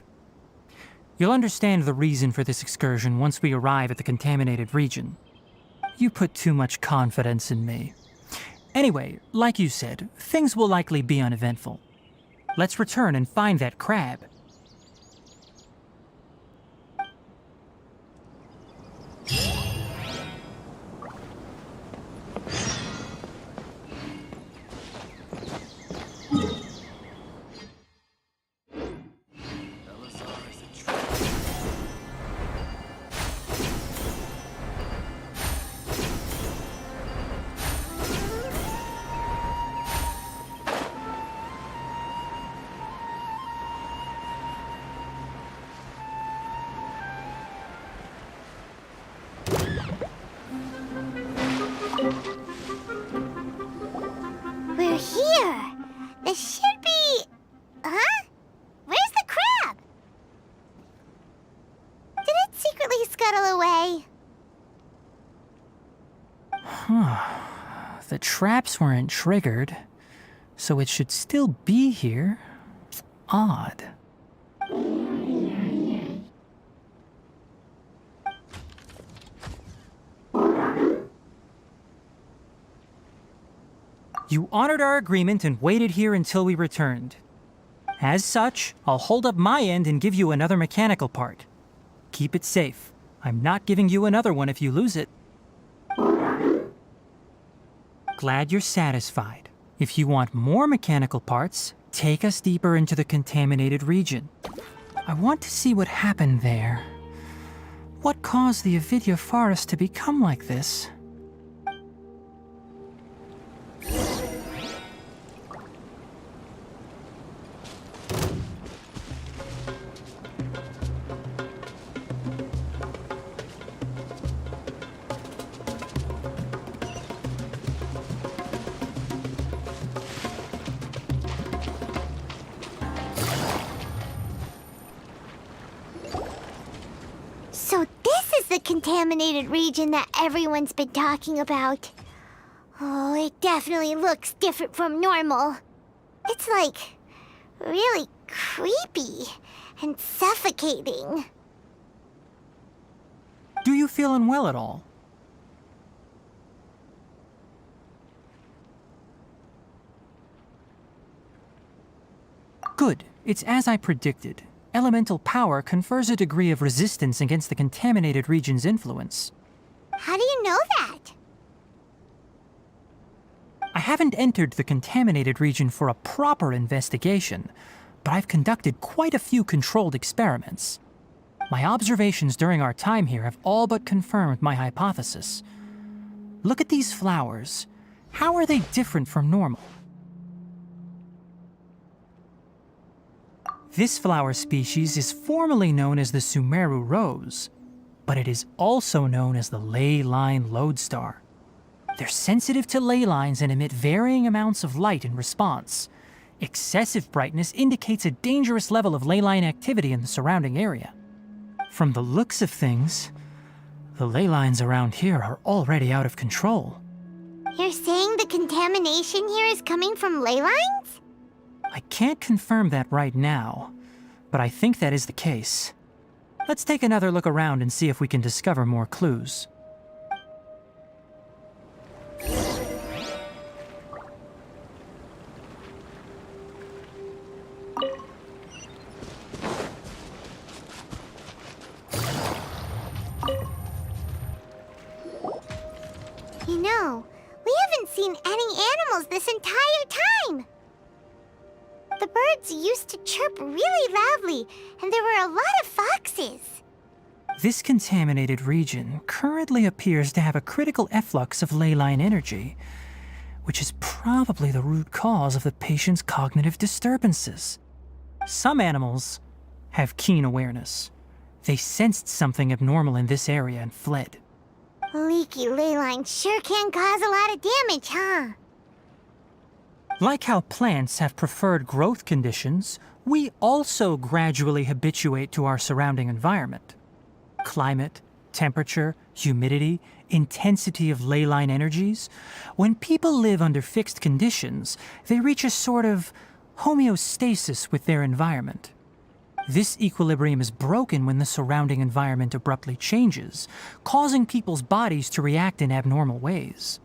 You'll understand the reason for this excursion once we arrive at the contaminated region. You put too much confidence in me. Anyway, like you said, things will likely be uneventful. Let's return and find that crab. We're here. This should be... Huh? Where's the crab? Did it secretly scuttle away? The traps weren't triggered, so it should still be here. Odd. You honored our agreement and waited here until we returned. As such, I'll hold up my end and give you another mechanical part. Keep it safe. I'm not giving you another one if you lose it. Glad you're satisfied. If you want more mechanical parts, take us deeper into the contaminated region. I want to see what happened there. What caused the Avidya forest to become like this? So this is the contaminated region that everyone's been talking about. Oh, it definitely looks different from normal. It's like really creepy and suffocating. Do you feel unwell at all? Good. It's as I predicted. Elemental power confers a degree of resistance against the contaminated region's influence. How do you know that? I haven't entered the contaminated region for a proper investigation, but I've conducted quite a few controlled experiments. My observations during our time here have all but confirmed my hypothesis. Look at these flowers. How are they different from normal? This flower species is formally known as the Sumeru rose, but it is also known as the ley line lodestar. They're sensitive to ley lines and emit varying amounts of light in response. Excessive brightness indicates a dangerous level of ley line activity in the surrounding area. From the looks of things, the ley lines around here are already out of control. You're saying the contamination here is coming from ley lines? I can't confirm that right now, but I think that is the case. Let's take another look around and see if we can discover more clues. You know, we haven't seen any animals this entire time. The birds used to chirp really loudly, and there were a lot of foxes. This contaminated region currently appears to have a critical efflux of ley line energy, which is probably the root cause of the patient's cognitive disturbances. Some animals have keen awareness. They sensed something abnormal in this area and fled. Leaky ley line sure can cause a lot of damage, huh? Like how plants have preferred growth conditions, we also gradually habituate to our surrounding environment. Climate, temperature, humidity, intensity of ley line energies. When people live under fixed conditions, they reach a sort of homeostasis with their environment. This equilibrium is broken when the surrounding environment abruptly changes, causing people's bodies to react in abnormal ways.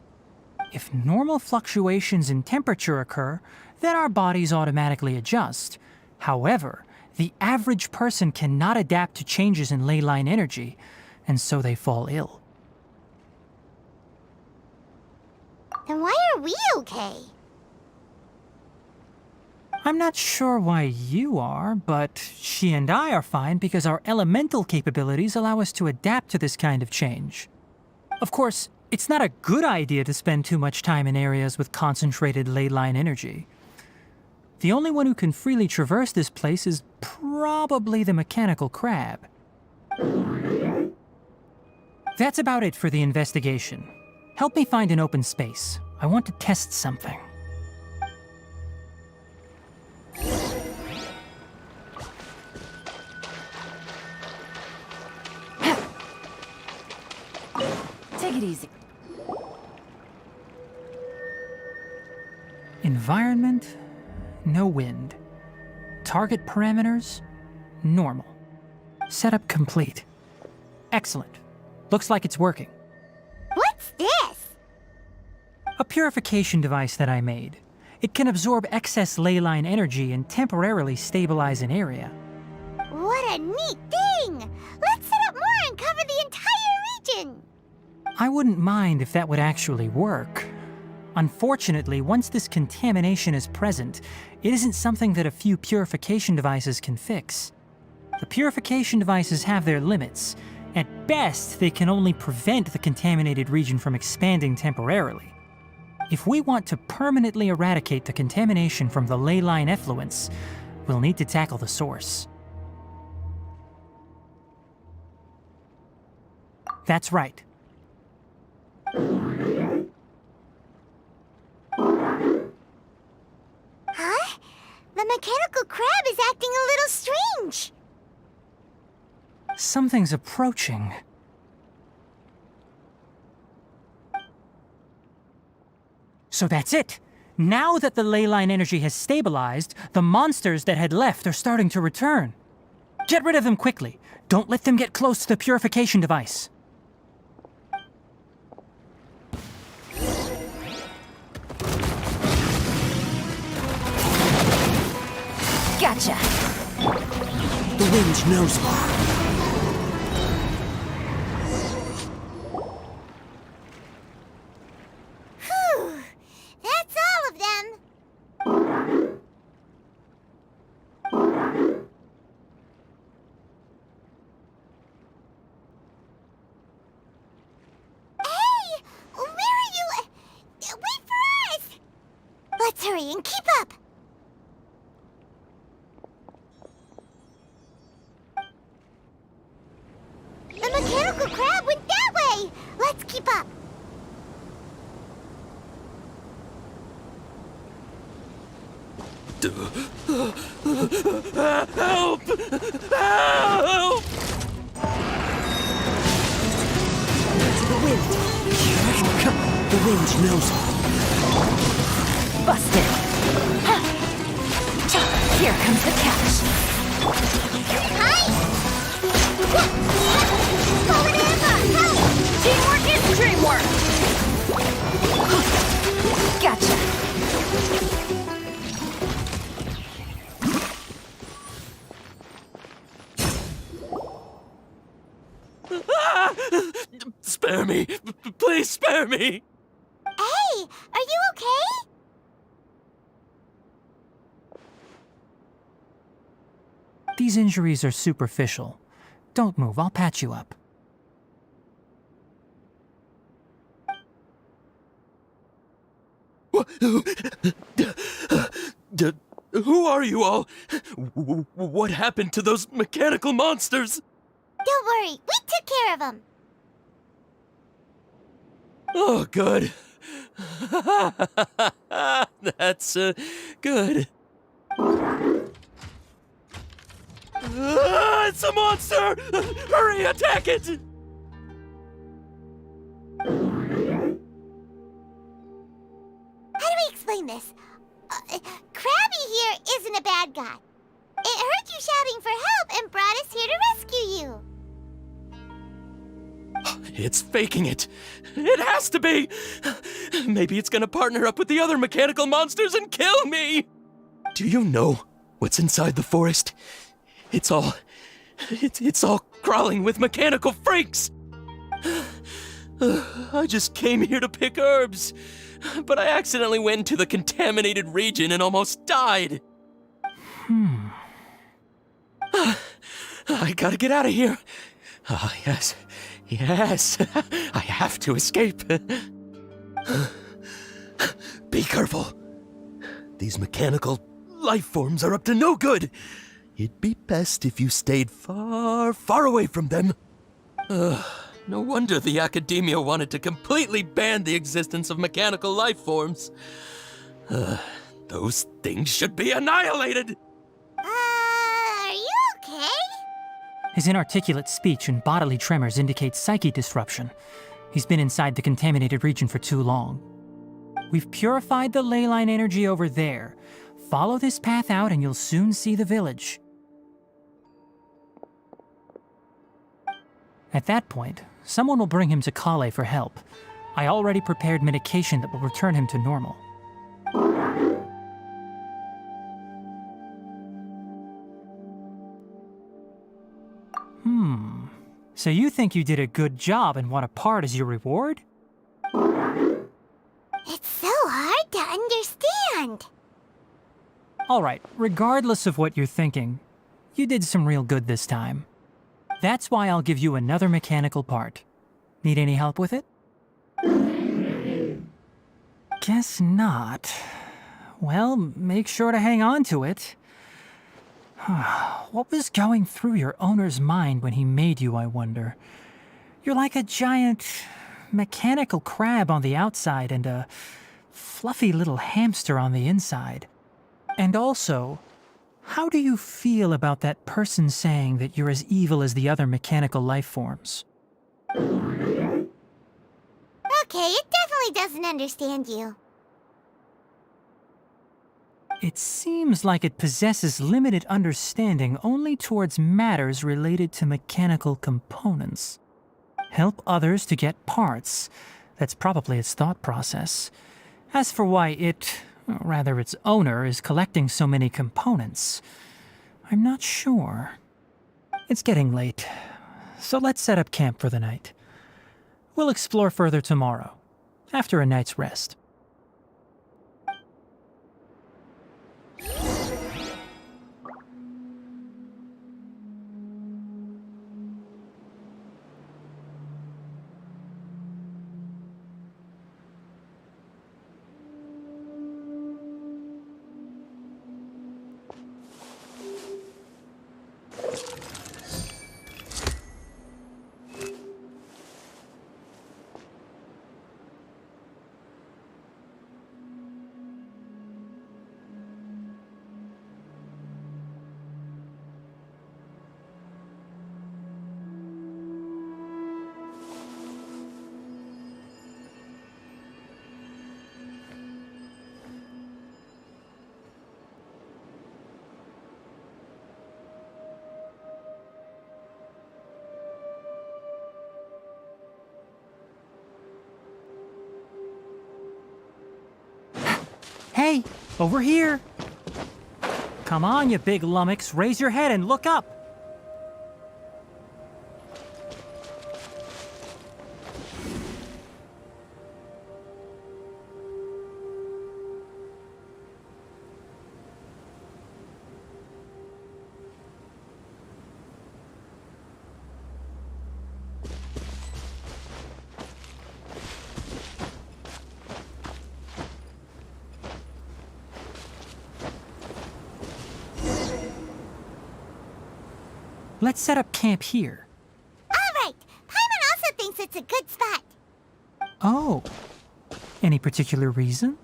If normal fluctuations in temperature occur, then our bodies automatically adjust. However, the average person cannot adapt to changes in ley line energy, and so they fall ill. Then why are we okay? I'm not sure why you are, but she and I are fine because our elemental capabilities allow us to adapt to this kind of change. Of course, it's not a good idea to spend too much time in areas with concentrated ley line energy. The only one who can freely traverse this place is probably the mechanical crab. That's about it for the investigation. Help me find an open space. I want to test something. Take it easy. Environment, no wind. Target parameters, normal. Setup complete. Excellent. Looks like it's working. What's this? A purification device that I made. It can absorb excess ley line energy and temporarily stabilize an area. What a neat thing! Let's set up more and cover the entire region! I wouldn't mind if that would actually work. Unfortunately, once this contamination is present, it isn't something that a few purification devices can fix. The purification devices have their limits. At best, they can only prevent the contaminated region from expanding temporarily. If we want to permanently eradicate the contamination from the ley line effluents, we'll need to tackle the source. That's right. Huh? The mechanical crab is acting a little strange. Something's approaching. So that's it. Now that the ley line energy has stabilized, the monsters that had left are starting to return. Get rid of them quickly. Don't let them get close to the purification device. Gotcha. The wind's nose bar. Whew! That's all of them! Hey! Where are you? Wait for us! Let's hurry and keep up! The mechanical crab went that way! Let's keep up! Help! Help! To the wind. The wind's nose. Busted. Here comes the catch. Hi! Forward and help! Teamwork is dreamwork. Gotcha. Spare me! Please spare me! Hey! Are you okay? These injuries are superficial. Don't move, I'll patch you up. Who are you all? What happened to those mechanical monsters? Don't worry, we took care of them. Oh, good. That's good. It's a monster! Hurry, attack it! How do we explain this? Krabby here isn't a bad guy. It heard you shouting for help and brought us here to rescue you. It's faking it. It has to be. Maybe it's gonna partner up with the other mechanical monsters and kill me. Do you know what's inside the forest? It's all crawling with mechanical freaks. I just came here to pick herbs, but I accidentally went into the contaminated region and almost died. I gotta get out of here. Ah, yes. Yes, I have to escape. Be careful. These mechanical life forms are up to no good. It'd be best if you stayed far, far away from them. No wonder the academia wanted to completely ban the existence of mechanical life forms. Those things should be annihilated. Are you okay? His inarticulate speech and bodily tremors indicate psyche disruption. He's been inside the contaminated region for too long. We've purified the ley line energy over there. Follow this path out and you'll soon see the village. At that point, someone will bring him to Kale for help. I already prepared medication that will return him to normal. So you think you did a good job and want a part as your reward? It's so hard to understand. Alright, regardless of what you're thinking, you did some real good this time. That's why I'll give you another mechanical part. Need any help with it? Guess not. Well, make sure to hang on to it. What was going through your owner's mind when he made you, I wonder? You're like a giant mechanical crab on the outside and a fluffy little hamster on the inside. And also, how do you feel about that person saying that you're as evil as the other mechanical life forms? Okay, it definitely doesn't understand you. It seems like it possesses limited understanding only towards matters related to mechanical components. Help others to get parts. That's probably its thought process. As for why it, or rather its owner, is collecting so many components, I'm not sure. It's getting late, so let's set up camp for the night. We'll explore further tomorrow, after a night's rest. Hey, over here! Come on, you big lummox, raise your head and look up! Let's set up camp here. Alright, Paimon also thinks it's a good spot. Oh. Any particular reason?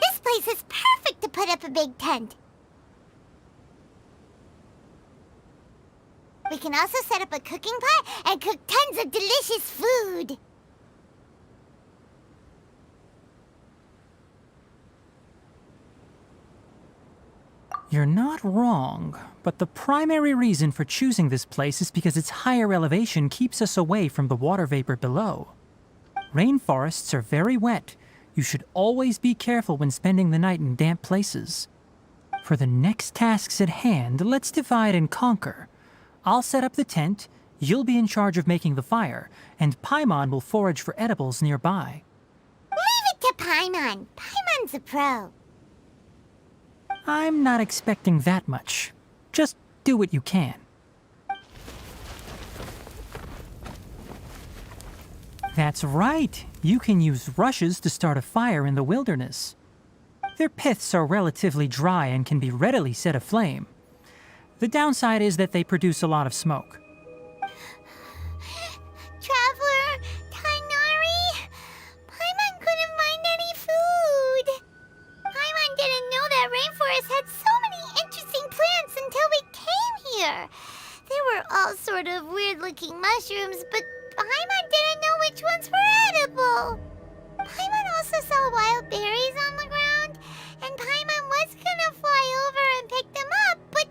This place is perfect to put up a big tent. We can also set up a cooking pot and cook tons of delicious food. You're not wrong, but the primary reason for choosing this place is because its higher elevation keeps us away from the water vapor below. Rainforests are very wet. You should always be careful when spending the night in damp places. For the next tasks at hand, let's divide and conquer. I'll set up the tent, you'll be in charge of making the fire, and Paimon will forage for edibles nearby. Leave it to Paimon. Paimon's a pro. I'm not expecting that much. Just do what you can. That's right. You can use rushes to start a fire in the wilderness. Their piths are relatively dry and can be readily set aflame. The downside is that they produce a lot of smoke. Traveler, Tainari, Paimon couldn't find any food. Paimon didn't know that rainforest had so many interesting plants until we came here. They were all sort of weird-looking mushrooms, but Paimon didn't know which ones were edible. Paimon also saw wild berries on the ground, and Paimon was gonna fly over and pick them up, but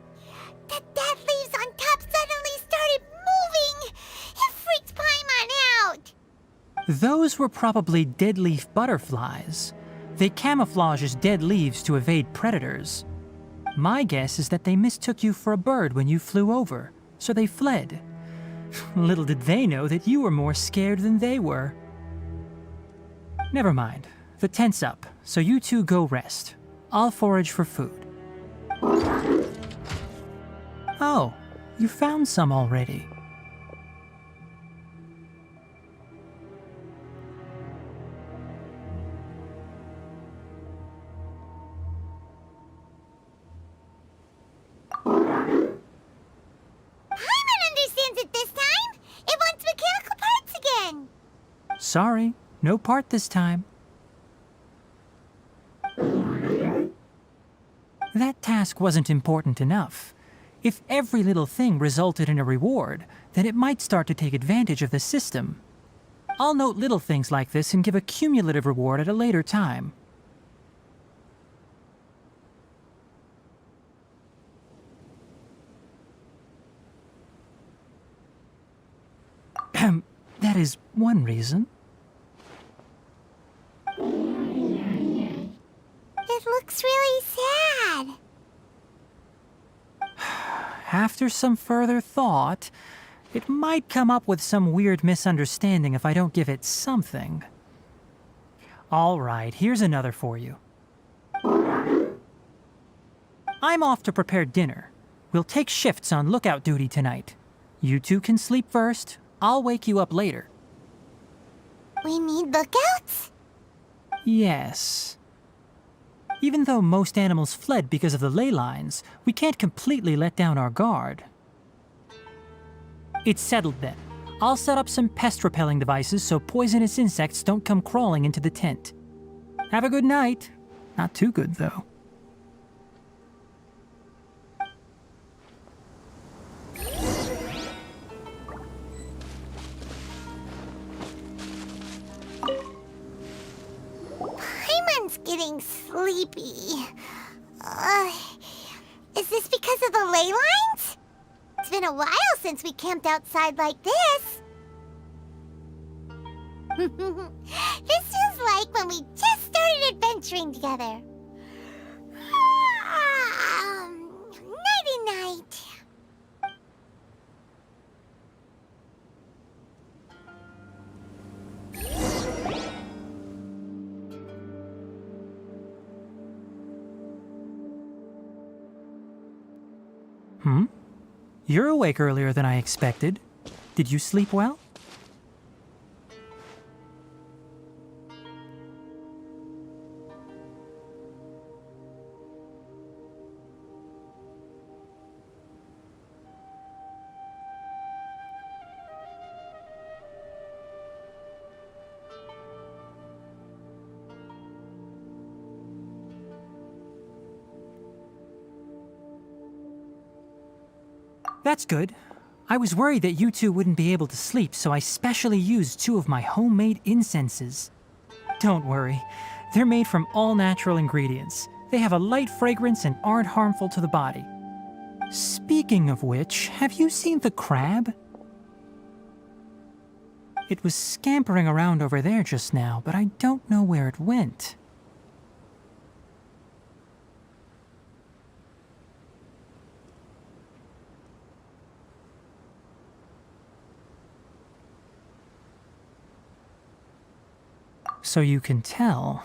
the dead leaves on top suddenly started moving. It freaked Paimon out. Those were probably dead leaf butterflies. They camouflage as dead leaves to evade predators. My guess is that they mistook you for a bird when you flew over, so they fled. Little did they know that you were more scared than they were. Never mind. The tent's up, so you two go rest. I'll forage for food. Oh, you found some already. Sorry, no part this time. That task wasn't important enough. If every little thing resulted in a reward, then it might start to take advantage of the system. I'll note little things like this and give a cumulative reward at a later time. That is one reason. It looks really sad. After some further thought, it might come up with some weird misunderstanding if I don't give it something. All right, here's another for you. I'm off to prepare dinner. We'll take shifts on lookout duty tonight. You two can sleep first. I'll wake you up later. We need lookouts? Yes. Even though most animals fled because of the ley lines, we can't completely let down our guard. It's settled then. I'll set up some pest-repelling devices so poisonous insects don't come crawling into the tent. Have a good night. Not too good, though. Paimon's getting sleepy. Is this because of the ley lines? It's been a while since we camped outside like this. This feels like when we just started adventuring together. Nighty-night. You're awake earlier than I expected. Did you sleep well? That's good. I was worried that you two wouldn't be able to sleep, so I specially used 2 of my homemade incenses. Don't worry. They're made from all natural ingredients. They have a light fragrance and aren't harmful to the body. Speaking of which, have you seen the crab? It was scampering around over there just now, but I don't know where it went. So you can tell,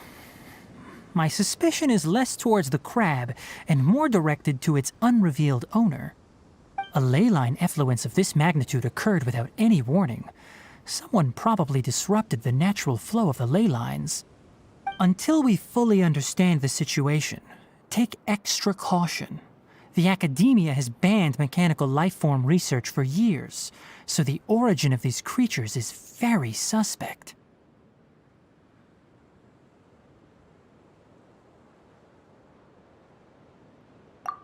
my suspicion is less towards the crab and more directed to its unrevealed owner. A ley line effluence of this magnitude occurred without any warning. Someone probably disrupted the natural flow of the ley lines. Until we fully understand the situation, take extra caution. The academia has banned mechanical lifeform research for years, so the origin of these creatures is very suspect.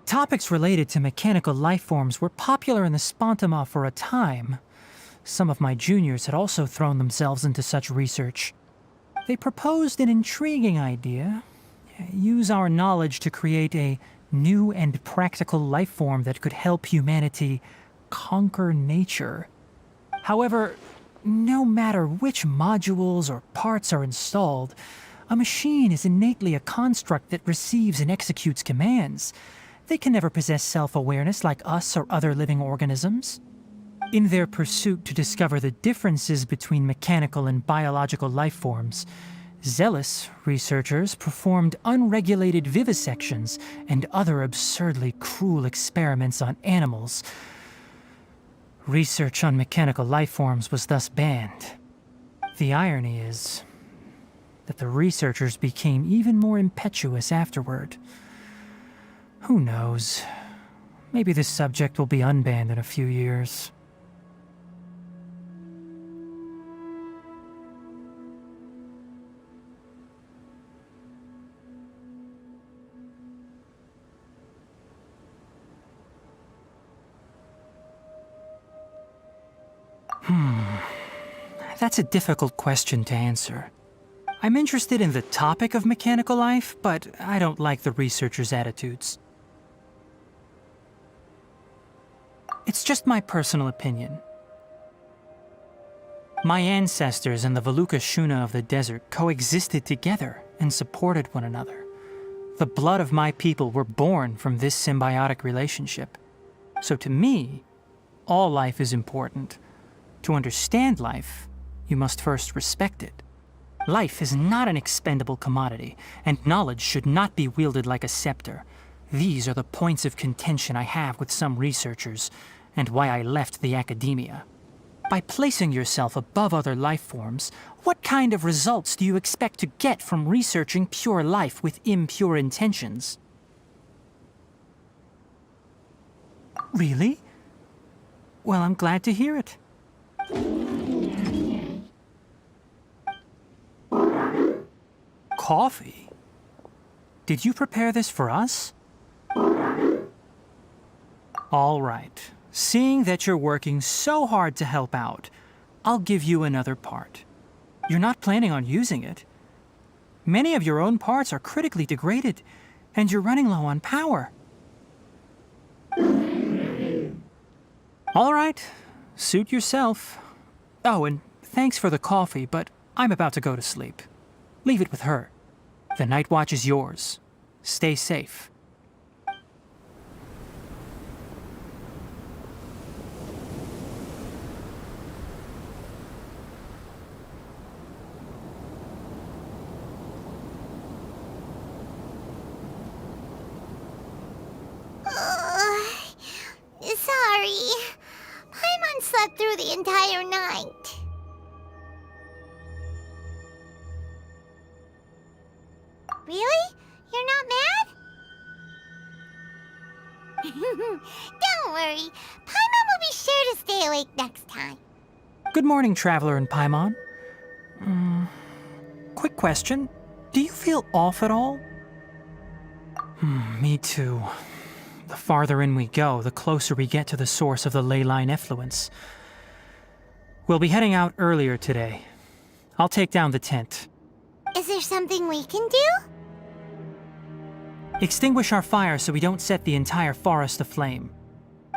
Topics related to mechanical lifeforms were popular in the Spontama for a time. Some of my juniors had also thrown themselves into such research. They proposed an intriguing idea: use our knowledge to create a new and practical lifeform that could help humanity conquer nature. However, no matter which modules or parts are installed, a machine is innately a construct that receives and executes commands. They can never possess self-awareness like us or other living organisms. In their pursuit to discover the differences between mechanical and biological life forms, zealous researchers performed unregulated vivisections and other absurdly cruel experiments on animals. Research on mechanical life forms was thus banned. The irony is that the researchers became even more impetuous afterward. Who knows? Maybe this subject will be unbanned in a few years. That's a difficult question to answer. I'm interested in the topic of mechanical life, but I don't like the researchers' attitudes. It's just my personal opinion. My ancestors and the Valuka Shuna of the desert coexisted together and supported one another. The blood of my people were born from this symbiotic relationship. So to me, all life is important. To understand life, you must first respect it. Life is not an expendable commodity, and knowledge should not be wielded like a scepter. These are the points of contention I have with some researchers, and why I left the academia. By placing yourself above other life forms, what kind of results do you expect to get from researching pure life with impure intentions? Really? Well, I'm glad to hear it. Coffee? Did you prepare this for us? All right. Seeing that you're working so hard to help out, I'll give you another part. You're not planning on using it. Many of your own parts are critically degraded, and you're running low on power. All right. Suit yourself. Oh, and thanks for the coffee, but I'm about to go to sleep. Leave it with her. The night watch is yours. Stay safe. Sorry. Paimon slept through the entire night. Really? You're not mad? Don't worry. Paimon will be sure to stay awake next time. Good morning, Traveler and Paimon. Quick question. Do you feel off at all? Me too. The farther in we go, the closer we get to the source of the ley line effluence. We'll be heading out earlier today. I'll take down the tent. Is there something we can do? Extinguish our fire so we don't set the entire forest aflame.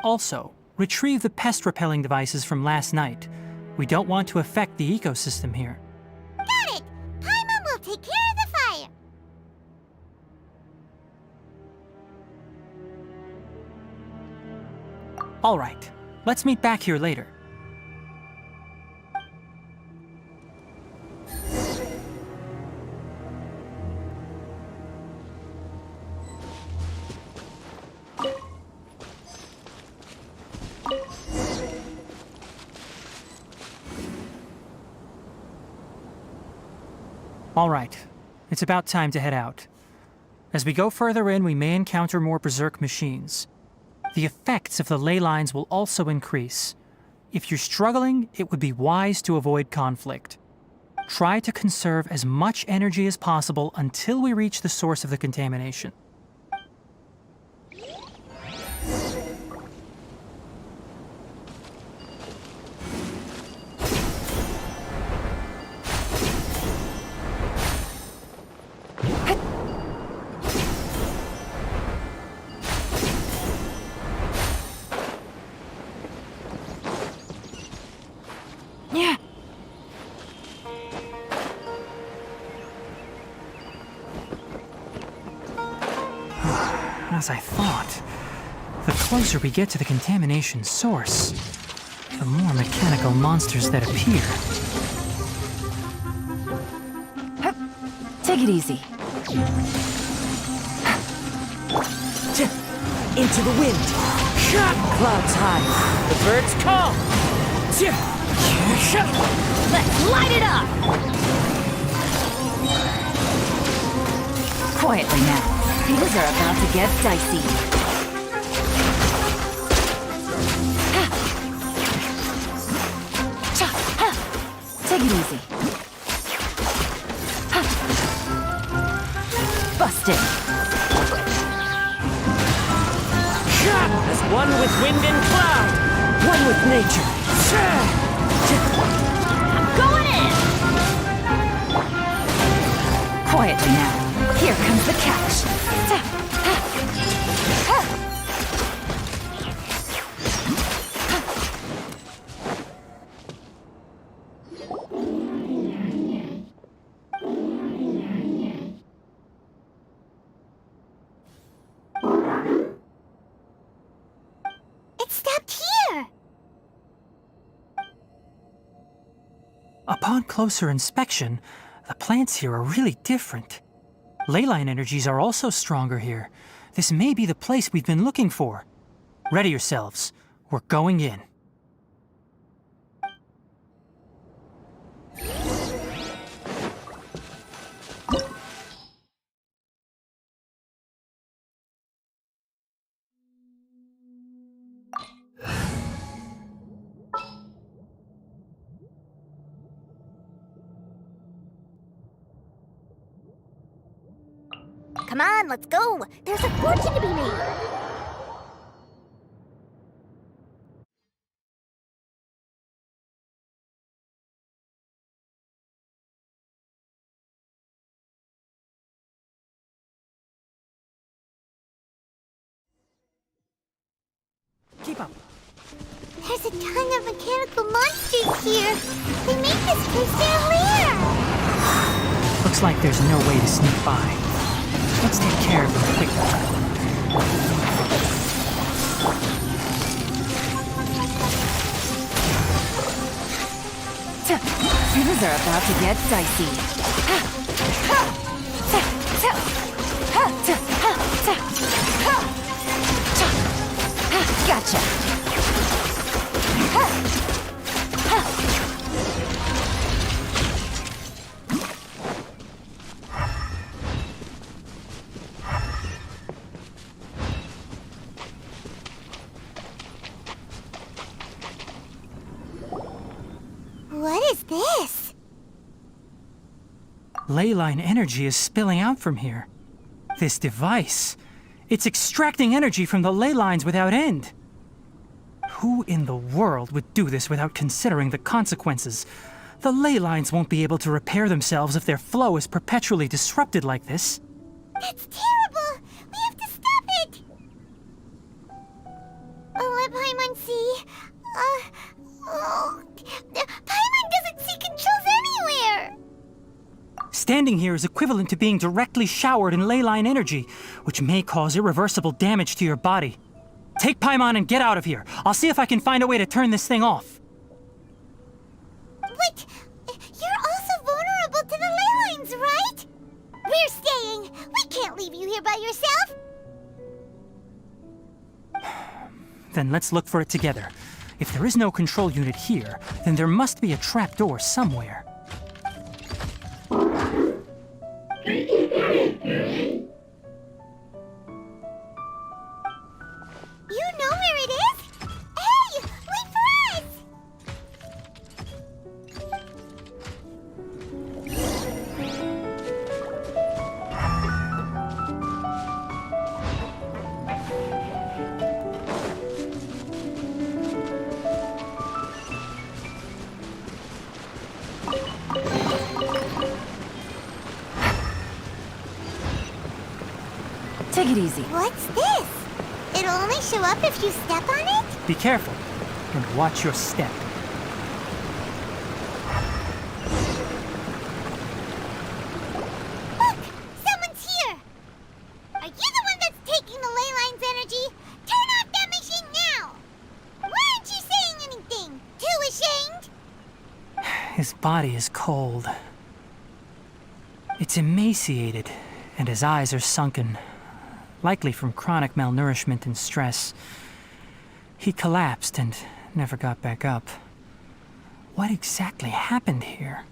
Also, retrieve the pest-repelling devices from last night. We don't want to affect the ecosystem here. Got it! Paimon will take care of the fire! All right, let's meet back here later. All right, it's about time to head out. As we go further in, we may encounter more berserk machines. The effects of the ley lines will also increase. If you're struggling, it would be wise to avoid conflict. Try to conserve as much energy as possible until we reach the source of the contamination. As I thought, the closer we get to the contamination source, the more mechanical monsters that appear. Take it easy. Into the wind. Clouds high. The birds call. Let's light it up! Quietly now. Things are about to get dicey. Take it easy. Busted. As one with wind and cloud. One with nature. Going in! Quietly now. Here comes the catch. It stopped here! Upon closer inspection, the plants here are really different. Ley line energies are also stronger here. This may be the place we've been looking for. Ready yourselves. We're going in. Come on, let's go! There's a fortune to be made! Keep up. There's a ton of mechanical monsters here! They make this place their lair! Looks like there's no way to sneak by. Let's take care of them quickly. Things are about to get dicey. Gotcha. What is this? Ley line energy is spilling out from here. This device, It's extracting energy from the ley lines without end. Who in the world would do this without considering the consequences? The ley lines won't be able to repair themselves if their flow is perpetually disrupted like this. That's terrible! We have to stop it! Let Paimon see. Paimon doesn't see controls anywhere! Standing here is equivalent to being directly showered in ley line energy, which may cause irreversible damage to your body. Take Paimon and get out of here. I'll see if I can find a way to turn this thing off. But you're also vulnerable to the ley lines, right? We're staying. We can't leave you here by yourself. Then let's look for it together. If there is no control unit here, then there must be a trapdoor somewhere. You know where it is? Hey, wait for us! Take it easy. What's this? It'll only show up if you step on it? Be careful, and watch your step. Look! Someone's here! Are you the one that's taking the ley line's energy? Turn off that machine now! Why aren't you saying anything? Too ashamed? His body is cold. It's emaciated, and his eyes are sunken, likely from chronic malnourishment and stress. He collapsed and never got back up. What exactly happened here?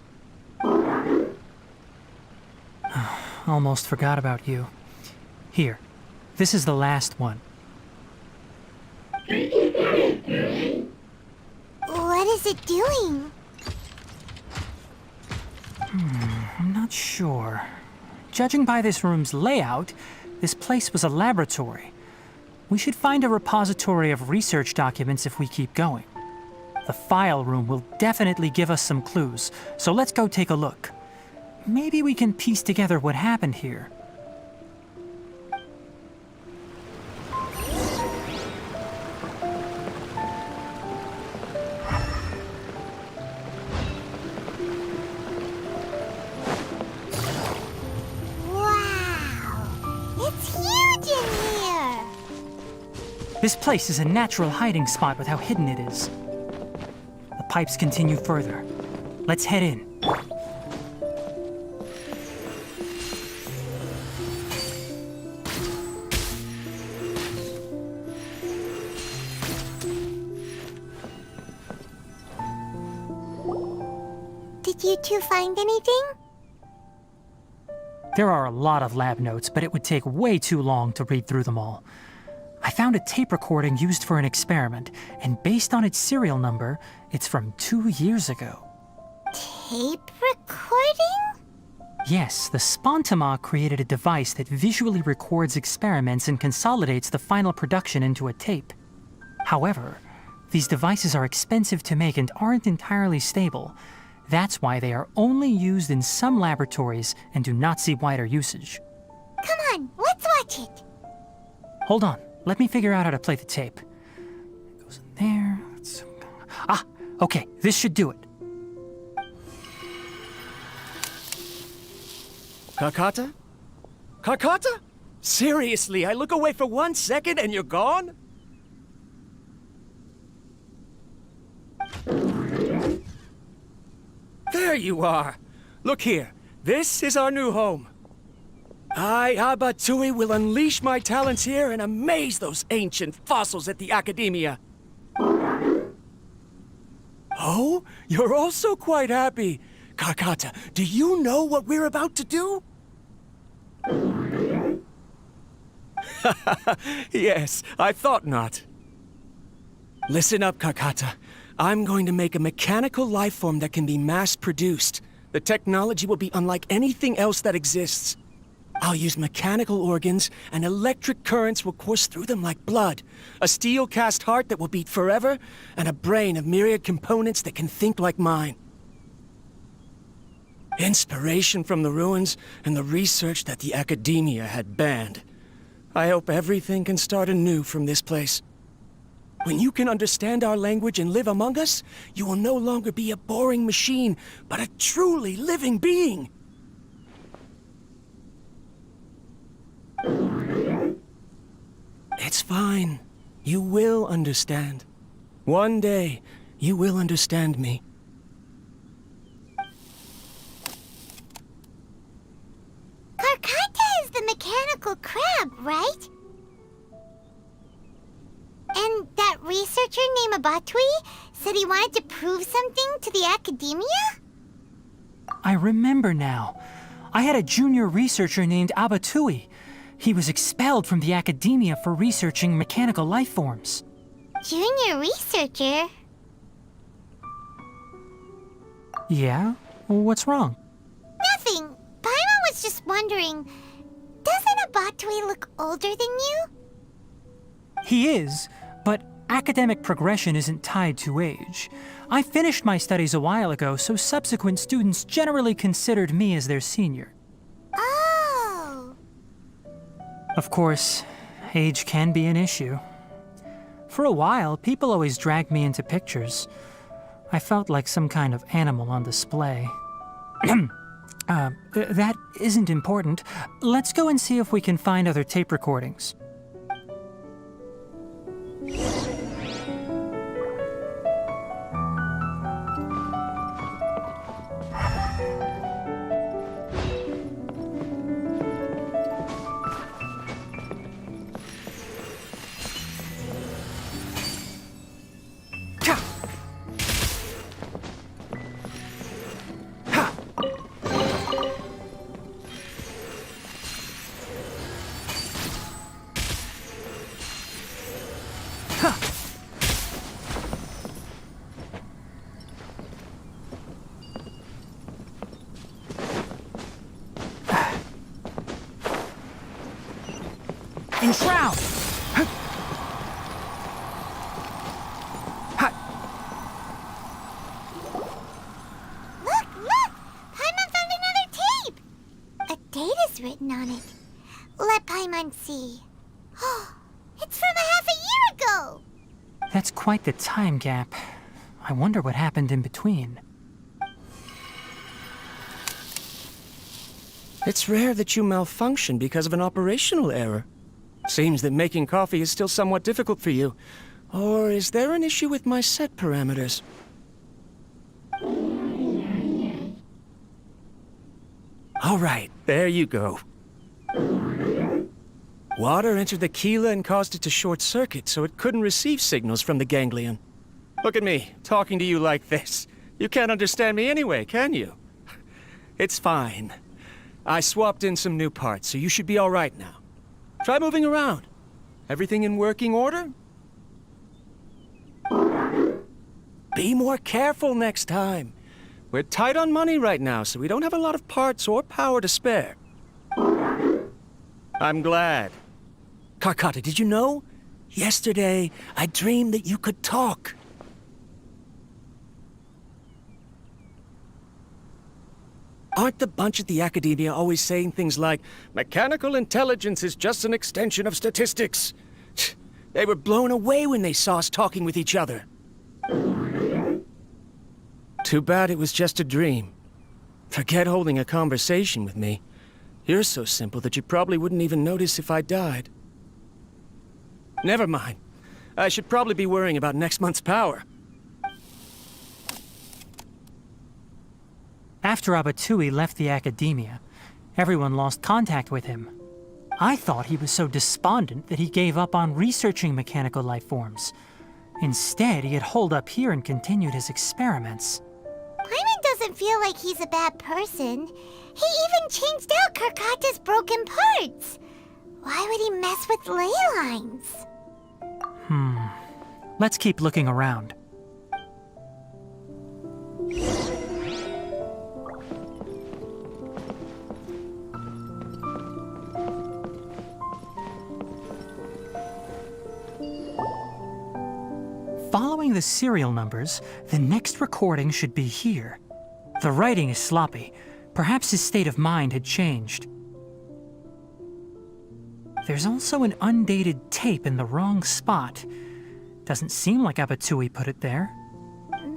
Almost forgot about you. Here, this is the last one. What is it doing? I'm not sure. Judging by this room's layout, this place was a laboratory. We should find a repository of research documents if we keep going. The file room will definitely give us some clues, so let's go take a look. Maybe we can piece together what happened here. This place is a natural hiding spot with how hidden it is. The pipes continue further. Let's head in. Did you two find anything? There are a lot of lab notes, but it would take way too long to read through them all. I found a tape recording used for an experiment, and based on its serial number, it's from 2 years ago. Tape recording? Yes, the Spontama created a device that visually records experiments and consolidates the final production into a tape. However, these devices are expensive to make and aren't entirely stable. That's why they are only used in some laboratories and do not see wider usage. Come on, let's watch it. Hold on. Let me figure out how to play the tape. It goes in there. Okay, this should do it. Kakata? Kakata? Seriously, I look away for 1 second and you're gone? There you are. Look here. This is our new home. I, Abatui, will unleash my talents here and amaze those ancient fossils at the Academia. Oh, you're also quite happy. Kakata, do you know what we're about to do? Yes, I thought not. Listen up, Kakata. I'm going to make a mechanical life form that can be mass-produced. The technology will be unlike anything else that exists. I'll use mechanical organs, and electric currents will course through them like blood. A steel-cast heart that will beat forever, and a brain of myriad components that can think like mine. Inspiration from the ruins and the research that the academia had banned. I hope everything can start anew from this place. When you can understand our language and live among us, you will no longer be a boring machine, but a truly living being. It's fine. You will understand. One day, you will understand me. Karkata is the mechanical crab, right? And that researcher named Abatui said he wanted to prove something to the academia? I remember now. I had a junior researcher named Abatui. He was expelled from the academia for researching mechanical life forms. Junior researcher? Yeah? What's wrong? Nothing. Paimon was just wondering, doesn't Abatui look older than you? He is, but academic progression isn't tied to age. I finished my studies a while ago, so subsequent students generally considered me as their senior. Oh. Of course, age can be an issue. For a while, people always dragged me into pictures. I felt like some kind of animal on display. That isn't important. Let's go and see if we can find other tape recordings. Enshroud! Look! Paimon found another tape! A date is written on it. Let Paimon see. It's from a half a year ago! That's quite the time gap. I wonder what happened in between. It's rare that you malfunction because of an operational error. Seems that making coffee is still somewhat difficult for you. Or is there an issue with my set parameters? All right, there you go. Water entered the chela and caused it to short circuit, so it couldn't receive signals from the ganglion. Look at me, talking to you like this. You can't understand me anyway, can you? It's fine. I swapped in some new parts, so you should be all right now. Try moving around. Everything in working order? Be more careful next time. We're tight on money right now, so we don't have a lot of parts or power to spare. I'm glad. Karkata, did you know? Yesterday, I dreamed that you could talk. Aren't the bunch at the academia always saying things like, mechanical intelligence is just an extension of statistics? They were blown away when they saw us talking with each other. Too bad it was just a dream. Forget holding a conversation with me. You're so simple that you probably wouldn't even notice if I died. Never mind. I should probably be worrying about next month's power. After Abatui left the academia, everyone lost contact with him. I thought he was so despondent that he gave up on researching mechanical life forms. Instead, he had holed up here and continued his experiments. Paimon doesn't feel like he's a bad person. He even changed out Karkata's broken parts. Why would he mess with ley lines? Let's keep looking around. Following the serial numbers, the next recording should be here. The writing is sloppy. Perhaps his state of mind had changed. There's also an undated tape in the wrong spot. Doesn't seem like Abatui put it there.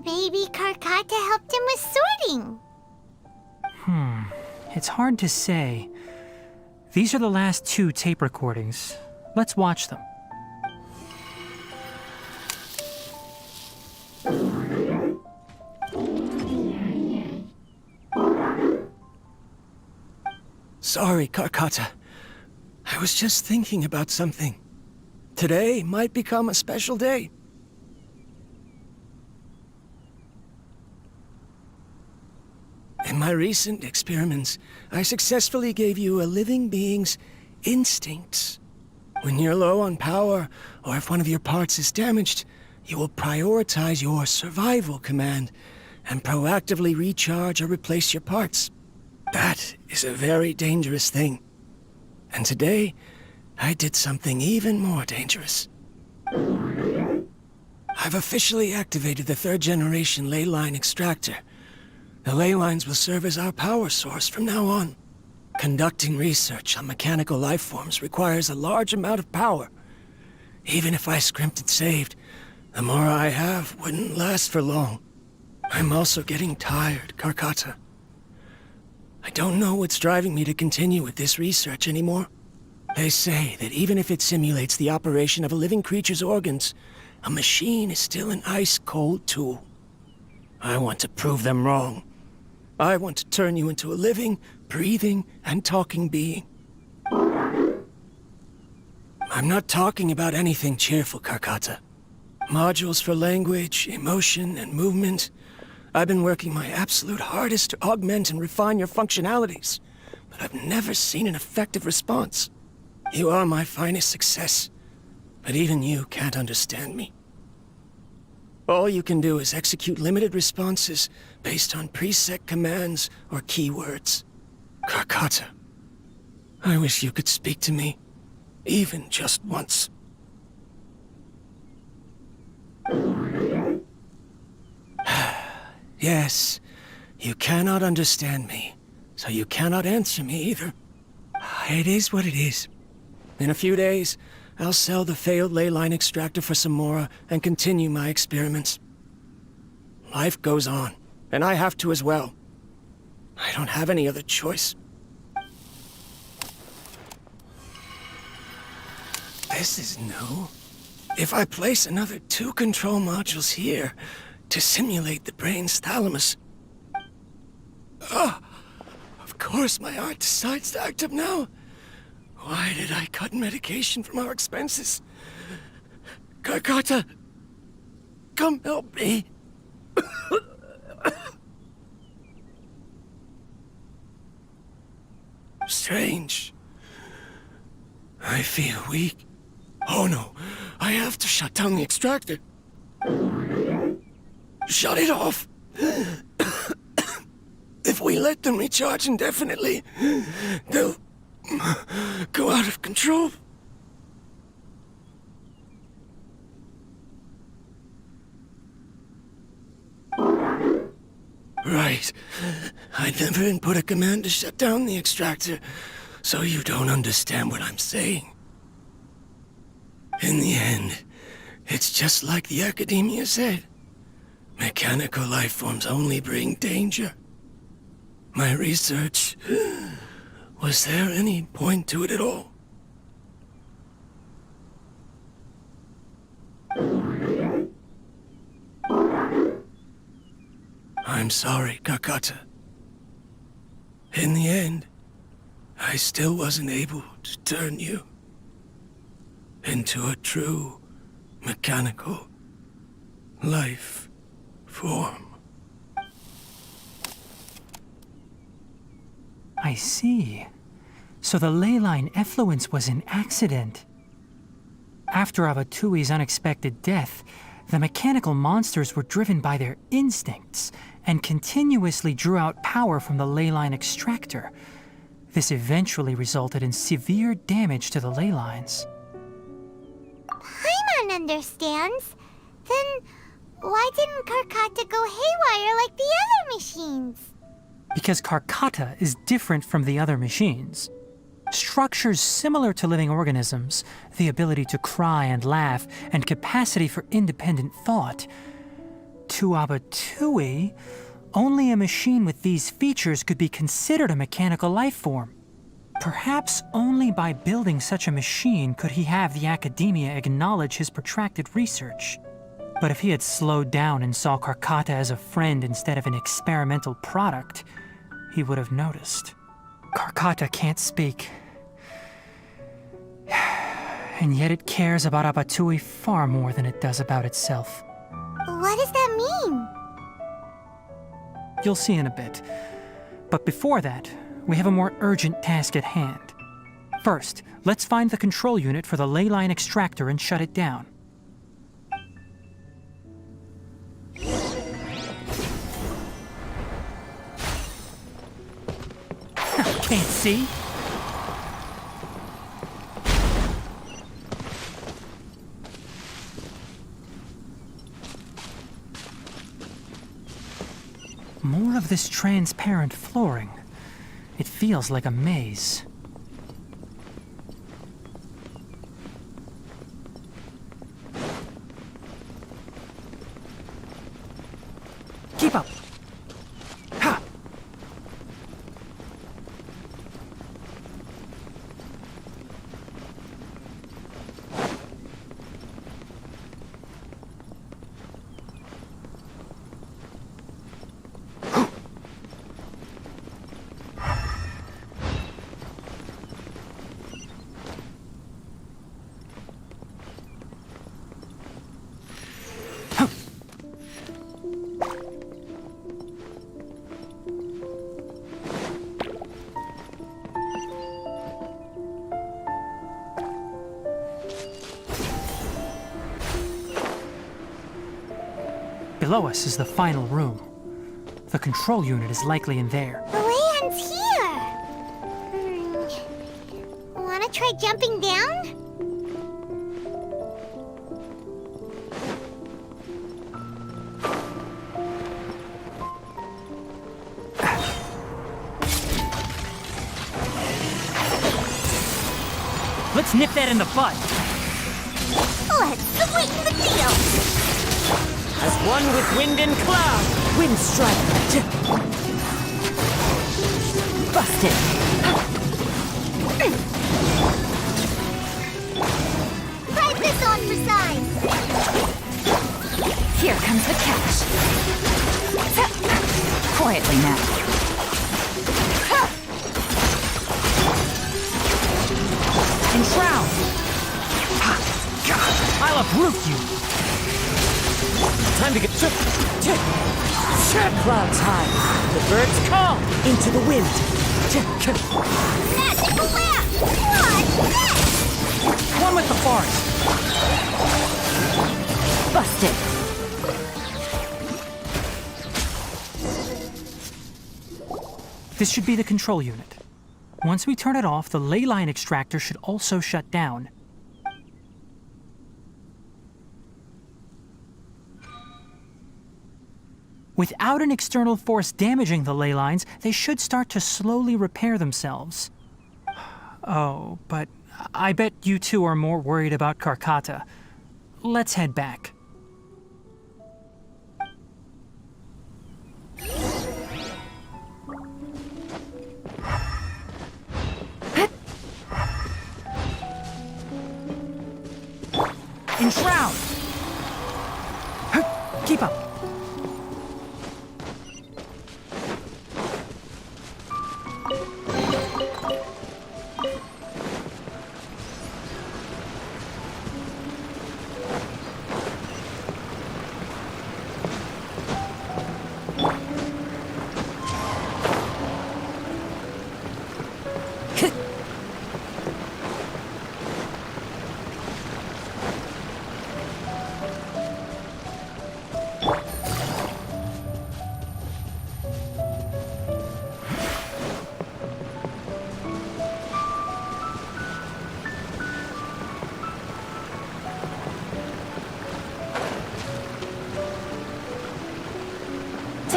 Maybe Karkata helped him with sorting. It's hard to say. These are the last 2 tape recordings. Let's watch them. Sorry, Karkata. I was just thinking about something. Today might become a special day. In my recent experiments, I successfully gave you a living being's instincts. When you're low on power, or if one of your parts is damaged, you will prioritize your survival command and proactively recharge or replace your parts. That is a very dangerous thing. And today, I did something even more dangerous. I've officially activated the 3rd generation ley line extractor. The ley lines will serve as our power source from now on. Conducting research on mechanical life forms requires a large amount of power. Even if I scrimped and saved, the more I have wouldn't last for long. I'm also getting tired, Karkata. I don't know what's driving me to continue with this research anymore. They say that even if it simulates the operation of a living creature's organs, a machine is still an ice-cold tool. I want to prove them wrong. I want to turn you into a living, breathing, and talking being. I'm not talking about anything cheerful, Karkata. Modules for language, emotion, and movement. I've been working my absolute hardest to augment and refine your functionalities, but I've never seen an effective response. You are my finest success, but even you can't understand me. All you can do is execute limited responses based on preset commands or keywords. Karkata, I wish you could speak to me, even just once. Yes, you cannot understand me, so you cannot answer me either. It is what it is. In a few days, I'll sell the failed ley line extractor for some more and continue my experiments. Life goes on, and I have to as well. I don't have any other choice. This is new. If I place another 2 control modules here to simulate the brain's thalamus... Of course my heart decides to act up now. Why did I cut medication from our expenses? Karkata, come help me. Strange. I feel weak. Oh no, I have to shut down the extractor. Shut it off. If we let them recharge indefinitely, they'll go out of control. Right. I never input a command to shut down the extractor, so you don't understand what I'm saying. In the end, it's just like the academia said. Mechanical life forms only bring danger. My research... Was there any point to it at all? I'm sorry, Karkata. In the end, I still wasn't able to turn you into a true mechanical life form. I see. So the ley line effluence was an accident. After Avatui's unexpected death, the mechanical monsters were driven by their instincts and continuously drew out power from the ley line extractor. This eventually resulted in severe damage to the ley lines. Paimon understands. Then why didn't Karkata go haywire like the other machines? Because Karkata is different from the other machines. Structures similar to living organisms, the ability to cry and laugh, and capacity for independent thought. To Abatui, only a machine with these features could be considered a mechanical life form. Perhaps only by building such a machine could he have the academia acknowledge his protracted research. But if he had slowed down and saw Karkata as a friend instead of an experimental product, he would have noticed. Karkata can't speak. And yet it cares about Abatui far more than it does about itself. What does that mean? You'll see in a bit. But before that, we have a more urgent task at hand. First, let's find the control unit for the ley line extractor and shut it down. Can't see? More of this transparent flooring. It feels like a maze. Keep up! Ha! Below us is the final room. The control unit is likely in there. The way ends here. Wanna try jumping down? Let's nip that in the bud. Let's sweeten the deal. As one with wind and cloud, wind strike. Busted. Try this on for size. Here comes the catch. Quietly now. Enshroud! I'll uproot you! Time to get clouds high. The birds call into the wind. Magical lamp! What's this? One with the forest. Busted. This should be the control unit. Once we turn it off, the ley line extractor should also shut down. Without an external force damaging the ley lines, they should start to slowly repair themselves. Oh, but I bet you two are more worried about Karkata. Let's head back. Enshroud! Keep up.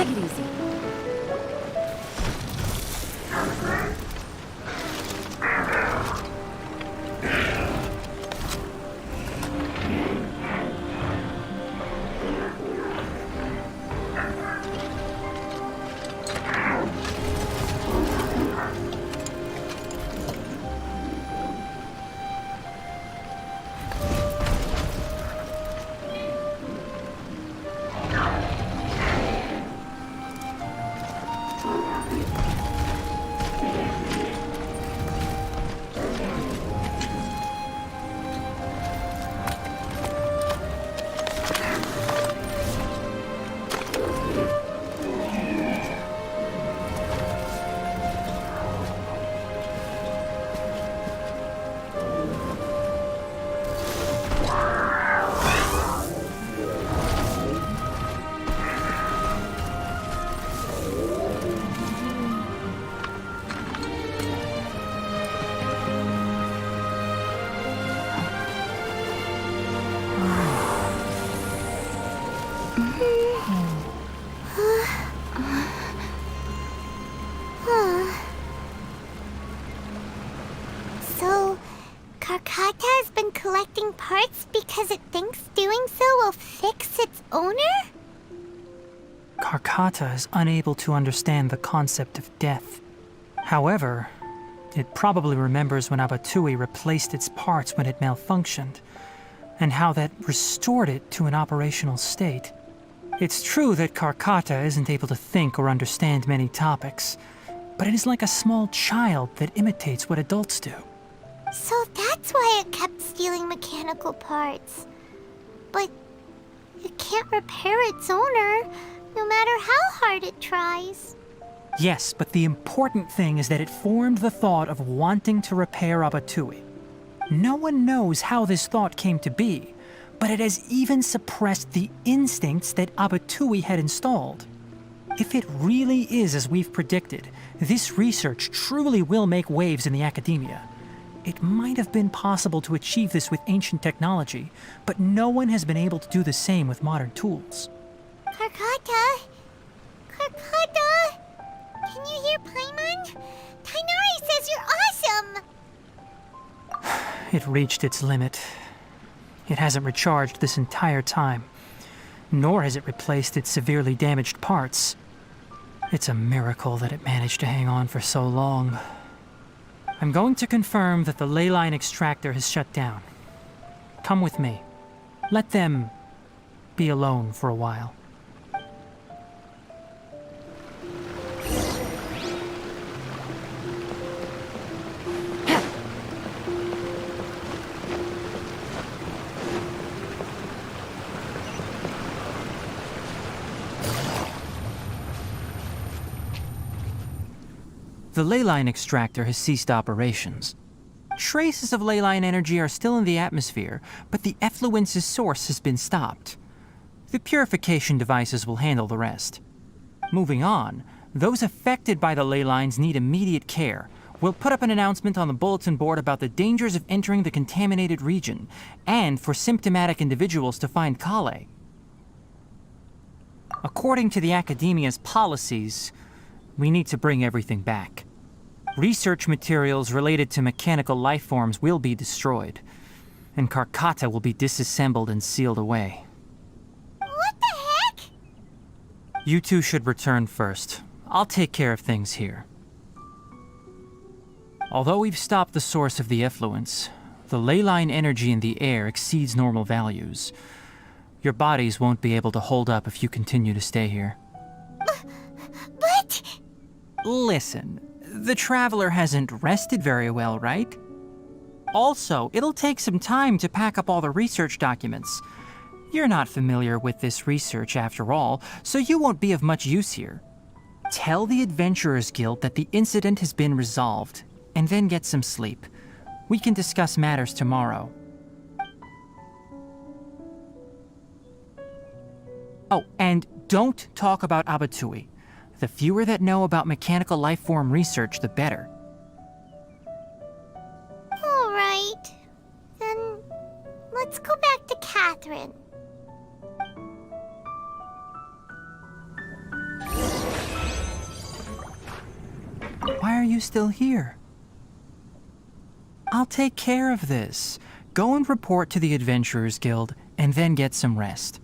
Take it easy. So, Karkata has been collecting parts because it thinks doing so will fix its owner? Karkata is unable to understand the concept of death. However, it probably remembers when Abatui replaced its parts when it malfunctioned, and how that restored it to an operational state. It's true that Karkata isn't able to think or understand many topics, but it is like a small child that imitates what adults do. So that's why it kept stealing mechanical parts. But it can't repair its owner, no matter how hard it tries. Yes, but the important thing is that it formed the thought of wanting to repair Abatui. No one knows how this thought came to be, but it has even suppressed the instincts that Abatui had installed. If it really is as we've predicted, this research truly will make waves in the academia. It might have been possible to achieve this with ancient technology, but no one has been able to do the same with modern tools. Karkata? Karkata? Can you hear Paimon? Tainari says you're awesome! It reached its limit. It hasn't recharged this entire time, nor has it replaced its severely damaged parts. It's a miracle that it managed to hang on for so long. I'm going to confirm that the ley line extractor has shut down. Come with me. Let them be alone for a while. The ley line extractor has ceased operations. Traces of ley line energy are still in the atmosphere, but the effluence's source has been stopped. The purification devices will handle the rest. Moving on, those affected by the ley lines need immediate care. We'll put up an announcement on the bulletin board about the dangers of entering the contaminated region, and for symptomatic individuals to find Kale. According to the Academia's policies, we need to bring everything back. Research materials related to mechanical life forms will be destroyed, and Karkata will be disassembled and sealed away. What the heck? You two should return first. I'll take care of things here. Although we've stopped the source of the effluence, the ley line energy in the air exceeds normal values. Your bodies won't be able to hold up if you continue to stay here. But... Listen, the Traveler hasn't rested very well, right? Also, it'll take some time to pack up all the research documents. You're not familiar with this research after all, so you won't be of much use here. Tell the Adventurers Guild that the incident has been resolved, and then get some sleep. We can discuss matters tomorrow. Oh, and don't talk about Abatui. The fewer that know about mechanical life form research, the better. All right. Then let's go back to Catherine. Why are you still here? I'll take care of this. Go and report to the Adventurers Guild, and then get some rest.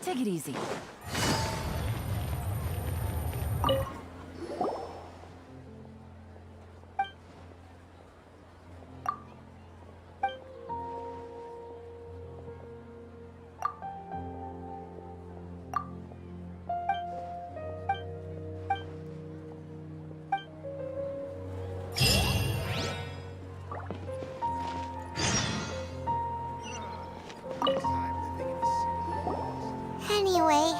Take it easy. Anyway,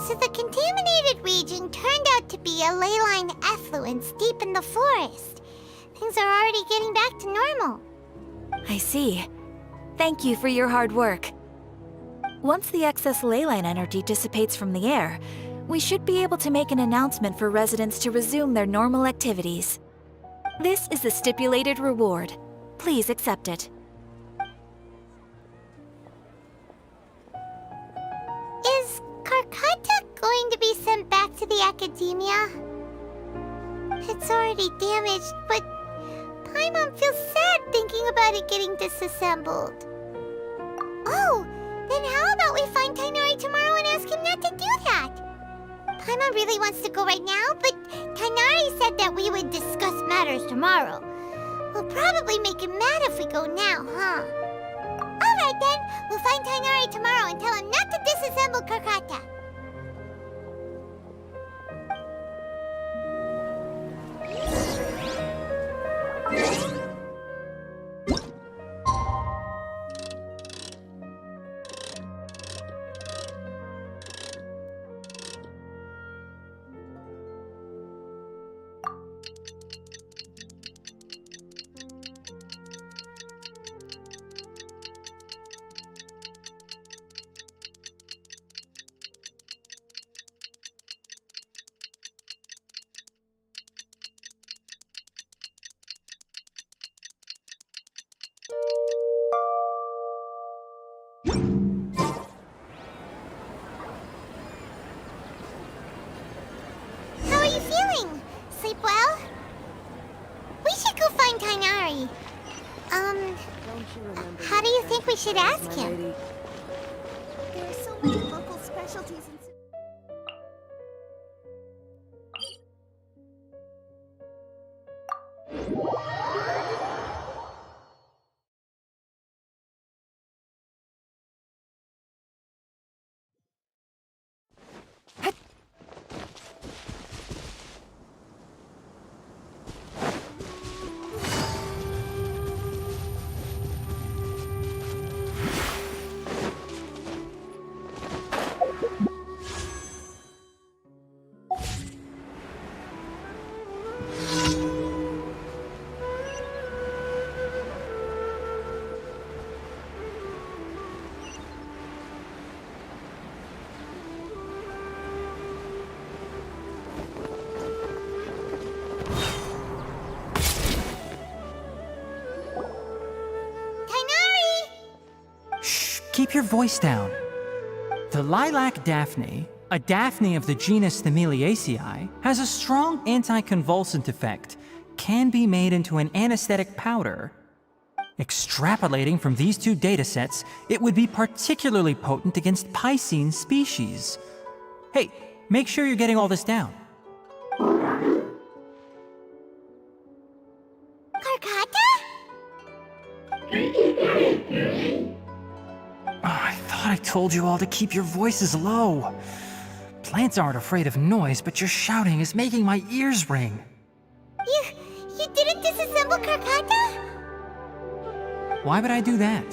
so the contaminated region turned out to be a ley line effluence deep in the forest. Things are already getting back to normal. I see. Thank you for your hard work. Once the excess ley line energy dissipates from the air, we should be able to make an announcement for residents to resume their normal activities. This is the stipulated reward. Please accept it. Is Karkata going to be sent back to the academia? It's already damaged, but Paimon feels sad thinking about it getting disassembled. Oh, then how about we find Tainari tomorrow and ask him not to do that? Paimon really wants to go right now, but Tainari said that we would discuss matters tomorrow. We'll probably make him mad if we go now, huh? Alright then, we'll find Tainari tomorrow and tell him not to disassemble Karkata. How are you feeling? Sleep well? We should go find Tainari. How do you think we should ask him? There are so many local specialties in Keep your voice down. The lilac daphne, a daphne of the genus Thameliaceae, has a strong anticonvulsant effect, can be made into an anesthetic powder. Extrapolating from these two datasets, it would be particularly potent against Piscine species. Hey, make sure you're getting all this down. Karkata? told you all to keep your voices low. Plants aren't afraid of noise, but your shouting is making my ears ring. You didn't disassemble Karkata? Why would I do that?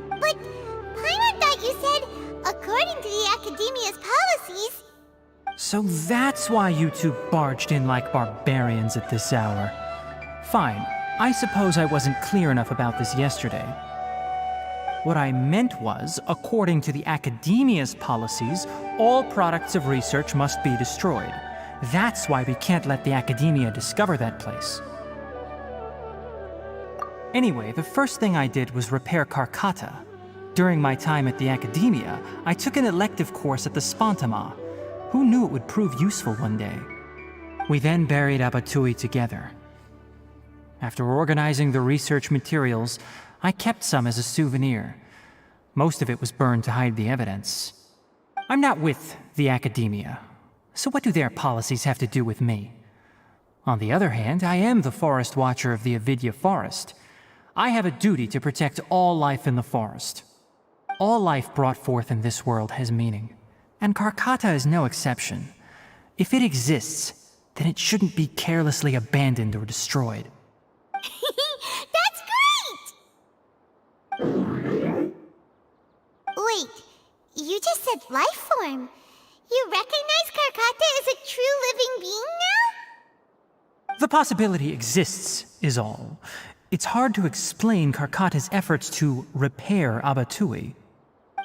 But Paimon thought you said, according to the Academia's policies... So that's why you two barged in like barbarians at this hour. Fine, I suppose I wasn't clear enough about this yesterday. What I meant was, according to the Academia's policies, all products of research must be destroyed. That's why we can't let the Academia discover that place. Anyway, the first thing I did was repair Karkata. During my time at the Academia, I took an elective course at the Spantama. Who knew it would prove useful one day? We then buried Abatui together. After organizing the research materials, I kept some as a souvenir. Most of it was burned to hide the evidence. I'm not with the Academia, so what do their policies have to do with me? On the other hand, I am the Forest Watcher of the Avidya Forest. I have a duty to protect all life in the forest. All life brought forth in this world has meaning, and Karkata is no exception. If it exists, then it shouldn't be carelessly abandoned or destroyed. That's great! Wait, you just said life form. You recognize Karkata as a true living being now? The possibility exists, is all. It's hard to explain Karkata's efforts to repair Abatui.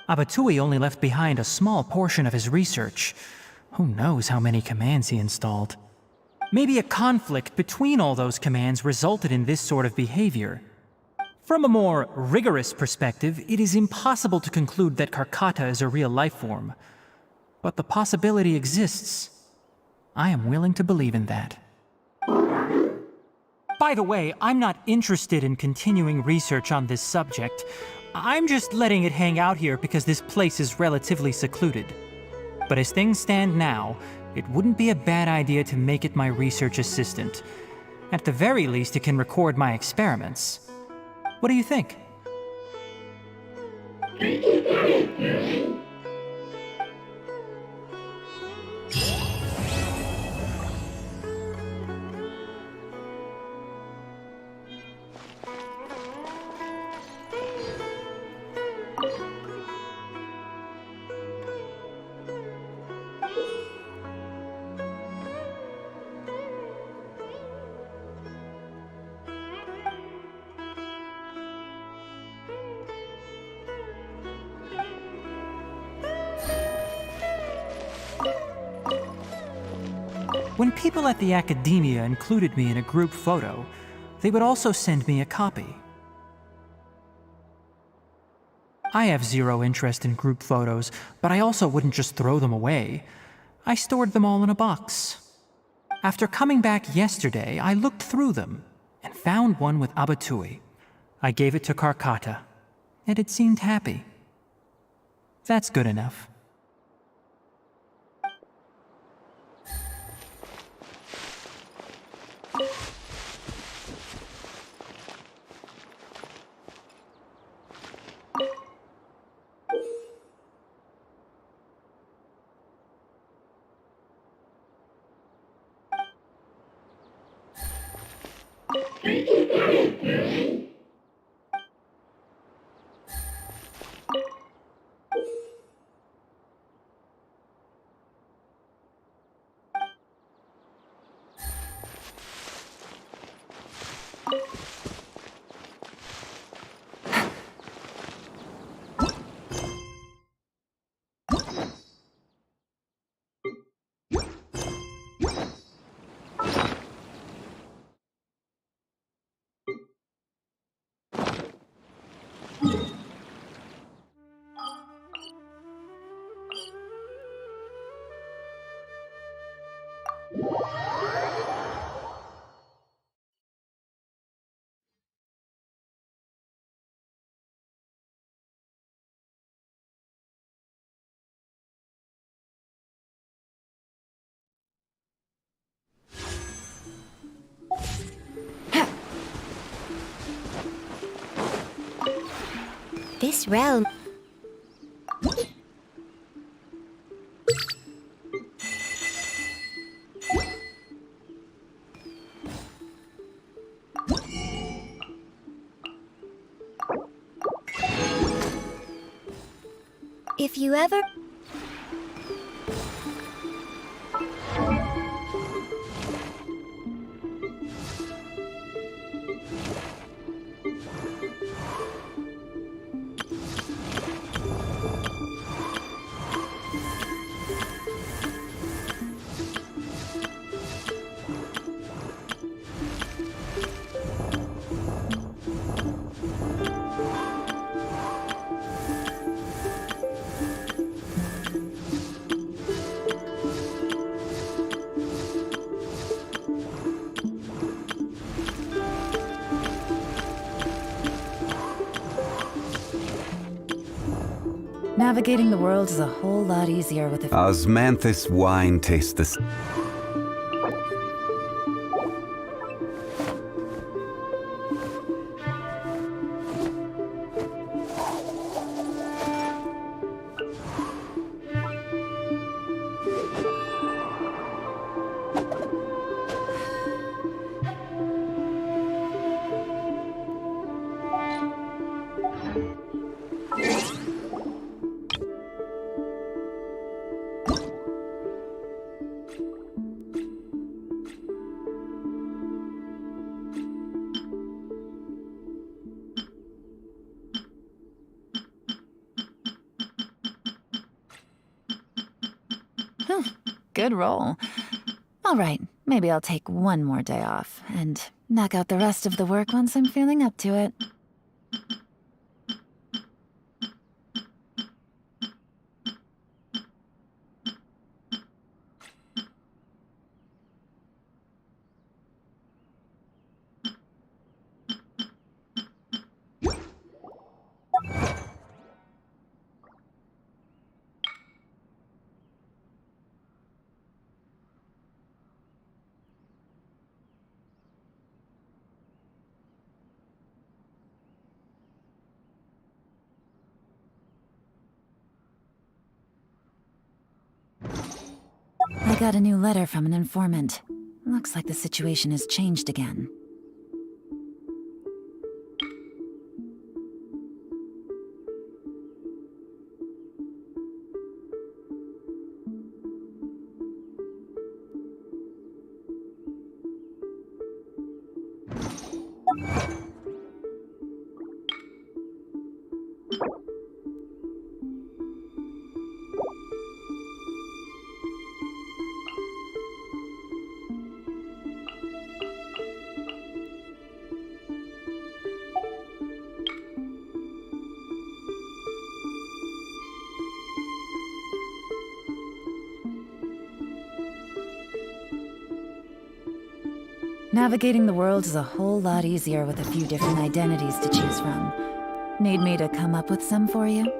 Abatui only left behind a small portion of his research. Who knows how many commands he installed? Maybe a conflict between all those commands resulted in this sort of behavior. From a more rigorous perspective, it is impossible to conclude that Karkata is a real life form. But the possibility exists. I am willing to believe in that. By the way, I'm not interested in continuing research on this subject. I'm just letting it hang out here because this place is relatively secluded. But as things stand now, it wouldn't be a bad idea to make it my research assistant. At the very least, it can record my experiments. What do you think? When people at the Academia included me in a group photo, they would also send me a copy. I have zero interest in group photos, but I also wouldn't just throw them away. I stored them all in a box. After coming back yesterday, I looked through them and found one with Abatui. I gave it to Karkata, and it seemed happy. That's good enough. This realm... If you ever... Navigating the world is a whole lot easier with a... Osmanthus wine tastes the... Good roll. All right, maybe I'll take one more day off and knock out the rest of the work once I'm feeling up to it. I got a new letter from an informant. Looks like the situation has changed again. Navigating the world is a whole lot easier with a few different identities to choose from. Need me to come up with some for you?